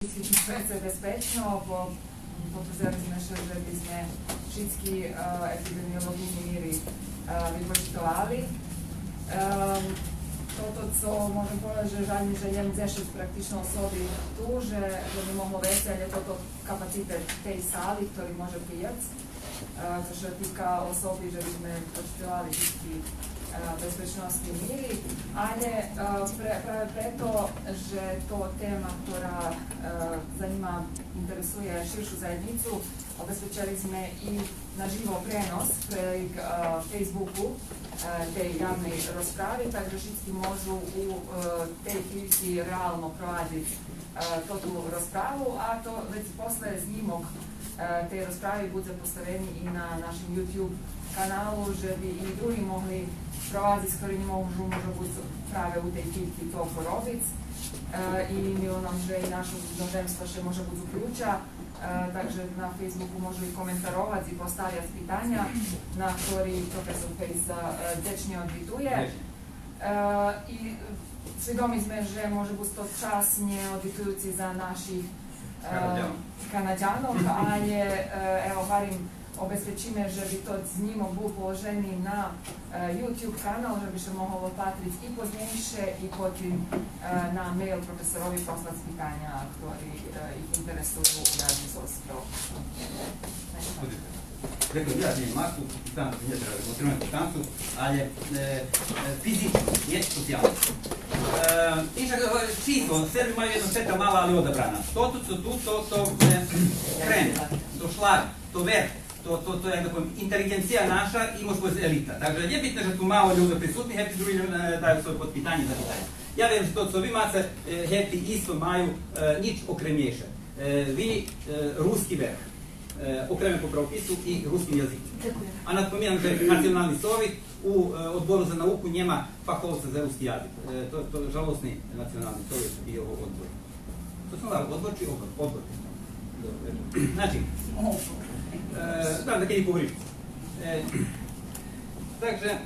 Це безпечно, бо зараз naše by sme všetky epidemiologické míry vypočítali. Toto, co môžem povedať, že žádný, že jem 10 praktično osoby tu, že by mohlo veci, ale toto kapacite tej sály, ktorý môže prijať. Čo sa týka osoby, že by sme počítali všetky bezpečnostní míry, ale práve preto, že to téma, ktorá interesuje širšiu zajednicu, obezpečili sme i naživo prenos pre Facebooku tej javnej rozprávy, takže všetci môžu u tej chvíli reálno provádiť tú rozprávu a to veci posle snímok tej rozprávy bude postavený i na našem YouTube kanálu, že by i drugi mohli provádziť, ktorí nemôžu byť práve u tej chvíli toľko robiť. I milo nám, že i našu inozemstvo še môže byť uključa, takže na Facebooku môžu i komentarovať i postavljať pitanja, na ktorý profesor Fejs dečne odvituje. I svedomi sme, že môže byť to čas neodvitujúci za našich Kanaďanov, ale evo barem obezpečíme, že by to snimok bol položený na YouTube kanál, že by sa mohlo patriť i poznejšie, i potom na mail profesorovi poslať pitanja, ktorí ich interesujú u radnicovstvo. Preko izraženje masku, distancu, ne treba demonstrirati distancu, ali fizično, ne socijalno. Čisto, Srbi imaju jedna sveta mala, ali odabrana. To su tu, to krene, to šlag, to vrh, to je inteligencija naša i može biti elita. Takže je bitno, že tu malo ljudi prisutni, hepti drugi daju svoje podpitanje za pitanje. Ja vem, že to, co vi mace, hepti isto maju nič okremješe. Vi ruski vrh. Okremen po pravopisu i ruskim jezikom. A napominam, že nacionalni sovi u odboru za nauku njema fahovca za ruski jezik. To je žalostni nacionalni sovi i ovo odbor. To sam dao, odbor či odbor? Odbor. Znači, da kada govorim. Takže,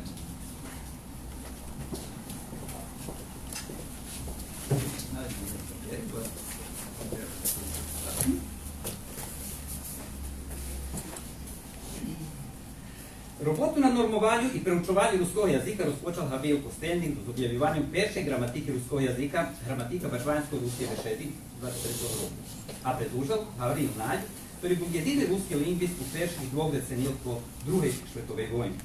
Роботу на нормуванню і переучуванню руського язика розпочав Гавриил Костельник з об'явлюванням першої граматики руського язика, граматика Баžvansko-ruske vešedi 23. року. А предложив Гавриил Надь, ktorý був єдиний руський лінгвіст у перших двох деценіях по Другій світовій війні.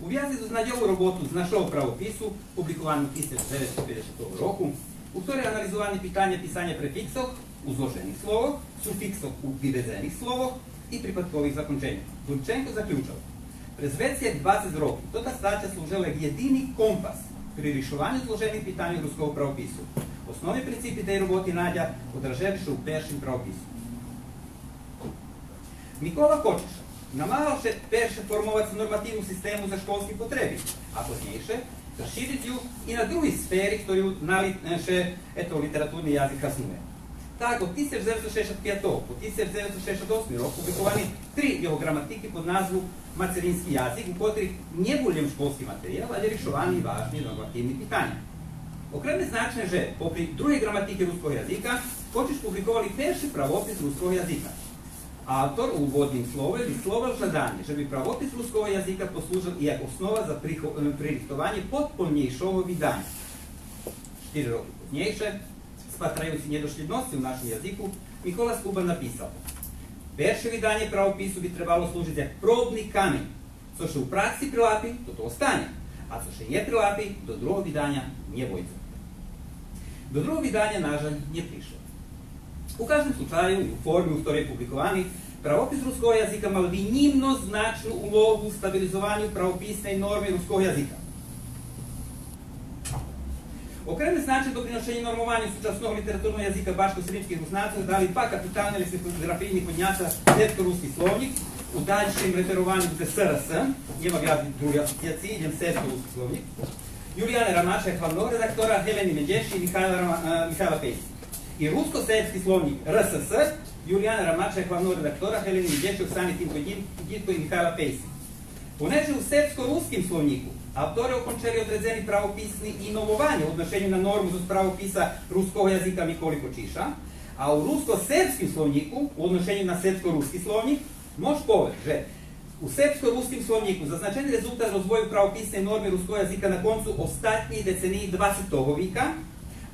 У в'язі з знайому роботу з нашого правопису, публіковану 1950 року, у ktorій аналізовані питання писання префіксів у зложених словах, суфіксів у виведених словах і припадкових законченнях. Дунченко заключав: През веці 20 років тота стаття служила як єдиний компас при рішуванні зложених питань руського правопису. Основні принципи тієї роботи Надя одражалися у першому правопису. Микола Кочиш намагався перше формувати нормативну систему за школьські потреби, а пізніше розширити її і на другі сфери, які навіть літературний язик хаснує. Так, od 1965 по 1968 рок публіковані 3 його граматики під назву «Материнський язик», у котрих не був школьський матеріал, але рішувані важні нормативні питання. Окреме значення, що попри другої граматики руського язика, Кочиш публікували перший правопис руського язика. Автор у уводнім слові висловив жадання, щоб правопис руського язика послужив і як основа за пририхтування подповнішого видання. 4 роки пізніше, спаtrajući nedosljednosti u našem jeziku, Mikola Skuba napisao: Перше видання правопису би trebalo služiti jak probni kamen, co še u praksi prilapi, to ostane, a co še не prilapi, do drugog видання не vojde. До другого видання, на жаль, не пришло. У каждом случаю, u formi u ktoroj je publikovani, pravopis ruskog jezika mal vinimno značnu ulogu u stabilizovanju pravopisne norme ruskog jezika. Окреме значення до приношення нормування сучасного літературного язика башко-сирійських руснаців дали два капітальні лексикографійні поняття сербсько-руський словник, у дальшому реферуванні буде СРС, нема в'язні другі асоціації, йдем сербсько-руський словник, Юліана Рамача, главного редактора, Гелені Меджеші і Михайла Пейсі. І русько-сербський словник РСС, Юліана Рамача, главного редактора, Гелені Меджеші, Оксани Дідко і Михайла Пейсі. Понеже у сербсько-руським словнику автори окончали određeni pravopisni inovovanje u odnošenju na normu za pravopisa ruskog jezika Mikoli Kočiša, A u rusko-srpskim slovniku, u odnošenju na srpsko-ruski slovnik, mož povedati, že u srpsko-ruskim slovniku zaznačeni rezultat rozvoju pravopisne norme ruskog jezika na koncu ostatnji deceniji 20. vika,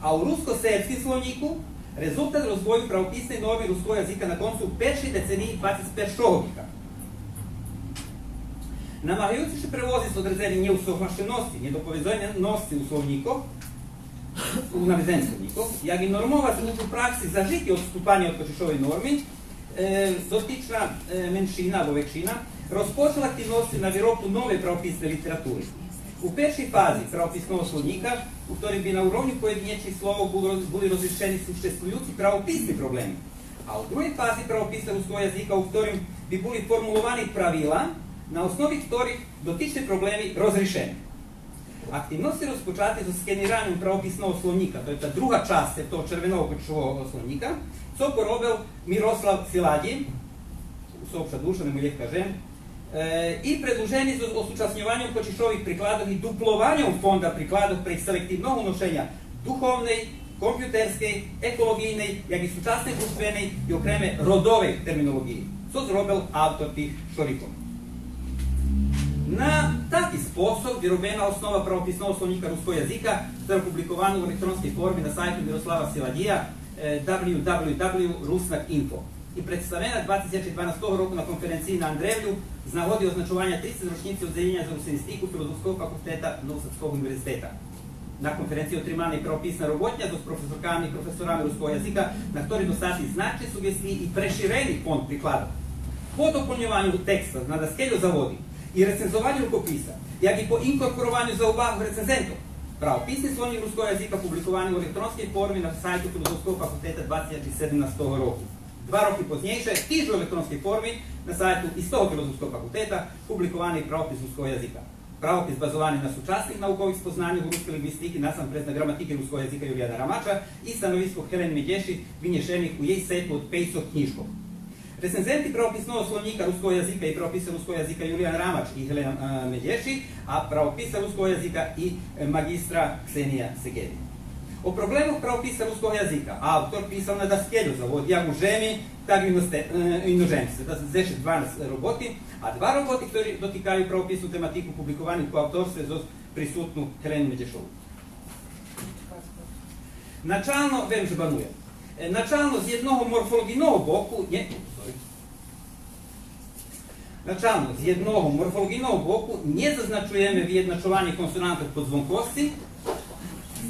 a u rusko-srpskim slovniku rezultat rozvoju pravopisne norme ruskog jezika na koncu першій deceniji 21. vika. Намагаючи перевозити з одразення неусовмашеності, недоповідальності у словниках, у наведенні словниках, як і нормувати у праці зажиті відступання від початкової норми, дотична меншина або векшина розпочала активності на виробку нової правописної літератури. У першій фазі правописного словника, у якій би на уровні поєдинчих слов були розрішені существуючі правописні проблеми, а у другій фазі правопису руського язика, у якій би були формуловані правила, на основі яких дотичні проблеми розрішені. Активності розпочати з скануванням правописного словника, тобто друга частина того червоного почтового словника, це поробив Мирослав Силадій, усопша душа, не моїх кажем, і предложені з осучаснюванням почтових прикладів і дуплованням фонда прикладів при селективного ношення духовної, комп'ютерської, екологійної, як і сучасної дружбеної і окремої родової термінології. Це зробив автор тих шоріків. На такий спосіб вироблена основа правописного словника руського язика, це опубліковано в електронній формі на сайті Мирослава Силадія www.rusnak.info і представлена 2012 року на конференції на Андреевлю з нагоди означування 30 річниці відділення за русиністику Філософського факультета Новосадського університету. На конференції отримана і правописна роботня з професорками і професорами руського язика, на якій достатні значні сугестії і переширений фонд прикладів. По доповнюванню текста на доскелю заводі і рецензуванню рукописа, як і по інкорпоруванню за увагу рецензентів. Правописний словник руського язика опублікований в електронній формі на сайті Філософського факультету 2017 року. 2 роки пізніше, в тій же електронній формі на сайті із того Філософського факультету опублікований правопис руського язика. Правопис базований на сучасних наукових спознаннях руської лінгвістики, насамперед на граматики руського язика Юліана Рамача і становисько Хелен Медєші, винесених у її сетку від 500 книжок. Рецензенти правописного словника руського язика і правописа руського язика Юліан Рамач і Хелена Медєші, а правописа руського язика і магістра Ксенія Сегеді. O problemах правописа руського язика автор писав на доскелю завод як у жемі, так і в іноземстві. Це 12 роботи, а 2 роботи, які дотикають правописну тематику, публіковані по авторстві з присутну Хелену Медєшову. Начально, вем же банує, начально з одного морфологійного боку, не зазначуємо відзначування консонантів по дзвонкості,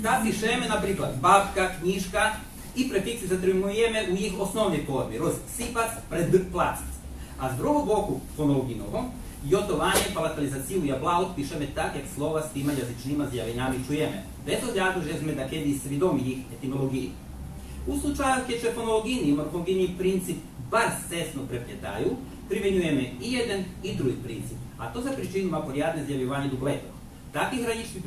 та пишемо, наприклад, бабка, книжка і префікси затримуємо у їх основній формі, розсипаць, предплацаць. А з другого боку фонологійного, йотування, палаталізацію і аплаут пишемо так, як слова з тими язичними з'явленнями чуємо, без огляду, що ми такеді свідомі їх етимології. У случаях, якщо фонологійний і морфологійний принцип бар сесно преплетають, примінюємо і один, і другий принцип, а то за причиною порядне з'явлювання дублетів. Так і граничні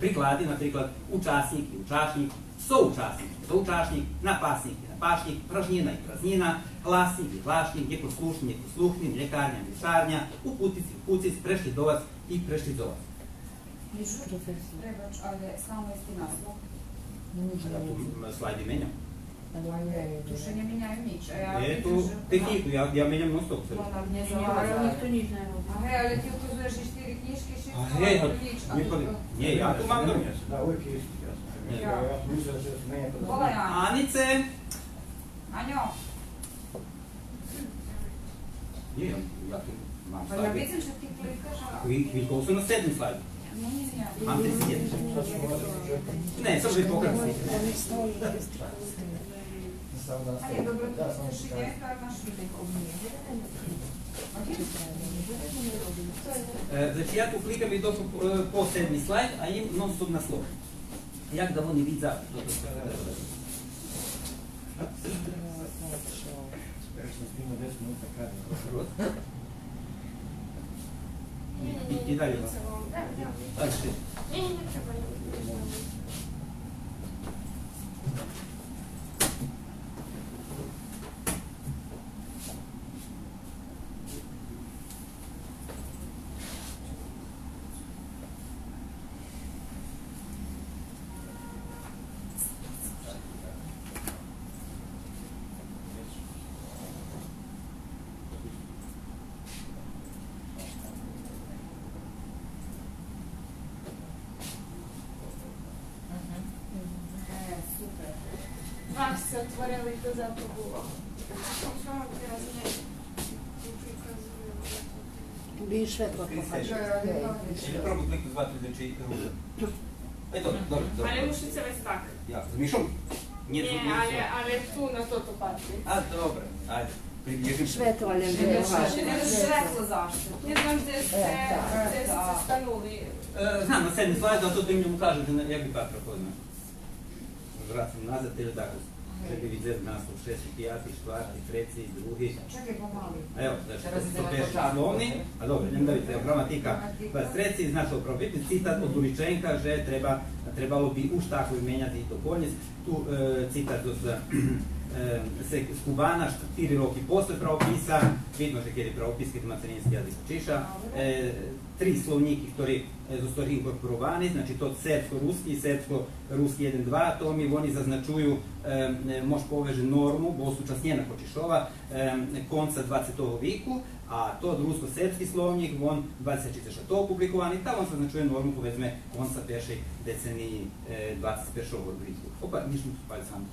приклади, наприклад, учасник і учасник, соучасник, соучасник, напасник і напашник, пражніна і праздніна, гласник і глашник, непослушний, непослухний, лікарня, лікарня, упутиць, упутиць, прешлідовець і прешлідовець. Prebač, ali samo isti naslov. Слайди меням. Tu še ne menjaju nič. Ето техніку, я меням non-stop. Не Ніхто не знає. Ага, але ти указуєш і 4 книжки, 6 Ні, я tu mám drugie. Anice. Аньо, Ні, я tu mám pa ja slajdy. vidim, že ti klikaš, a... Хвильку, на 7 слайді. Не, Mám 31. Ne, samo da pokratim. Ali dobro, to ćeš i neka naš videk Значи я tu klikam i došao po 7 slajd, a im non stop naslov. Jak da oni vidza i dalje. Znači, створили то zapravo samo razne Більш швидко Скрізь покажу. Я пробую кликнути звати, значить, руку. Добре, добре. Але musi se već tak. Ja, zmišam? Nie, ale tu na to patrzy. A, dobro, ajde. Približim se. Швидко, але вже Світло завжди. Nie znam gdzie ste stanuli. Znam, na 7 slajdu, a to vi mi kažete jak bi Patra podno. Vratim nazad, ili tako. Treba vidjeti naslov 6, 5, 4, 3, 2. Čekaj pomali. Evo, znači, to su peši slovni, a dobro, idem da vidite, gramatika 23, znači upravo bitni citat od Uličenka, že trebalo bi už tako menjati to konjec. Tu citat se skubana 4 roki posle pravopisa, vidno, že kjer je pravopis, kjer macarinski jazik čiša, 3 slovniki, ktorі zostali inkorporovani, znači to srpsko-ruski i srpsko-ruski 1-2, to mi oni zaznačuju, mož poveže normu, bo su časnjena Kočišova, konca 20. viku, a to rusko-srpski slovnik, on 24. opublikovani, ta on zaznačuje normu, povezme, konca peršej deceniji 21. viku. Opa, ništa su pali sam.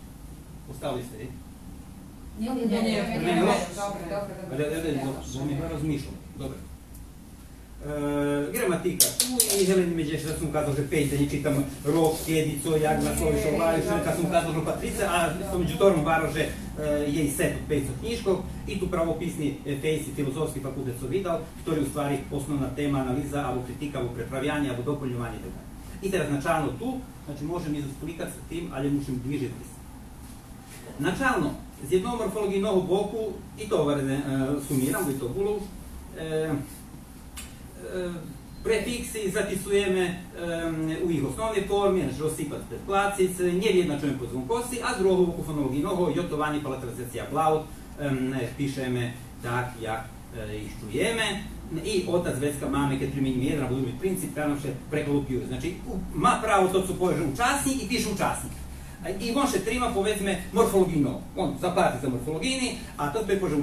Ostali ste, i? Ні, Добре, ми розмішали. Добре. Gramatika. Tu i Heleni Međeš, da sam kazao, že pejte, ne čitam rok, kjedico, jak glasovi šovaju, kad sam kazao, že patrice, a to među torom varo, že je i set od 500 knjiškov, i tu pravopisni fejsi filozofski fakultet su vidal, ktorý u stvari osnovna tema analiza, abo kritika, abo prepravljanje, abo dopoljovanje, itd. I teraz načalno tu, znači možem izoslikati s tim, ali mušim bližiti se. Načalno, z jednog morfologijnog boku, i to sumiram, i to bolo, prefiksi zapisujeme u ih osnovnій формі, розсипати предкласиць, не видно, чому по звукосі, а з другого боку фонологійного йотування палаталізація блаут пишемо так, як їх чуємо. І отаc vecka mame, kad primjenjuje jedan budući princip, kada se preklopljuje. Znači, ma pravo to su poveže učasnik i piše učasnik. I on še trima povezme morfologijno. On zaplati za morfologijni, a to sve poveže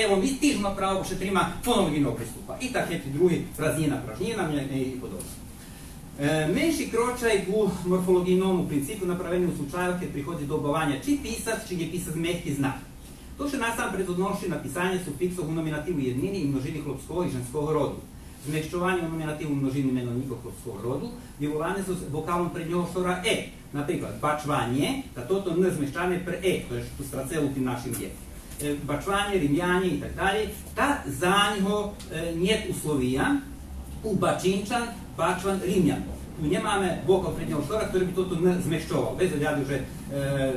evo mi stižno pravo še trima fonologijno pristupa. I tak je drugi praznina, pražnina i podobno. Menši kročaj u morfologijnom principu napravljen u slučaju kad prihodzi do obavanja či pisac, či je pisac mehki znak. To še nasamprед odnosi na pisanje sufiksov u nominativu jednini i množini hlopskog i ženskog rodu. Zmeščovanje u nominativu u množini imenovanikov hlopskog rodu vyvolané so vokalom prednjого štора e. Napríklad bačvanje, da toto n zmeščane pre e, to je što stracelo u tim našim je. Bačvanje, rimljanje i tak dalje, ta za njo njet uslovija u bačinčan, bačvan, rimljan. Tu nemame vokal prednjого štора, ktorý by toto n zmeščoval. Bez odjadu, že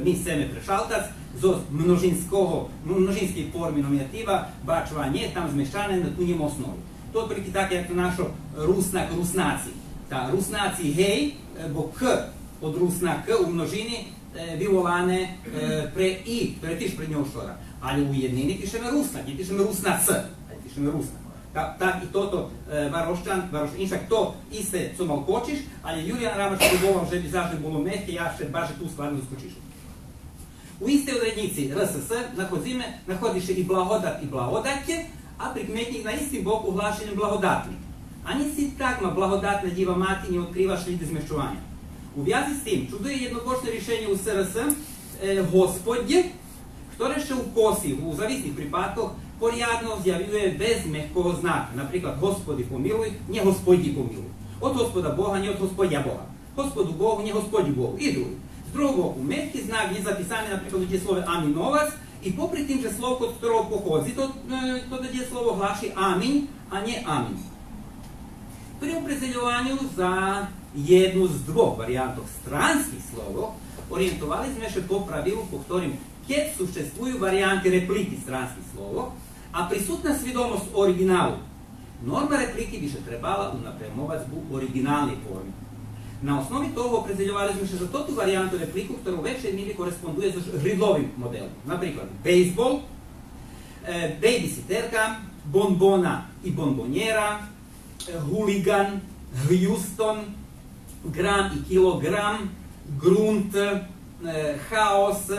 mi seme prešaltac, zo množinskih formi nominativa, bačvanje, tam zmeščane, da tu njemu osnovi. To otprilike tako jak to našo rusnak, rusnaci. Ta rusnaci hej, bo k od rusna k u množini vyvolané pre i, to je tiš prednjого štора. Ali u jednini pišeme rusnak, i pišeme rusnac, pišeme rusnak. Tak i toto varoščinšak to iste co mal kočiš, ali Julijan Ramač proboval, že bi zašto bilo mehke, ja še baš tu stvarno skočiš. U iste odrednici RSS nahodi se i blagodat i blagodatje, a prikmetnik na istim boku hlašenjem blagodatni. Ani sintagma blagodatna djiva mati ne otkriva šljide zmeščovanja. U vjazi s tim čuduje jednokošno rješenje u SRS gospodje, ktoré še u kosi, u zavisnih pripadkoh, porjadno zjavljuje bez mehkog znaka. Napríklad, gospodi pomiluj, nje gospodji pomiluj. Od gospoda Boga, nje od gospodja Boga. Gospodu Bogu, nje gospodju Bogu. I drugi. Z drugog boku, mehki znak je zapisane, napríklad, gdje slove aminovac, i popri tim, že slovo kod ktorog pohodzi, to da gdje slovo hlaši amin, a nje amin. Pri opredeljovanju za jednu z dvoch varijantov stranskih slovov, orijentovali sme še po pravilu, po ktorim keď suštestvuju varijanti repliki stranskih slovov, a prisutna svidomost o originalu, norma repliki bi še trebala unapremovac u originalnoj formi. Na osnovi toho opredeljovali sme še za totu varijantu repliku, ktorá u većoj miri koresponduje sa hridlovim modelom. Napríklad, bejsbol, babysitterka, bonbona i bonbonjera, huligan, Houston, gram i kilogram, grunt, haos,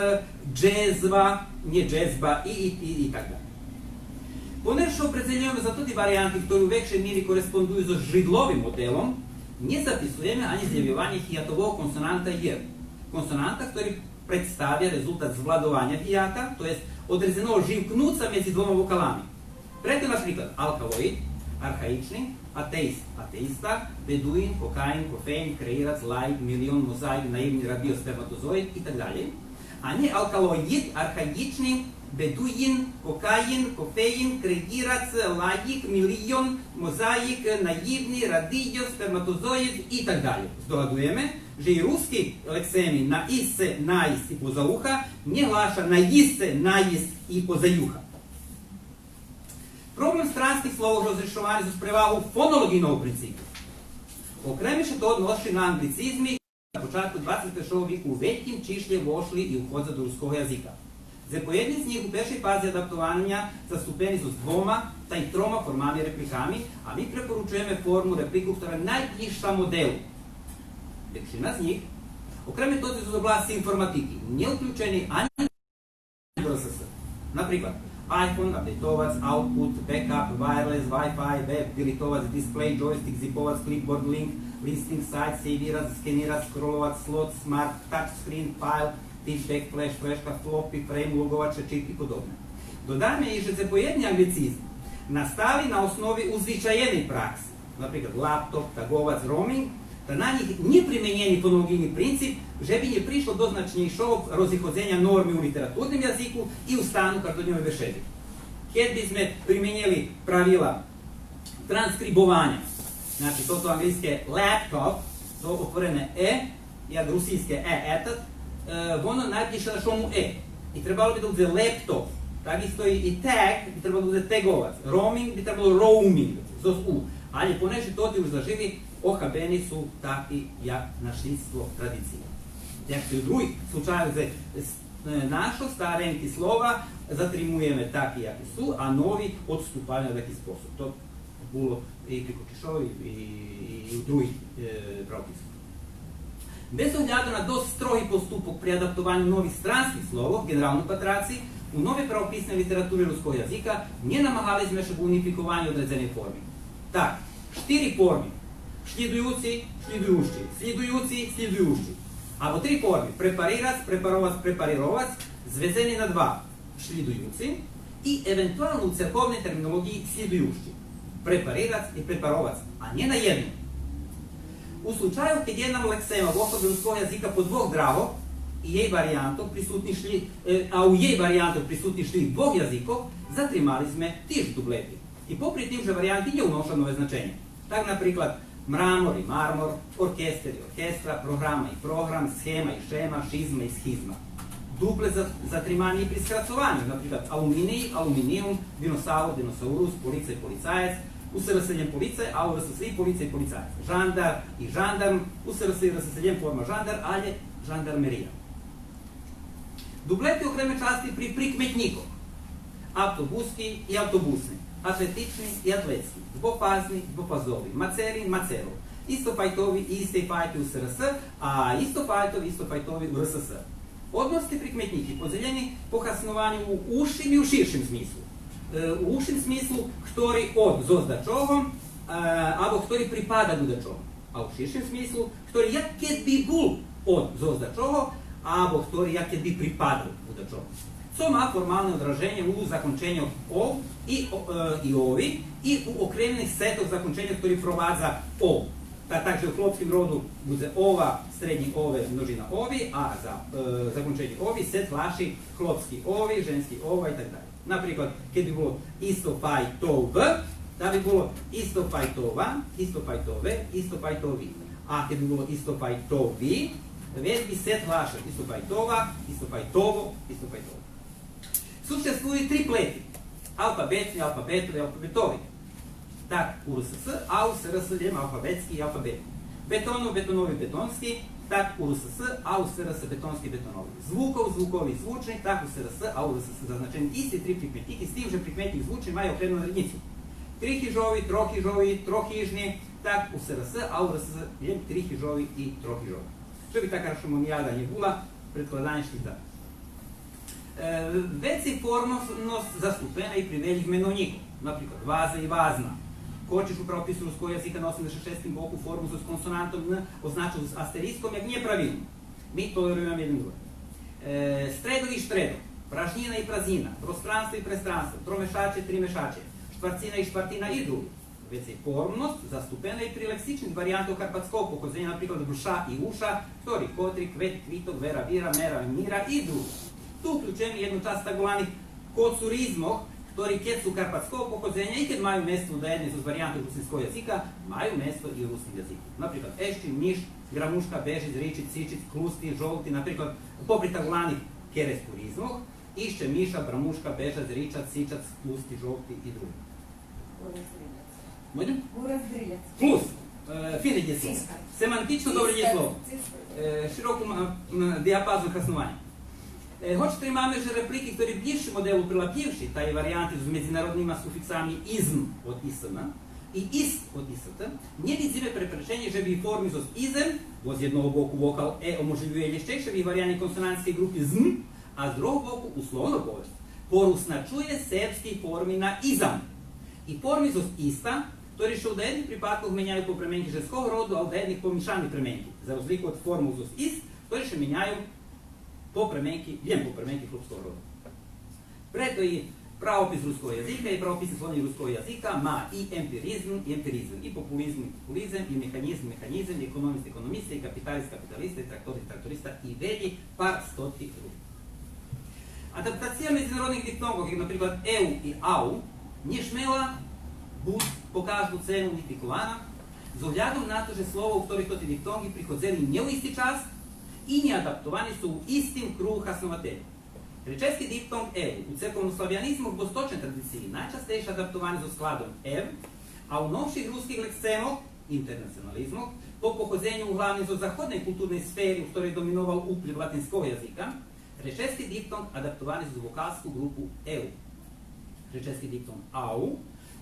džezva, nje džezba i tak dalje. Ponerše opredeljujemo za toti varijanti, ktorý u većoj miri koresponduju sa žridlovim modelom, ne zapisujeme ani zjavljivanje hijatovog konsonanta j. Konsonanta, ktorý представlja rezultat zvladovanja hijaka, to jest odrezeno živknuca među dvoma vokalami. Preto naš priklad alkaloid, arhaični, ateist, ateista, beduin, kokain, kofein, kreirac, laik, milion, mozaik, naivni, radio, spermatozoid itd. A не alkaloid, arhaični, beduin, kokain, kofein, kreirac, laik, milion, mozaik, naivni, radio, spermatozoid itd. Zdogадujeme, že i ruski leksemi na ise, najis i pozauha не глаша на ise, najis i pozauha. Problem stranskih slova rozrešovanja za prevahu fonologijnog principu. Окремо ще то odnosi na anglicizmi na početku 21. віку у većim čišlje vošli i uhodza do ruskog jazika. За поєдні з них у першій фазі адаптування заступені з двома та й трома формами репліками, а ми препоручуємо форму репліку, яка найближча моделу. Većina z njih, окремо този з області інформатики, не включені ані в РСС. Наприклад, iPhone, апдейтоваc, output, backup, wireless, Wi-Fi, web, deletovac, display, joystick, zipovac, clipboard, link, listing, site, savirac, skenirac, scrollovac, slot, smart, touchscreen, file, feedback, flash, flashka, floppy, frame, logovače, čip i podobne. Dodajme i že se pojedni anglicizmi nastali na osnovi uzvičajenej praksi, наприклад, laptop, tagovac, roaming, та на них не примінєний фонологійний принцип, вже б не прийшло до значнішого розіходження норми у літературному язику і у стану картонньої бешеди. Kad bismo primjenjeli pravila transkribovanja, znači to anglijske laptop, to otvorene i od rusijske etat, ono najbliže na šomu I trebalo bi da uze laptop, tak isto i tag bi trebalo da uze tagovac, roaming bi trebalo roaming, zos u. Ali понеже то ти зажили, охабени su takvi jak našinstvo tradicije. Jak se u drugih slučajeva našo starenki slova zatrimujeme taki jaki su, a novi odstupaju na neki sposob. To bilo i pri Kočišovi i u drugih propisima. Bez ogleda na dost strogi postupok pri adaptovanju novih stranskih slova, generalno patraci, u nove pravopisne literature ruskog jazika не намагались ще унифікування određene formi. Так, 4 форми. Слідуючі, слідуючі, слідуючі, слідуючі. Або 3 форми. Препарирац, препаровац, препарировац, звезені на 2. Слідуючі і евентуально у церковній термінології слідуючі. Препарирац і препаровац, а не на jednu. U slučaju kad jedna leksema v osobi ruskog jazika po dvох драго i jej varijantov prisutni šli, a u jej varijantov prisutni šli dvох jazikov, zatrimali sme tiž dubleti. I popri tim že varijanti не unoša nove značenje. Tak, наприклад, мрамор і мармор, оркестр і оркестра, програма і програм, схема і шема, шизма і схизма. Дупле затримання і при скрацуванню, наприклад, алуміній, алумініум, диносавр, диносаурус, поліцай, поліцаєць, у СРС поліцай, а у РСС поліцай, поліцаєць. Жандар і жандарм, у СРС і РСС форма жандар, але жандармерія. Дуплети окремі часті при прикметниках. Автобуський і автобусний. Атлетичний і атлетський, двофазний, двофазовий, мацерій, мацеров, істофайтовий і істейфайти у СРС, а істофайтовий у РСС. Odnosni prikmetniki podeljeni po hasnovanju u ušim i u širšim smislu. U ušim smislu, ktori od zozdačovom, abo ktori pripada budačovom. A u širšim smislu, ktori jak bi bul od zozdačovo, abo ktori jak bi pripadao budačovom. Co ma formalne odraženje u zakončenju ov i ovi i u okremenih setov zakončenja koji provadza ov. Takže u klopskim rodu bude ova, srednji ove, množina ovi, a za zakončenje ovi set laši klopski ovi, ženski ova i tako dalje. Napríklad, kad bi bilo istofajtov, da bi bilo istofajtova, istofajtove, istofajtovi. A kad bi bilo istofajtovi, već bi set laša istofajtova, istofajtovo, istofajtovo. Существують 3 плети. Алфабетні, алфабетові, алфабетові. Так, у РСС, а у СРС є алфабетський і алфабетний. Бетонов, бетоновий, бетонський. Так, у РСС, а у СРС бетонський, бетоновий. Звуков, звуковий, звучний. Так, у СРС, а у РСС зазначені ті 3 прикметники. З тим же прикметник звучний має окремну різницю. Трихіжовий, трохіжовий, трохіжний. Так, у СРС, а у РСС є трихіжовий і трохіжовий. Щоб і така шумоніада не була, предкладання шліта. Već se formovnost zastupena i pri veljih menoniku, napríklad vaza i vazna. Kočiš u pravopisu ruskog jazika na 86. boku formu s konsonantom N označili s asteriskom, jak nije pravilno. Mi tolerujemo jedan drugi. Стредови и штредо, pražnina i praznina, prostranstvo i prestranstvo, tромешаче, тримешаче, шкварцина и шквартина и други. Веќе формност заступена и при лексичних варијантов карпатскog походжења, например душа и уша, втори котри, квет, квиток, вера, вира, мера, мира и други. Ту уклучени едну част таголаних коцуризмов, втори кет су карпатскog походжења и кет мају место да едне со варијантов русинскog јазика, мају место и руским јазиком. Например, ешчи, миш, грамушка, бежиц, ричиц, сичиц, клусти, жолти, например, попри таголаних керескуризмов, išće miša, bramuška, bežac, ričac, sičac, klusti, žolti i drugi. Možem? Plus, fine slovo. Semantično dobro slovo. Široko dijapazon krasnovanja. Hoćete imаме же реплики, ktorí bližší modelu prilepivši taj varijanti s međunarodnima sufiksami izm od ism i ist od ist, nie widzimy przepraszenia, że w formie z izem, bo z jednego boku wokal e omożliwuje jeszcze w wariancie konsonantskiej grupy zm, a z другого боку условно повесть порусначує сербській формі на ізам. І формі з іста, ktorі ще у деяких припадках міняють по применки женського роду, а у деяких помішані применки. За розліку від форму з іст, ktorі ще міняють по применки хлопського роду. Прето і правопис руського язика, і правопис словня руського язика ма і емпіризм, і популізм, і механізм, і економіст, і капіталіст, і тракторист, і веді пар стотих других. Адаптација меѓународних диктонгов, како например ЕУ и АУ, не шмела бут по кажду цену унификована, з оглядом на то, че слово у вторите диктонги приходзели не у исти час и не адаптовани су у истим круг основатели. Речески диктонг ЕУ у церковнославјанизмот во восточни традиции најчастејше адаптовани со складом ЕВ, а у новших руских лексемов, интернационализмот, по походзењу главни со заходни културни сфери, у вторите доминовал уплив латинскog јазика, речески диктонг адаптовани со вокалску групу ЕУ. Речески диктонг АУ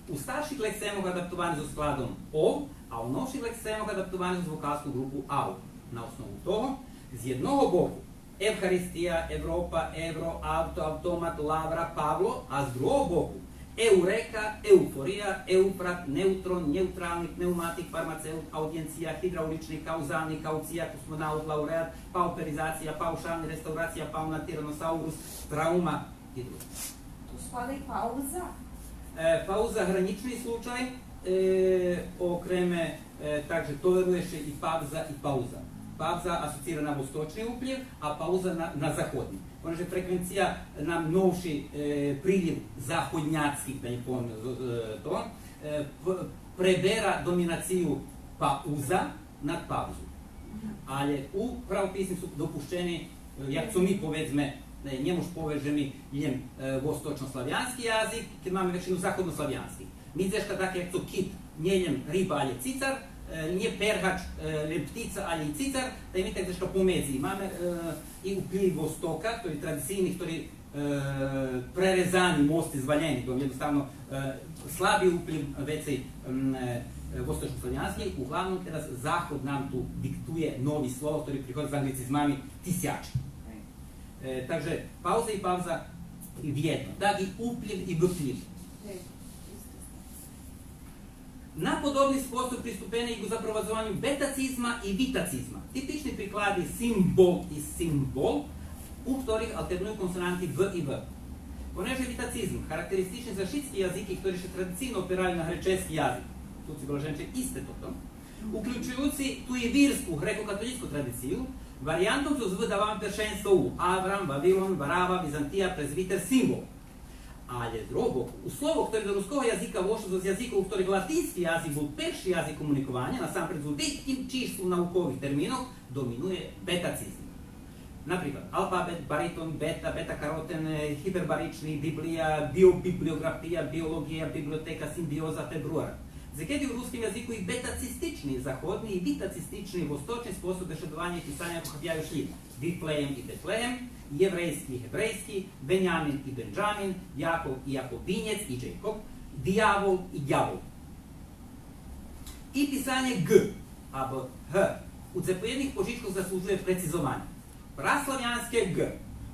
у старших лексемов адаптовани со складом ОВ, а у новших лексемов адаптовани со вокалску групу АУ. На основу того, з jedного боку Евхаристија, Европа, Евро, авто, автомат, лавра, Павло, а з другого боку Еурека, еуфорија, еуфрат, неутрон, неутралник, пнеуматик, фармацеут, аудиенција, хидрауличник, каузалник, кауција, космонаут, лауреат, пауперизација, паушални, реставрација, пауна, тираносаурус, траума и други. Tu spada i pauza. Пауза гранични случај, окреме также толеруваше и павза и пауза. Павза асоцира на восточни уплив, а пауза на заходни. Понеже фреквенција на новши прилив заходњацки, да не помню то, пребера доминацију пауза над паузу. Але у правописни су допуштени, јак су ми поведзме, не може повежеми идем восточнославјански јазик, ке имаме веќе заходнославјански. Ми зешка така јак су кит, не идем риба, али цицар, не пергач, не птица, али цицар, да имате зешка помези. Имаме и уплив востока, тој традицијни, ktorí пререзани мости зваljeni, то jednostavno слаби уплив веќе восточнославјански, углавном teraz заход нам ту диктуе нови слова, ktorí приходат за англицизмами тисјачи. Takže pauza i pauza vjedno, da i upljiv i vrtljiv. Na podobni spôsob pristupene i u zaprovazovanju betacizma i vitacizma. Tipični prikladi simbol i simbol, u ktorih alternuju konsonanti V i V. Понеже витацизм характеристичен за шитски јазики, ktorí ще традицијно опирали на гречески јазик, тут си положенче истетото, uključujući tu i virsku greko-katolicku tradiciju, varijantom su zvdavам першенство у Аврам, Вавилон, Варава, Византија, Презвитер, символ. Але другого, у слово, ktoré do ruskого jazika vošlo z jazikov, u ktorých latinski jazik bol perší jazik komunikovanja, насамперед у većim číslu naukovih terminov, dominuje betacizm. Например, алфабет, баритон, бета, бета-каротен, hiperbarični, biblija, biobibliografija, biologija, biblioteka, simbioza, februar. Закеди в руском язику и бетацистични, заходни и витацистични восточни способи шедовanja i pisanja pohađaju šli Вифлеем и Бетлеем, еврейски и хеврейски, Бенјамин и Бенджамин, Јаков и Јаковинец и Джейкоб, дјавол и дјавол. И писање Г, або Х, у заповедних почичков заслужuje прецизовanje. Праславјанске Г,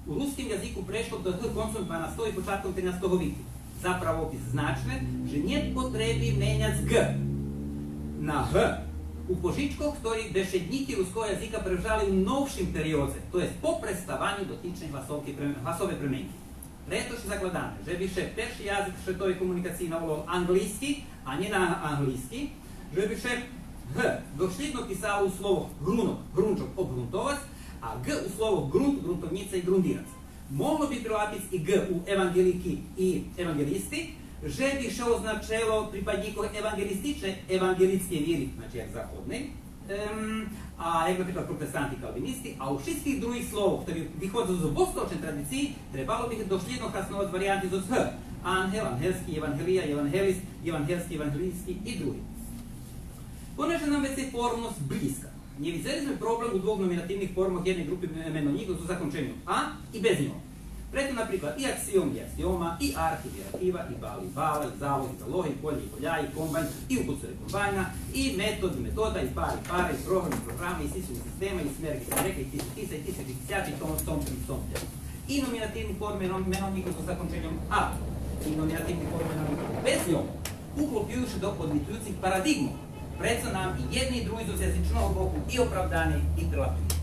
у руском јазику прешло до Х концом 12. и початком 13. веку. Zapravo bi značne, že nije potrebi menjati G na H, у пожичках, які бешедники руського язика перевжали у новшим періоді, тобто по представанню дотичної гласової примінки. Лето ще закладане, že bi še перший язик швидкої комунікації наволов англійський, а не на англійський, že bi še Г дослідно писав у слово грунок, грунчок, обґрунтоваць, а Г у слово грунт, грунтовниця і грундирац. Могло би прилапити і Г у евангелики і евангелисти, že bi še označilo pripadnikov evangelistične vjeri, znači jak zahodnej, a jak napríklad protestanti kalvinisti, a u všetkých druhých slov, ktorí vychádzajú z vostočnej tradícii, trebalo by dosljedno hasnovať varianty zo H. Angel, angelský, evangelia, evangelist, evangelský, evangelistský i druhý. Понеже нам вeć формулnost близка. Не видели сме проблем у двох номинативних формах jedne групи меноников со закончением А и без него. Прето, например, и аксиом и аксиома, и архив и архива, и бал и бала, и залог и залог, и поле и поля, и комбайн, и укуцер и комбайна, и метод и метода, и пар и пара, и програм и програма, и сису и система, и смерк и смерка, и тиса, и десятки, и том. И номинативни форми меноников со закончением А, и номинативни форми меноников без него, уклопjujuši do podmitujućih paradigmu. Preco nam i jedni i drugi z jezičnog boku i opravdani i prilapljivi.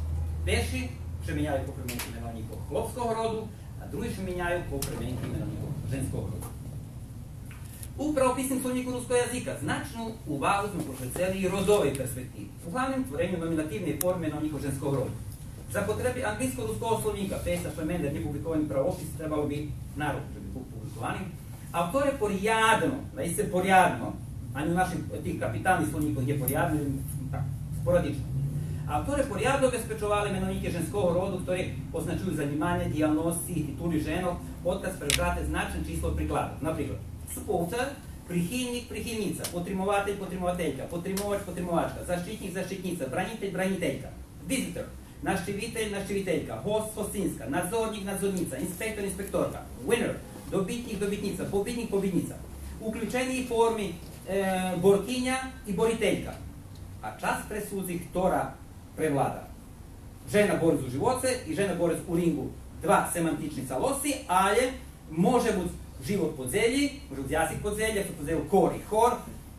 Перші, що міняють по применки іменоніків хлопського роду, а другі, що міняють по применки іменоніків женського роду. У правописном словнику русского язика значну увагу smo posvetili i rodovoj perspektivi. U glavnom tvorenju nominativne forme imenonіків женського роду. За потреби англійсько-руського словника, Пейса Шлемендер, не публікований правопис, trebalo bi народ, щоб був публікований. Автори порядно, наїсться порядно, а не наші ті капітальні словники є порядні, так, спорадично. Автори порядно обезпечували іменоники женського роду, які означають занімання, діяльності, титули жінок, отказ перебрати значне число прикладів. Наприклад, спонсор, прихильник, прихильниця, потримуватель, потримувателька, потримувач, потримувачка, защитник, защитниця, бранитель, бранителька, візитор, нащевитель, нащевителька, гость, гостинська, надзорник, надзорниця, інспектор, інспекторка, winner, добітник, добітниця, побідник, побідниця. Uključeni formi borkinja i boriteljka. A čas presudzi ktora prevlada. Žena borec u živoce i žena borec u ringu. Dva semantični salosi, ali može biti život podzelji, može biti jazik podzelji, jak su podzelji kor i hor,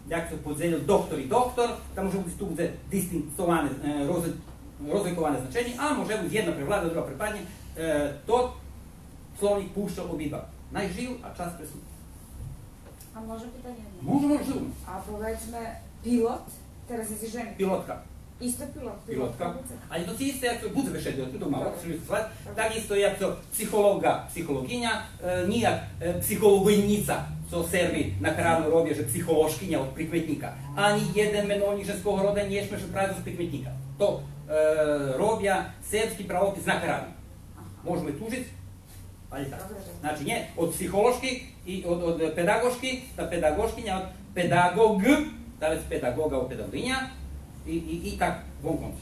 jak su podzelji doktor i doktor, da može biti tu bude distinktovane, rozlikovane značenje, a može biti jedna prevlada, druga prepadnje. To slovnik pušća obidva. Najživ, a čas presudzi. A može pitanje? Може, живо. A povedzme pilot, teraz jesi žena. Пілотка. Isto pilot. Пілотка. Але то це істо, як це буде вишедити, тут мало, так істо, як це психолога, психологиня, ніяк психологиниця, що серві на крану робить, що психоложкиня від прикметника. Ані один меновник женського рода не є, що правильно з прикметника. То робить сербський правопис на крану. Можемо тужити, ali tak. Znači, nje od psihološki i od pedagoški, ta pedagoškinja od pedagog, da z pedagoga u pedagoginja i tak von koncu.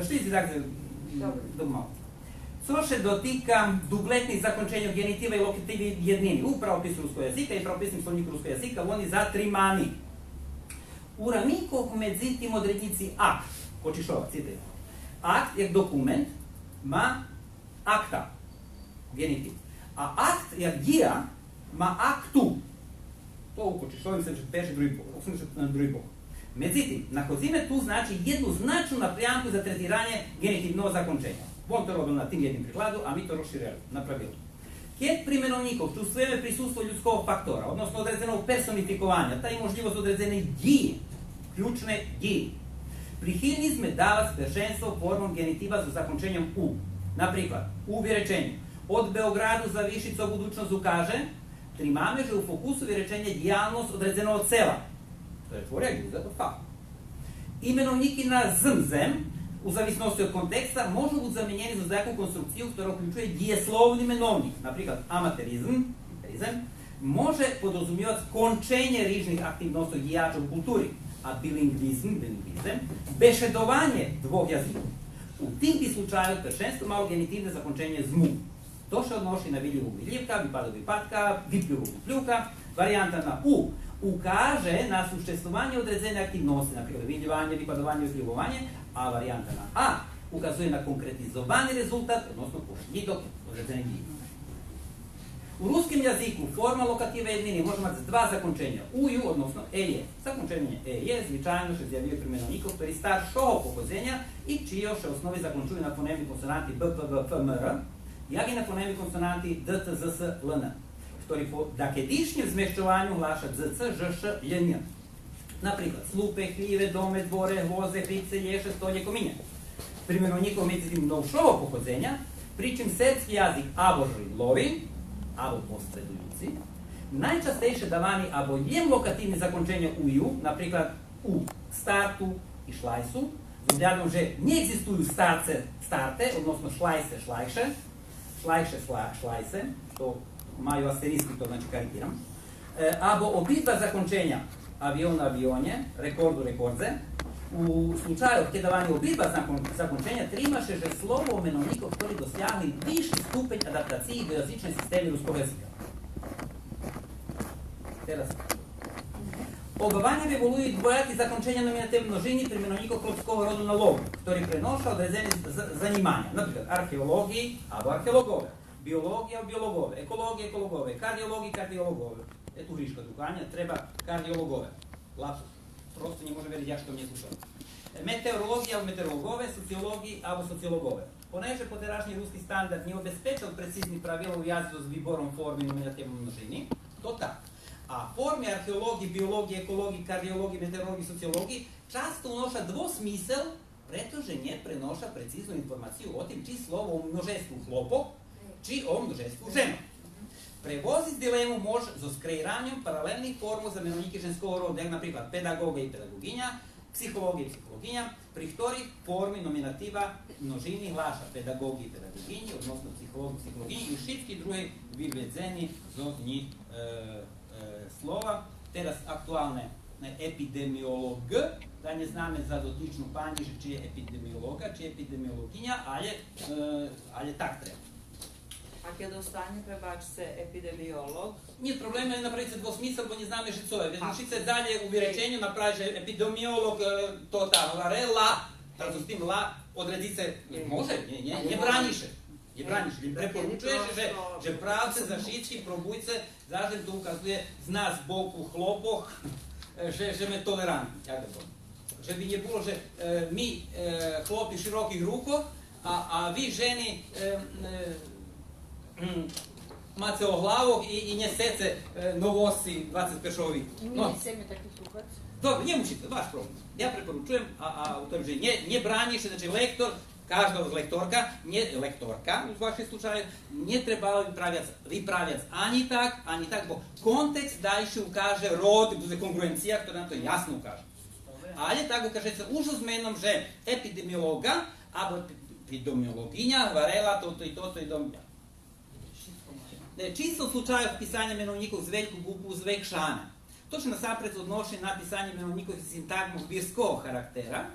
Što je tak malo? Co še dotika dubletnih zakončenja genitiva i lokativi jednini u pravopisu ruskog jezika i pravopisnim slovniku ruskog jezika, oni zatrimani. U ramikov međutim odrednici akt, Kočišova, citajte. Akt je dokument, ma akta. Genitiv. A akt jak dija ma aktu. To u Kočišovim se peše drugi bok. Međutim, nahodzime tu znači jednu značnu naprijanku za tretiranje genitivnog zakončenja. On to robil na tim jednim prikladu, a mi to rozširjali, napravili. Kjer primenovnikov čustvujeme prisustvo ljudskog faktora, odnosno odredzenog personifikovanja, ta možljivost odredzene dije, ključne dije. Prihilnizme davac peršenstvo formom genitiva za zakončenjem u. Napriklad, u vjerečenju. Od Beogradu za Višico budućnost ukaže, trimame, že u fokusu vjerečenja dijalnost odredzeno od cela. To je tvorja ljuda od fakta. Imenovniki na zem, u zavisnosti od konteksta, možu biti zamenjeni za takvu konstrukciju, koja uključuje dijeslovni menovnik. Napríklad, amaterizm, može podrazumijevati končenje rižnih aktivnosti dijača u kulturi, a bilingvizm, bešedovanje dvog jazika. U tim bi slučaju peršenstvo malo genitivne zakončenje zmu. To še odnoši na vidljivu vidljivka, vipadu vipatka, vipljivu vipljivka. Varijanta na u ukaže na suščestvovanje odredzene aktivnosti, naprijed vidljivanje, vipadovanje, vipljivovanje, a varijanta na a ukazuje na konkretizovani rezultat, odnosno pošljidok odredzene djeve. U ruskim jaziku forma lokative jednini može imati dva zakončenja, uju, odnosno eje. Zakončenje eje zvyčajno še zjavljuje pri imenovanikov, ktorý staršого pohodzenja i čio še osnovi zakončuju na fonemi konsonanti b, p, v, f, m, r, jak i na fonemi konsonanti d, t, z, s, l, n, ktorý po dakedišnjem zmeščovanju hlaša z, c, ž, š, j, n. Наприклад, слупе, хліве, доме, дворе, гвозди, хлібце, лєше, столє, коміння. При іменовнику мецитим новшого походзення, причим сербський язик або жидловий, або посередуючий, найчастіше давані або єм локативні закончення ую, наприклад, у старту і шлайсу, з оглядом, що не екзистують старте, odnosno šlajse, šlajse, to maju asteriski, to znači karikiram, або обидва закончення avion, avionje, rekordu, rekordze. U slučaju gdje davanje obidva zakončenja trimaše že slovo imenowników, koji dosjahli viši stupenj adaptaciji do jazične sistemi ruskog jezika. Teraz. Obavanje evoluuje dvojati zakončenja nominativ množini pri imenowników klopskog rodu na logu, koji prenoša odrezene zanimanja, naprijed arheologiji, abo arheologove, biologija, biologove, ekologija, ekologove, kardiologija, kardiologove. Eto vriška druganja, treba kardiologove. Lapsus. Prosto не може верити, що мені слушали. Метеорологія, метеорологове, соціології або соціологове. Понеже подорожній русский стандарт не обезпечив прецизні правила ув'язку з вибором форми номінативної множини, то так. А форми археології, біології, екології, кардіології, метеорології, соціології часто уноша двосмисел, pretože не приноша прецизну інформацію о тим, чи слово у множеству хлопок, чи о множеству женок. Prevoziti dilemu može za skreiranjem paralelnih formu za imenovanike ženskog roda, jak napríklad pedagoga i pedagoginja, psihologija i psihologinja, pri ktorých formi nominativa množini hlaša pedagogi i pedagoginji, odnosno psihologi i psihologinji i všetky druge vyvedzeni z njih slova. Teraz aktualne epidemiolog, da ne zname za dotičnu panjiže či je epidemiologa, či je epidemiologinja, ali tak treba. A kada ostane prebači se epidemiolog? Нет проблема направить двусмысл, бо не знаем, что это. Ведь далее у виречению направить эпидемиолог, то там, ла, так с тем ла, odredit se, može, не бранише. Не бранише, не препоручuješ, že pravce zašitski probujce, zažem to ukazuje z nas boku хлопок, že me tolerantni, jak da to. Že bi не bilo, že mi хлопи širokih rukov, a vi ženi macelohlavog i njesece novosti 21. vijeka. No. Dobro, не мучите, ваш problem. Ja preporučujem, a u tom že не бранише, znači lektor, každa lektorka, u vašem slučaju, не trebalo vi pravljac ani tak, bo kontekst daljše ukaže rod, bude kongruencija, ktorá nam to jasno ukaže. Ali tako kaže se už zmenom, že epidemiologa, abo epidemiologinja, varela, to i domlja. Čisto v slučaju pisanja imenowników z veljku buku, z vek šana. To się nasapred odnosi na pisanje imenowników z sintagmom vjerskog karaktera.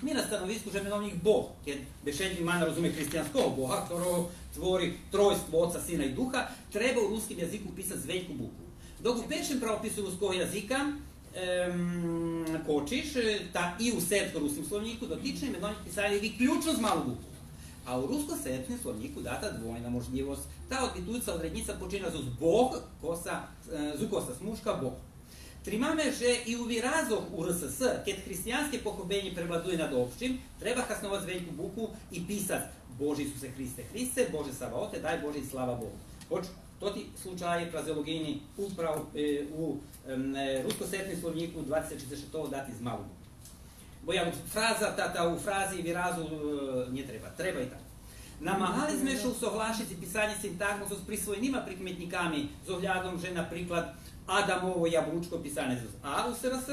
Mi na stanovisku, že imenownik Bog, jer Bešelj ima razume hristijanskog Boga, ktorého tvori trojstvo Oca, Sina i Duha, treba u ruskim jaziku pisati z veljku buku. Dok u pečnem pravopisu ruskog jazika kočiš, ta i u srpsko-ruskim slovniku dotični imenownik pisali vi ključno z malu buku. A u rusko-srpskim slovniku data dvojna možljivost. Ta odlitujuca odrednica počinja z Bog, zukosa smuška Bog. Trimame, že i u virazov u RSS, kad hristijanske pohobenje prevladuje nad opšćim, treba hasnovat z veljku buku i pisat Bože Isuse Hriste Hriste, Bože Savaote, daj Bože i slava Bogu. Hoć, to ti slučaje frazeologijni upravo u rusko-srpskim slovniku 2040 dati z malu buku. Bo ja fraza, u frazi i virazu nie treba i tako. Namahali sme še usoglašiti pisanje sintagmu s prisvojnima prikmetnikami z oglядом, že наприклад Adamovo jabučko pisane z A u SRS,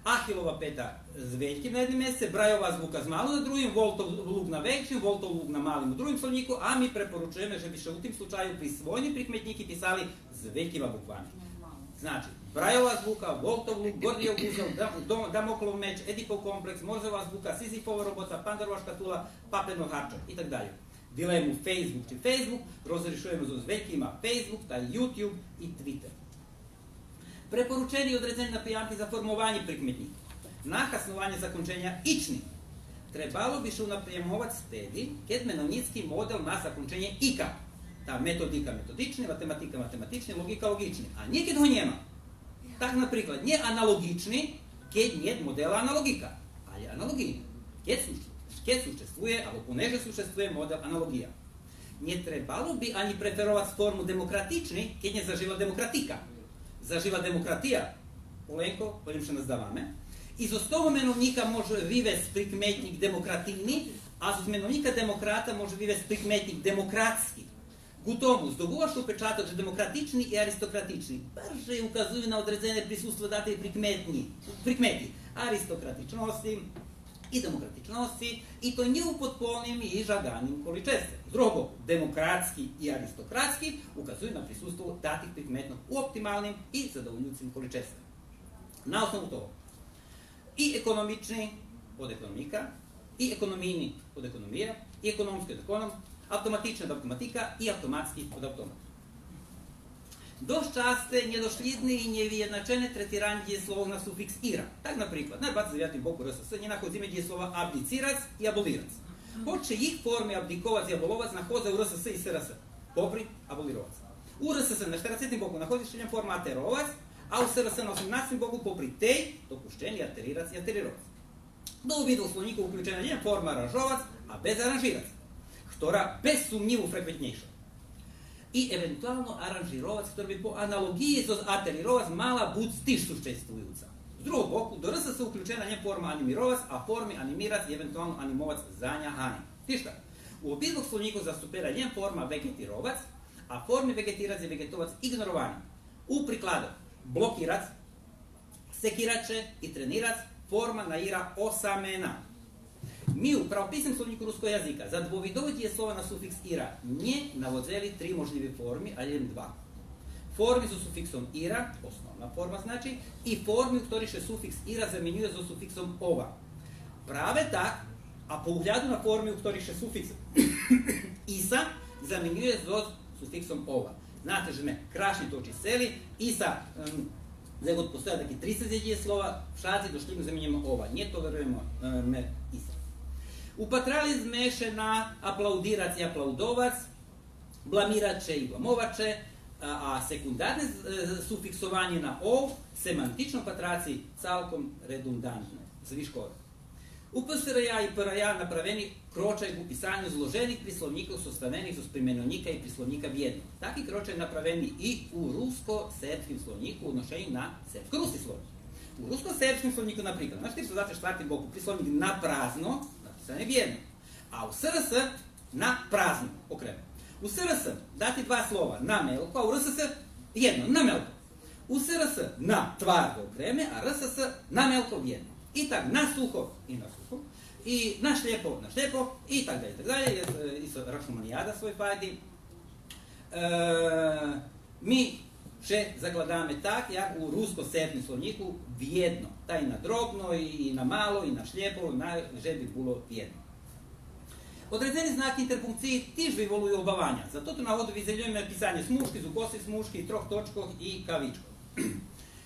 Ahilova peta z veljkim na jednim mjesece, Brajova zvuka z malu na drugim, Voltov lug na većim, Voltov lug na malim u drugim slovniku, a mi preporučujeme, že bi še u tim slučaju prisvojni prikmetniki pisali z veljkima bukvami. Znači, Brajova zvuka, Voltov luk, Gordijev guzel, Damoklov meč, Edipov kompleks, Morzova zvuka, Sizifova robota, Pandorova škatula, Papeno harčo i tak dalje. Dilemu Facebook či Facebook rozrešujemo z veljkima Facebook, taj YouTube i Twitter. Preporučeni odredzeni napijanki za formovanje prikmetnika. Nahasnovanje zakončenja ični. Trebalo bi še unaprijemovati stedi, kad menovnicki model na zakončenje ika. Та методика методична, математика математична, логика логична. А niekad ho nema. Tak napríklad, nie analogičný, keď nie modela analogika, ale analogijný. Keď súčestvuje, alebo poneže súčestvuje model analogija. Netrebalo by ani preferovať formu demokratičný, keď nezažila demokratika. Zažila demokratija, polenko, po što nazdávame. I zo toho menovnika može vyvesť prikmetnik demokratívny, a zo menovnika demokrata može vyvesť prikmetnik demokratský. Ku tomu zdobуваš upečatok, že demokratični i aristokratični brže ukazuju na određene prisustvo date prikmeti aristokratičnosti i demokratičnosti i to nie u potpunim i žaganim količestve. S drugog boku, demokratski i aristokratski ukazuju na prisustvo datih prikmetnog u optimalnim i zadovoljujućim količestvima. Na osnovu toga i ekonomični od ekonomika, i ekonomijni od ekonomija, i ekonomski od ekonom, автоматична od автоматика i automatski od automata. Dość часте недослідне і невієначене третирання дієслова на суфікс «іра». Так, наприклад, на 29 боку РСС не находимо дієслова «абдицираць» і «аболираць. Хоче їх форми «абдиковаць» і «аболоваць» находиться у РСС і СРС, попри «аболироваць. У РСС на 40 боку находиться форма «атероваць», а у СРС на 18 боку попри «тей» допущені «атерираць» і «атерироваць. До обидвох словников включена не форма «аранжоваць», а без «аранжираць», która bezsumnjivo frekventniejsza. I ewentualno aranžirovac, który by po analogiji z aterirovac mala bud stiž sučestvujuca. Z drugog boku, do RSS uključena nie forma animirovac, a formi animirac i eventualno animovac zanja ani. Tišta, u obidvog slovnikov zastupira njen forma vegetirovac, a formi vegetirac i vegetovac ignorovani. U prikladu blokirac, sekirače i trenirac forma naira osamena. Mi u pravopisnom slovniku ruskog jazika za dvovidove djeslova na sufiks ira nie navodzeli 3 možljive formi, ali jen 2. Formi za sufiksom ira, osnovna forma znači, i formi u ktoriše sufiks ira zamjenjuje za sufiksom ova. Prave tak, a po ugljadu na formi u ktoriše sufiks isa zamjenjuje za sufiksom ova. Znate, že me krašni toči seli, isa, god postoja taki 30 djeslova, v šaci došli zamjenjujemo ova. Nije tolerujemo me isa. Upatrali zmeše na aplaudirac i aplaudovac, blamirače i blamovače, a sekundarne sufiksovanje na ov semantično patraci calkom redundantne, zviškove. U PSRJ i PRJ napraveni kročaj u pisanju zloženih prislovnikov sostavenih z primenovnika i prislovnika v jednom. Taki kročaj napraveni i u rusko-srpskim slovniku u odnošenju na srpsko-ruski slovnik. U rusko-srpskim slovniku, napríklad, na 424. boku prislovnik na prazno, napisane v jednom, a u SRS na prazno, okreme. U SRS dati 2 slova na melko, a u RSS jedno, na melko. U SRS na tvardo okreme, a RSS na melko v jedno. I tak na suho i na suho, i na šljepo, i tak dalje, tak dalje, isto rašumanijada svoj fajdi. Mi še zakladame tak, jak u rusko-srpskim slovniku v jedno. Taj na drobno, i na malo, i na šljepo, že bi bilo jedno. Odredzeni znak interpunkciji tiž vyvoluju obavanja. Zato tu na vodu vyzeljujeme pisanje smuški, zukosi smuški, troch točkov i kavičkov.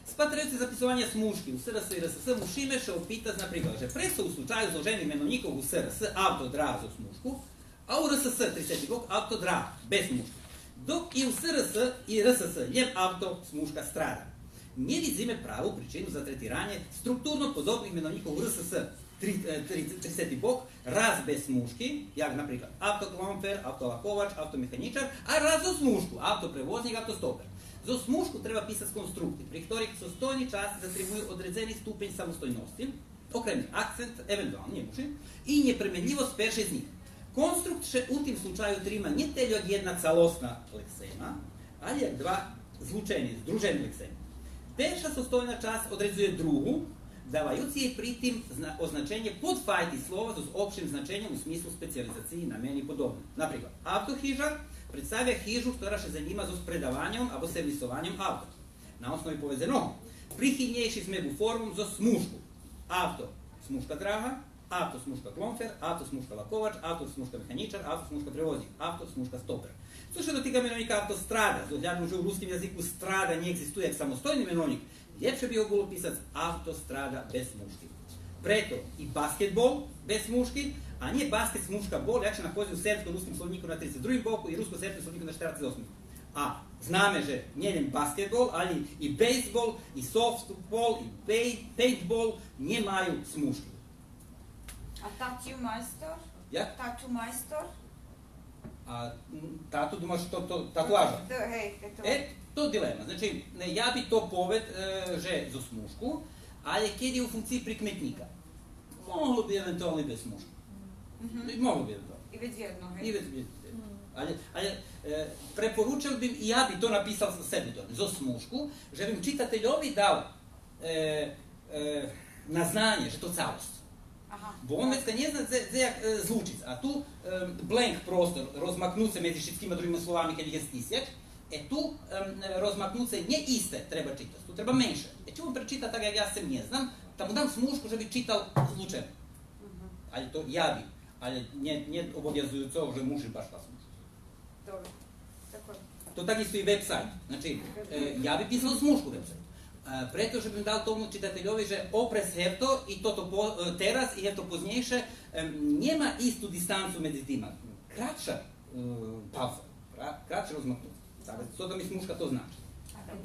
Spatrajući zapisovanje smuški u SRS i RSS musíme še opitati, napríklad, že presto u slučaju zloženih menovnikov u SRS autodra za smušku, a u RSS 30. bok autodra bez smuški. Dok i u SRS i RSS ljem auto smuška strada. Nije vidimo pravu pričinu za tretiranje strukturno podobnih menovnikov u RSS 30. bok, raz bez smuški, jak napríklad autoklomfer, autolakovač, automehaničar, a raz za smušku, autoprevoznik, autostoper. Za smušku treba pisati konstrukti, pri ktorih sostojni časti zatribuju odredzeni stupenj samostojnosti, okremni akcent, eventualno njemuši, i nepremenljivost perše z njih. Konstrukt še u tim slučaju trima nie telj jak jedna calosna leksema, ali jak 2 zlučeni, združeni leksemi. Perša sostojna čast odredzuje drugu, davajući je pritim označenje podfajti slova s opštim značenjem u smislu specijalizaciji nameni i podobno. Napríklad, autohiža predstavlja hižu, ktorá še zanima so predavanjem alebo servisovanjem auta. Na osnovi povezenog, prihidnejši sme u formom za smušku. Auto, smuška draha, auto, smuška klomfer, auto, smuška lakovač, auto, smuška mehaničar, auto, smuška prevoznik, auto, smuška stoper. Co še dotika menovnika autostrada, zogledano, že u ruskim jaziku strada nie egzistuje jak samostojni menovnik, ljepše bi ho bilo pisati autostrada bez smuški. preto i basketbol bez смужки, а не баскет смужка бол, як ще находи у сербско-руском словнику на 32 боку и русско-сербском словнику на 48. А знаме же не баскетбол, али и бейсбол, и софтбол, и пейнтбол немају смужки. A tattoo majstor? Ја? Tattoo majstor? А тату думаш татуажа. Да, hej, eto. То дилема. Значи, ја би то повед же за смужку, ali kad je u funkciji prikmetnika. Moglo bi eventualno i bez smужка. Moglo bi eventualno. I već jedno, hej. I već ali preporučal bi, i ja bi to napisal sa sebi to, za smужку, že bim čitateljovi dal na znanje, že to calost. Bo on već ne zna jak zvučic, a tu blank prostor, rozmaknut se među všetkima drugima slovami kad ih je stisjeć, tu rozmaknut se nje iste treba čitati, tu treba menše. Ću vam prečitati tako jak ja se ne znam, da mu dam smужку, že bi čital slučajno. Ali to ja bi, ali nje obavjazujuco, že muži baš ta smужка. Dobro. Tako. To tak isto i website. Znači, ja bi pisao smужку website. Preto, že bym dal tomu čitateljovi, že opres hefto i toto teraz i hefto poznejše nema istu distancu među tima. Kraća pauza, kraće rozmaknuti. Sada mi smужка to znači.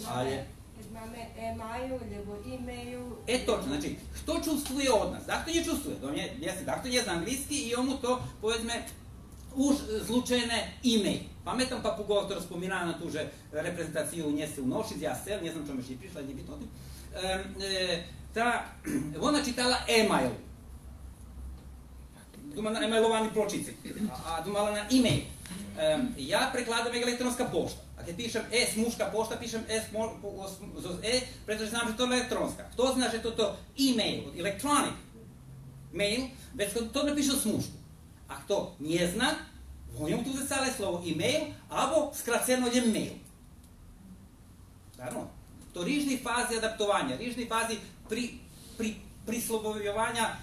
Ali, Kad máme e-mail, lebo e-mail... točno, znači, što čustvuje od nas? Dakle, nje čustvuje, dakle, nje zna angliski i on mu to, povedzme, už zlučene e-mail. Pametan pa pogotovo spomina na tu že reprezentaciju nje se unoši, ja se, ne znam čemu je prišla, nije bitno. Ona čitala e-mail. Думала на e-mailovani pločici, a думала na e-mail. Ja prekladam elektronska pošta. A kad pišem smужка pošta, pišem pretože znam že to je elektronska. Kto zna že to e-mail, electronic mail, već to napiše smужку. A kto nie zna, v ňom tu celé slovo e-mail, alebo skraceno je mail. Naravno, to rižni fazi adaptovanja, rižni fazi prislovovanja,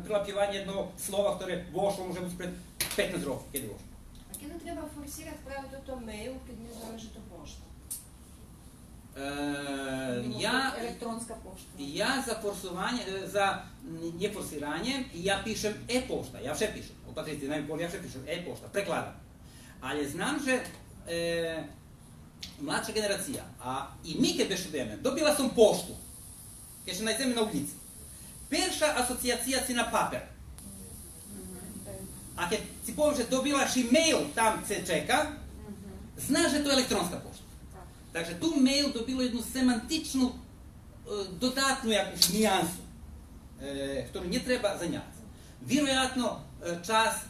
prilapjevanja jednog slova, ktoré vošlo možda pred 15 rokov, keď je vošlo. A kada treba forsirati pravi to mail, kad ne znamo že to pošta? Elektronska pošta. Ja za forsovanje, za neforsiranje, ja pišem e-pošta, ja vše pišem. Opatrite, ja vše pišem e-pošta, prekladam. Ali znam, že mladša generacija, a i mi kad beše vreme, dobila sam poštu, kad še najdeme na ulici. Perša asocijacija si na paper. A kad si povem, že dobila si mail tam se čeka, znaš, že to je elektronska pošta. Takže tu mail dobilo jednu semantičnu, dodatnu jakúсь nijansu, ktorú netreba zaňať. Vjerojatno čas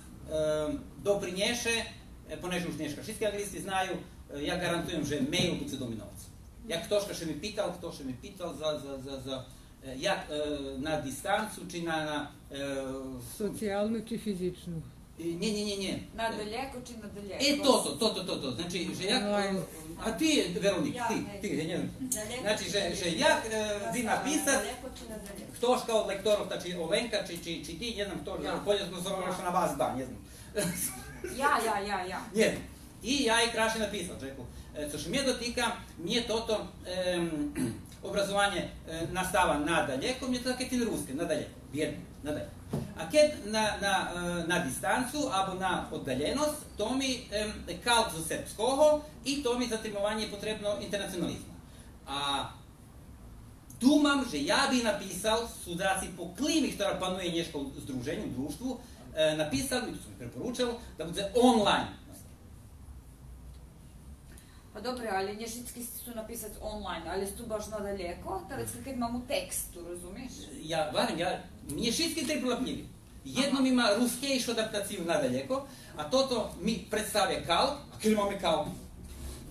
doprinješe, poneže už dneška všetci anglisti znaju, ja garantujem, že mail bude dominovac. Jak ktoška še mi pital jak na distancu, či na... Socijalnu či fizičnu? Nie. Na daleko či na daleko? To. Znači, že jak... A ti, Veronik, ti, ja ne znam. Znači, že jak vi napisat, ktoška od lektorov, znači Olenka, či ti, ne znam, kto, poljezno zove što na vas da, ne znam. Ja. Nie. I ja i kraše napisal, čeku. Co še mje dotika, mje toto obrazovanje nastava na daleko, mje to kad in ruske, na daleko, vjerno, na daleko. A kad na distancu, abo na oddaljenost, to mi kalk za srpskoho i to mi za trimovanje potrebno internacionalizma. A dumam, že ja bi napisal, sudaci po klimi, ktorá panuje nješko u združenju, u društvu, napisal, i to sam mi preporučal, da bude online. Pa dobro, ali nje všetky su napisati online, ali su tu baš nadaleko, recimo kad imamo tekst, tu razumiješ? Mije všetky tri prelapnjivi. Jednom ima ruskejšu adaptaciju nadaleko, a toto mi predstavlja kalk, a kada imamo kalk?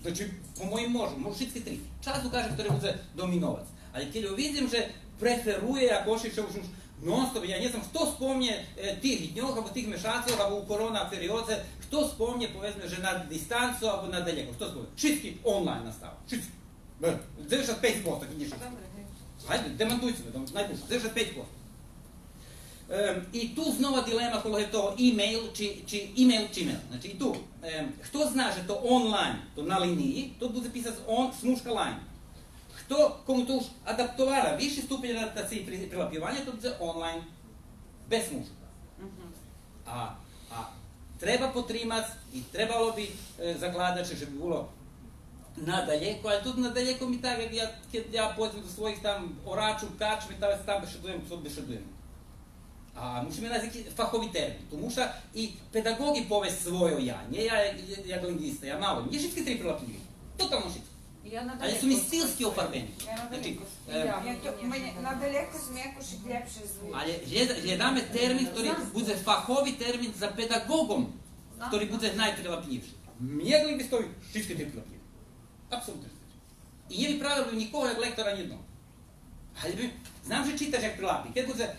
Znači, po mojim može všetky tri. Času kaže, ktoré bude dominovac. Ali kada vidim, že preferuje, ako ošiče už non-stop, ja ne znam, kto spomnje tih dnjov, abo tih mešacov, abo u korona periodze, kto spomnje, povezme, že na distancu, abo na daleko, kto spomnje? Všetky online nastava, všetky. 95%, kad nije všetky. Hajde, demantujte me, najpušno, 95%. I tu znova dilema kolo je to e-mail, či e-mail, či mail. Znači i tu, kto zna, že to online, to na liniji, to bude pisati smужка line. кому то уж адаптовала висши ступени адаптации при прилапивањето, тоа е онлайн, без мужа. А треба потримац и требало би закладаче, че би било надалеко, ali тут надалеко ми така, ја појдем до својих там орачу, качми, там бешедуем. А муша ми најзеки фахови термини. Тумуша и педагоги повест својо ја. Не ја лингвиста, ја мало. Не шитски три прилапливи. Тотално шитски. Ali su mi stilski ofarбени. Значи, Надалеко смекош и лепше звучи. ali гледаме термин, ktorý буде фахови термин за педагогом, ktorý буде најприлапливши. Мне лингвистови шитски три прилапливи. Апсолутно. И не би правило никога як лектора ни едно. Ali bi, znam že čitaš jak prilapi. Kad bude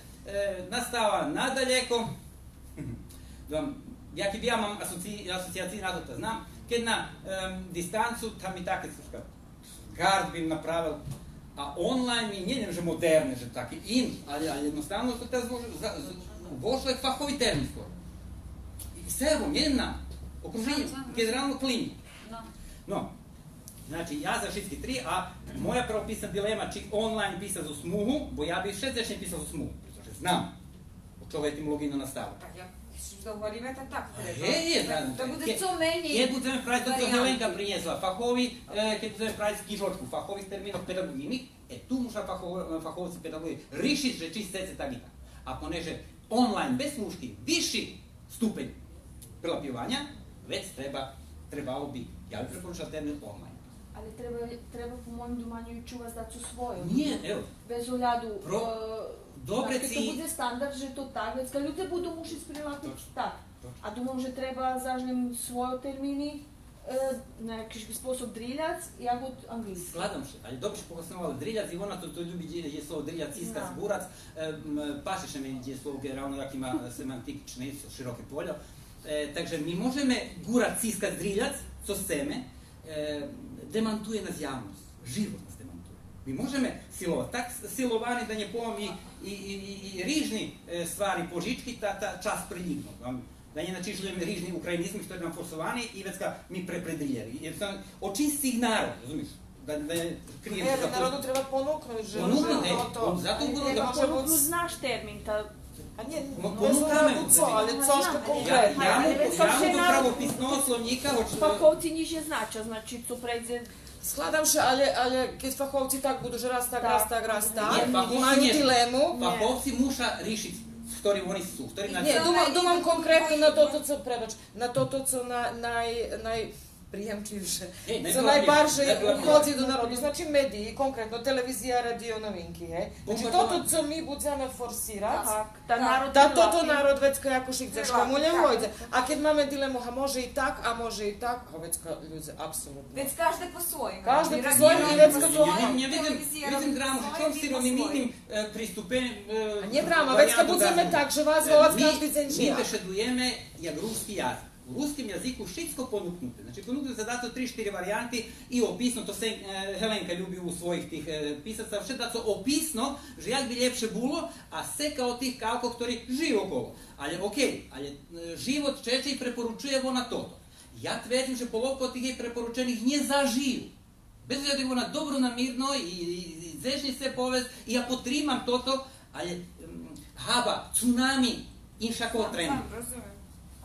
nastava nadaljeko, ja ki ja mam asociaciji na to, znam, kad na distancu, tam i tako sluška, gard bi napravil, a online mi не že moderne, že taki in, ali jednostavno to te vošlo je fahovi termin skoro. I servom, jedem na okruženju, generalno klini. No, znači, ja za šitski 3, a moja pravopisna dilema, či online pisat za smuhu, bo ja bi šestečni pisat za smuhu, protože znam od čega etimologijno nastavu. Да говориме така треба. Да буде co mniej Keď budeme praviti, to Helenka priniesla, fahovi, keď budeme praviti knižočku, fahovih terminov pedagoginik, tu muša fahovci pedagogi rišiť, že či stece tak i tak. A poneže online bez muški, viši stupeň prilapivanja, već trebalo bi, ja bih preporučal termin online. Ali treba po mojem domanju i čuva zdať svojo. Nije, evo. Bez oľadu. Dobre Keď to si... bude standard, že to tak, već kad ľudia budú mušiť prilapiť tak. A думам, že treba zažnem svojo termini, na jakýž spôsob driljac, ja god anglicky. Skladam se, ali dobro si pohosnovala driljac i ona to ljubi gdje je slovo driljac, iskac, burac, pašeše mi gdje je slovo generalno jak ima semantične široke polja. Takže mi možeme gurac, iskac, driljac, co chceme, demantuje nas javnost, život nas demantuje. Mi možeme silovati, tak silovani da nje povam i rižni stvari požički, ta čas preniknu. Da nje načišljujem rižni ukrajinizmi, što je nam forsovani i već ga mi prepredeljeli. Očisti ih narod, razumiješ? Da ne krijem se za to. Народу треба понукнути же. Понукнути, zato Не, da... понуку знаš termin, ta А ні, Понукаме не знаю, але цошка конкретно. Јамо до правописного словника... Фаховці ніже знача, значи цо преđe... Складам се, але кед фаховци так будуть раз так, раз так, Не, фаховци имају не. дилему. Фаховци муша ришит, втори они су, втори на... Не, думам конкретно на тото, co, пребач, на тото, co najprijemčivše, co najbarže uходzi do narodu, znači mediji, konkretno televizija, radio, novinki, hej. Znači toto, co mi budeme forsirati, da toto narod vecka jako šik zeška muljem vojde. A kad máme dilemu, a može i tak, a može i tak, a vecka ljudi, apsolutno. Već každe po svojim. Každe po svojim i vecka to... Не видим драма, što синонимnim приступен... Не драма, vecka budeme tak, že vas volat každi Mi zenčija. bešedujeme jak ruski jazik. U ruskim jaziku šitsko ponuknute. Znači ponuknute za dato 3-4 varijanti i opisno, to se Helenka ljubi u svojih tih pisaca, vše dato opisno, že jak bi ljepše bilo, a se kao tih kako, ktori živi okolo. Ali okej, ali život čeče i preporučuje vo na toto. Ja tvrdim, že polovko od tih preporučenih nje zaživu. Bez obzira da ona dobro namirno i zešnji se povest i ja potrimam toto, ali haba, tsunami, inša ko trenu.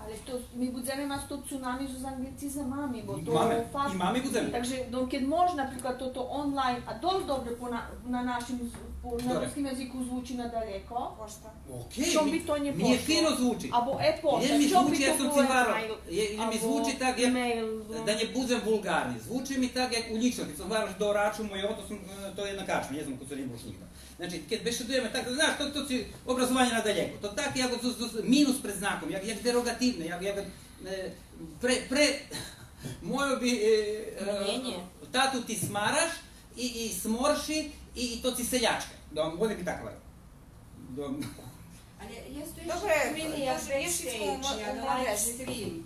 Ale to mi budeme mať to tsunami z anglicizmami, bo to Máme, je fakt. i máme budeme. Takže keď môže napríklad toto online a dosť dobre na našim na ruskim jeziku zvuči nadaleko, Okej, čo by to ne mi je pošlo? fino zvuči. Abo e-pošta, Jer mi čo by zvuči, to jak sam bilo civaro, e-mail, jer mi abo zvuči tak, jak, e-mail, da ne budem vulgarni. Zvuči mi tak, jak ulično, kad sam varaš do raču moj oto, to je na kačmi, ne znam ko se ne boš nikada. Znači, kad bešedujeme tak, znaš, to ti obrazovanje nadaleko. To tak, jak minus pred znakom, jak derogativne, jak mojo bi tatu ti smaraš i smorši i to ti seljačka. Ovdje bi tako vara. Ali jest to Dobre, jeszcze jak backstage, jak live stream.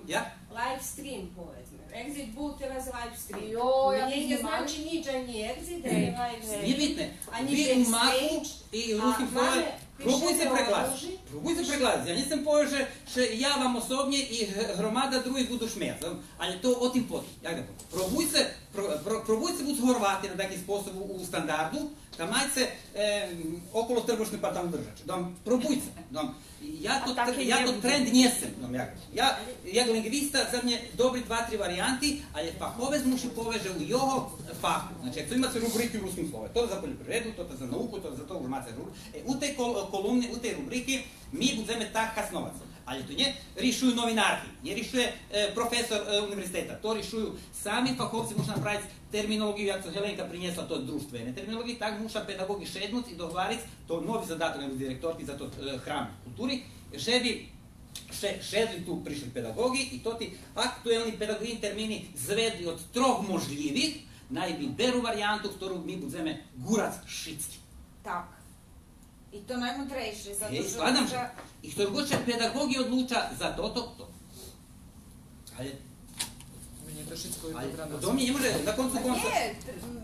Ja? Live stream powiedzmy. Exit był teraz live stream. Jo, ja Mnie nie widzę, znaczy nic, że nie exit, ale live stream. Nije bitne. Ani Vi u maku backstage, i u ruskim slovima probujte pregledati. Probujte pregledati. Ja nisam poveo, že ja vam osobnje i hromada drugih budu šmijat. Ali to o tim potim. Jak da probujte Пробуйте згорвати на такий спосіб у стандарду, та майте около трибушний партам держач. Пробуйте. Я тут тренд несем. Я як лінгвіста, за мене добрі 2-3 варіанти, але фаховець мусить повеже у його фаху. Значить, якщо имате рубрики в русском слові, то за поліприроду, то за науку, то за то вже мати рубрики. У тій колумні, у тій рубрики ми будемо так хасноватися. Але то не рішують новинарки, не рішує професор університету, то рішують самі фаховці, можуть направити термінологію, як Геленка принесла то дружственне термінології, так можуть педагоги шеднути і договорити, то новий задаток на директорки за то храм культури, żeby шедли tu прийшли педагоги, і то ті актуальні педагогічні терміни зведли від 3 можливих, najbitberu variantu, ktorú my budeme gurať všetci. Tak. I to najmudrejšie, zato Hej, že... skladam, že i ktorú god pedagógi odlúča za toto, to. Ale Meni to všetko je Ali dobrano. to mi ne može, na koncu konca... Не,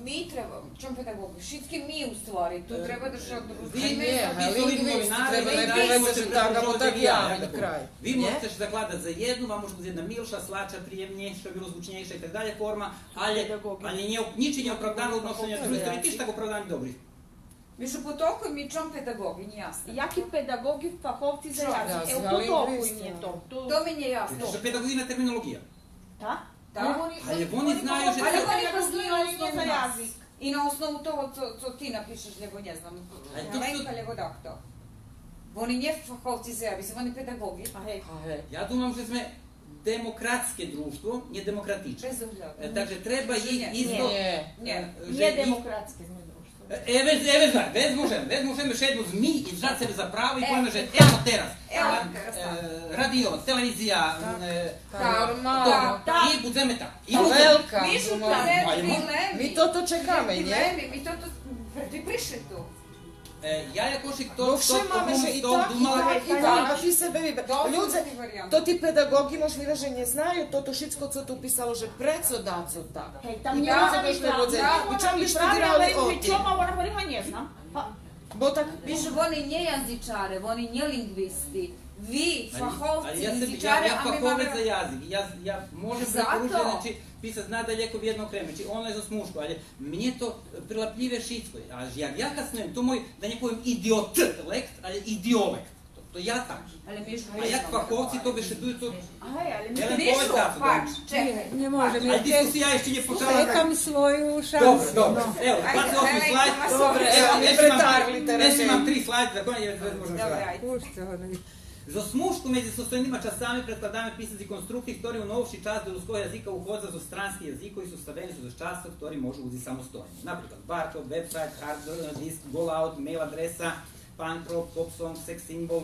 mi treba, čom pedagogi? Všetky mi u stvari, tu treba da se Vi Не, vi su ovi novinari, треба vi највеќе možete се така, predložiti так ja, јавен tako. крај. Vi možete se zakladati za jednu, vam može biti jedna milša, slača, prijemnejša, bilo zvučnejša i tak dalje forma, ali niči ne opravdano odnošenje druge strane, ti šta ga opravdani dobri. Мишо по толку ми чом педагоги, не јасно. Јаки педагоги, фаховци за јазик. Ево, за то толку лингвиста. им е то. То ми не јасно. Što pedagogina terminologija. Да? Да? Ali oni znaju, že... Ali Oni oni ga ga znaju znaju osnovu za nas. jazik. I na osnovu toho, co ti napišeš, nego ne znam, Ali to Helenka, su- nego doktor. Oni nie fahovci za javis, oni pedagogi. А хеј. Ja думам, že sme demokratske društvo, не демократично. Безоглядно. Takže treba Nie, isto... Nie. Не демократски сме друштво. Već možemo još jednu zmi i držati sebe za pravo i pojme, že evo teraz. Evo teraz, Radio, televizija, Нормално. i budeme tako. I А budeme. велика. Mi su думам. dilemi. Ми тото чекаме, не? Dilemi, mi to ti prišli tu. Ja jakoši to Вовше мамеше и так, и так, а ти себе вибер. Луѓе, ti varijanta. то ти педагоги можливо же не знају, тото шитско што ту писало же предсодацо так. Хеј, там И не така може дошле да луѓе. И чом ли прави, штудирали али оти? чома мора говорима не знам. Бо так Viš, oni nje jazičare, oni nje lingvisti. Vi, fahovci, Ali ja jazičare, a mi fahovec máme... za jazik. Ja možem Zato. preporučiti, znači, pisat zna daleko v jednom kreme, znači online za smušku, ali mnje to prilapljive šitsko. A ja kasnujem, to moj, da ne povem idiot lekt, ali idiolekt. To ja tak. Ali Mišo, A jak fahovci to bešeduju, to... Aj, ali mi Jelen, Mišo, povedz zato, pač, dobro. čekaj. Не може, Ali diskusija ještě не počela. Čekam svoju Dobro, šansu. dobro. Evo, Ajde, 28 Helenka, slajd. vas Dobro, opet- evo, mi pretarli te Već imam rečenice. 3 slajda, za koje možemo Dobre, šla. ajde. Pušta onaj. За смушку меѓу состојанима часами предкладаме писаци конструкти, втори уновши час до руского јазика уходза за странски јазикови составени со часот, втори може узи самостојно. Например, баркод, вебсайт, хард диск, голаут, мейл адреса, панкроп, попсонг, секс символ,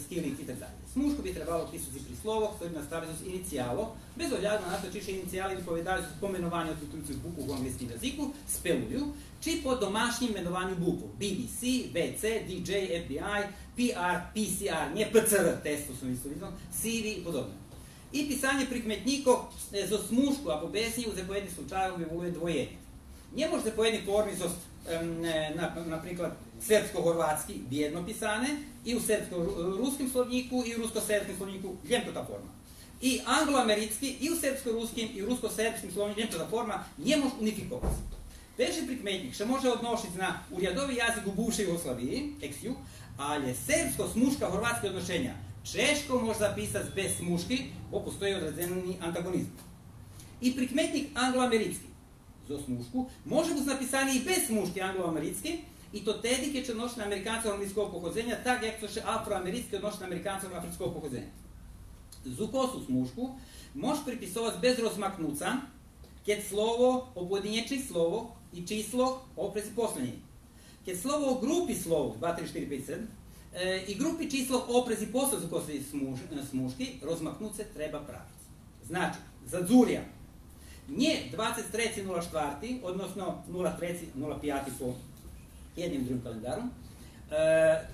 скилинг и т.д. Смушку би требало писати при слово, ktorý настави со иницијало, без огледа на то чише иницијали доповедају со поменување од уклучују букву во англиским јазику, спелују, чи по домашњим менувању букву. BBC, BC, DJ, FBI, PR, PCR, не ПЦР, тесто сум истовизно, CV и подобно. И писање прикметников за смушку, а по песњи за поедни случајови вулуе двојење. Не може за поедни форми со наприклад српско-хорватски биедно писане и у српско-руским словнику и у руско-српским словнику лемтота форма. И англо-америцки и у српско-руским и у руско-српским словнику лемтота форма не може унификовати. Перши прикметник ще може одношити на урядови јазик у бувшеј Југославiji, екс-југ, ali srpsko-smuška horvatske odnošenja češko može zapisati bez smuški, bo postoji određeni antagonizam. I prikmetnik anglo-americki za smušku može biti napisani i bez smuški anglo-americki, i to tedi keď će odnošiti na Amerikanca anglijskog pohodzenja, tak jak to še afroamericki odnošiti na Amerikanca afričkog pohodzenja. Za kosu smušku može pripisovati bez rozmaknuca, keď slovo objedinječi slovo i číslo oprezi poslednji. Keď slovo o grupi slov, 2, 3, 4, 5, 7, i grupi číslo oprezi posle za kosu smuški, rozmaknut se treba praviti. Znači, za Dzurija, nje 23.04, odnosno 03.05 po jednim drugim kalendarom,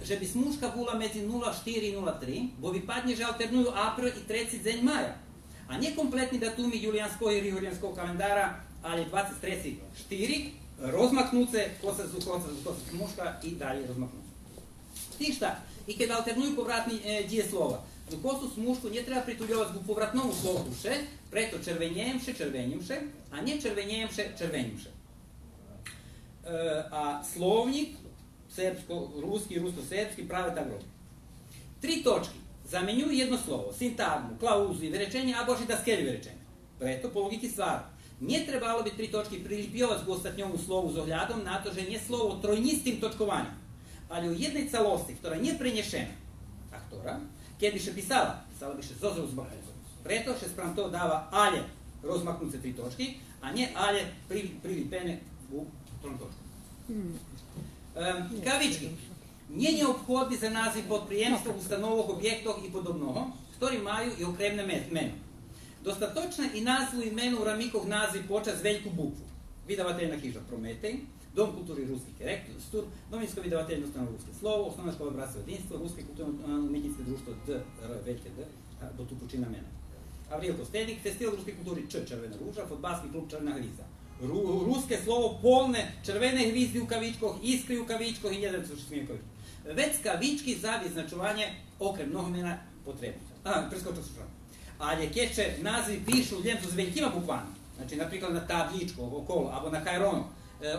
že bi smuška bula među 04 i 03, bo bi padnje že alternuju april i 3. deň maja. A nje kompletni datumi julijanskog i rigorijanskog kalendara, ali 23.4, rozmaknut se, kosa smuška i dalje rozmaknut. Ti šta? I kada alternuju povratni dje slova. No kosu smušku nie treba prituľovať k povratnomu slovuše, preto červenjemše, červenjimše, a nie červenjemše, červenjimše. A slovnik, srpsko-ruski, rusko-srpski, prave tak robi. 3 točky zamenjujú jedno slovo, sintagmu, klauzu, vyrečenje, або ж i da skeli vyrečenje. Preto po logiki stvari. Nie trebalo bi 3 točky prilipjovati k ostatnjomu slovu z ohľadom na to, že nie slovo trojnistim točkovanjem, ali u jednoj celosti, ktorá nie prenešena, a ktorá, keď bi še pisala bi še zoze uzmaknuce. Preto še sprem to dava alje rozmaknuce 3 točki, a nie alje prilipene u tom točku. Kavički. Nie neobhodni za naziv podprijemstva ustanovog objektov i podobnoho, ktorý majú i okremne meno. Dostatočna i nazvu imenu u ramikov naziv počas veljku bukvu. Vydavateljna knjiža Prometej, Dom kulturi ruskih rektor, novinsko vydavateljno ustanovo ruske slovo, osnovna škola bratstva jedinstva, ruske kulturno-umjetničko društvo DR, veljke D, do tu počina mena. Avril Kostenik, festival ruske kulturi Č, červena ruža, fotbalski klub Črna hvizda. Ruske slovo polne červene hvizdi u kavičkoh, iskri u kavičkoh i jedan su smije kavičkoh. Već kavički za vyznačovanje okrem mnogomena potrebnica. Preskočio su šran. Ali keď će naziv pišu ljemcu s velikima bukvama, znači napríklad na tabličku okolo, abo na kajronu,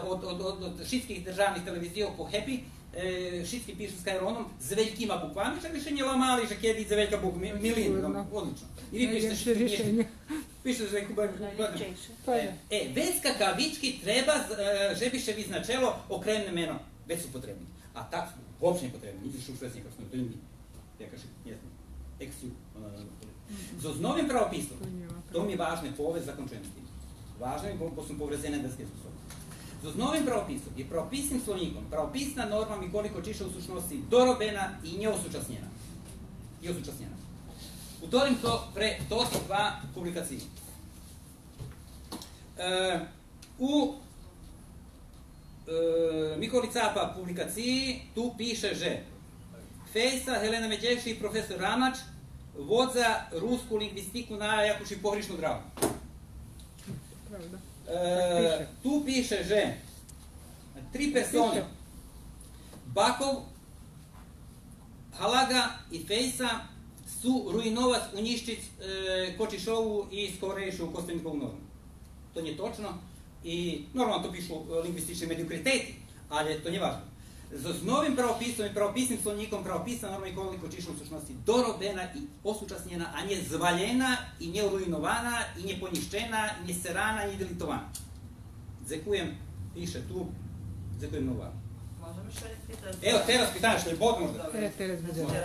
od šitskih državnih televizija po Happy, šitski pišu s kajronom s velikima bukvama, čak više nje lamali, že kjedi za velika bukva, milin, odlično. I vi pišete šitski mješti. Pišete s veliku bukvama. Vecka kavički treba, že bi še vyznačelo okremne meno, već su potrebni. A tak su uopće ne potrebni, niti su švesni kao smo, to je mi. Ja kažem, jesmo. Eksiju. Z novim pravopisom, to mi je važno povez zakončenosti. Važno je, bo sam povrezene da ste sposobni. Z novim pravopisom je pravopisnim slovnikom pravopisna norma mi koliko čiša u sušnosti dorobena i njeosučasnjena. Utorim to su dva publikacije. U Mikoli Capa publikaciji tu piše, že Fejsa, Helena Međevši i profesor Ramač vodza rusku lingvistiku na jakuši pogrišnu dravu. Tu piše, že 3 persone, Bakov, Halaga i Fejsa su ruinovac uništić Kočišovu i skorejšu Kostenikovu normu. To nije točno i normalno to pišu lingvistični mediokriteti, ali to nije važno. Z novim pravopisom i pravopisnim slovnikom pravopisna norma i koliko čiša u sušnosti dorobena i osučasnjena, a nje zvaljena i nje ruinovana i nje ponišćena, nje serana i delitovana. Zekujem, piše tu, zekujem mnogo važno. Možemo še pitati? Evo, teraz pitanje, što je bod možda?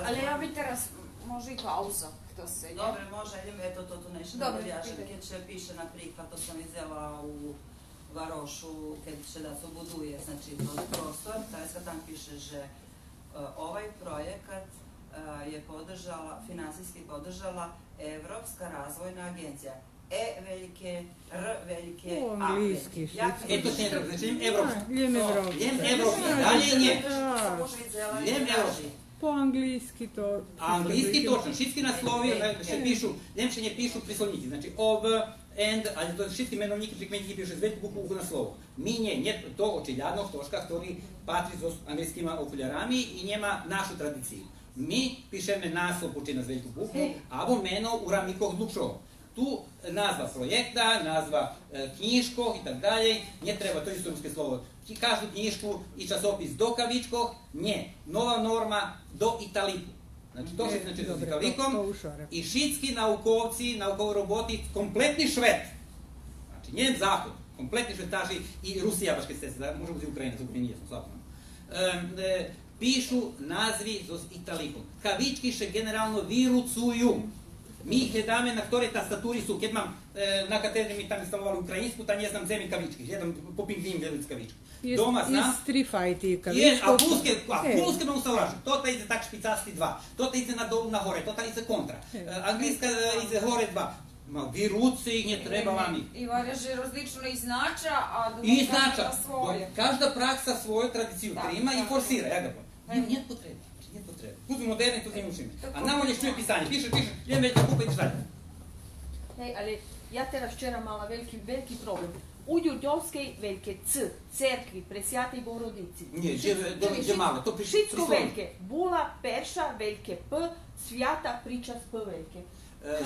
Ali ja bi teraz, može i klauza, kto se je. Dobre, može, idem, eto to tu nešto da odjašem. Keď će piše, napríklad, to sam izjela u Varošu, keď će da se obuduje, znači, prostor, tajska tam piše, že ovaj projekat je podržala, finansijski podržala Evropska razvojna agencija. E velike, R velike, A velike. Eto se ne treba, znači njem evropski. Njem evropski. Njem evropski, dalje nje. Njem evropski. Po anglijski to... A anglijski točno, šitski naslovi še pišu, njemčenje pišu prislovniki, znači of, and, ali to šitski menovniki prikmenjiki piše z veliku bukvu u naslovu. Mi nje to očiljadno točka, ktorý patri s angliskima okuljarami i njema našu tradiciju. Mi pišeme naslov počina z veliku bukvu, abo meno u ramnikoh dlugšovo. Tu nazva projekta, nazva knjiško i tak dalje, nje treba, to je isto ruske slovo, kažu knjišku i časopis do kavičko, nje, nova norma do italiku. Znači to što znači s italikom i šitski naukovci, naukovoroboti, kompletni švet. Znači njen zahod, kompletni švetaši i Rusija baš kad ste se, da možemo uzeti Ukrajina, za Ukrajina nijesmo, slabo. Pišu nazvi z italikom. Kavički še generalno virucuju. Mi ih jedame na ktorej tastaturi su, kad mam na katedri mi tam instalovali ukrajinsku, tam znam zemi kavički, jedan po pingvin gledati kavički. Doma znam... Istrifajti kavičko. A pulske me ustalažu. Tota ize tak špicasti 2, tota ize na dolu na hore, tota ize kontra. Anglijska ize hore 2. Ma vi ruci ih nje treba vami. I valja že različno i znača, a i znača. Každa praksa svoju tradiciju ima i forsira, ja ga povijem. Nije potreba. Nije potreba. Tu su moderni, tu se učimo. A namolje što je pisanje. Piše, idem već na kupa i dalje. Hej, ali ja teraz včera mala veliki problem. u Đurđovskej veljke C, cerkvi, presjatej Bogorodici. Nie, gdzie mamy, to pisze Šitsko veljke, Bula, Perša, veljke P, Svijata, priča s P veljke.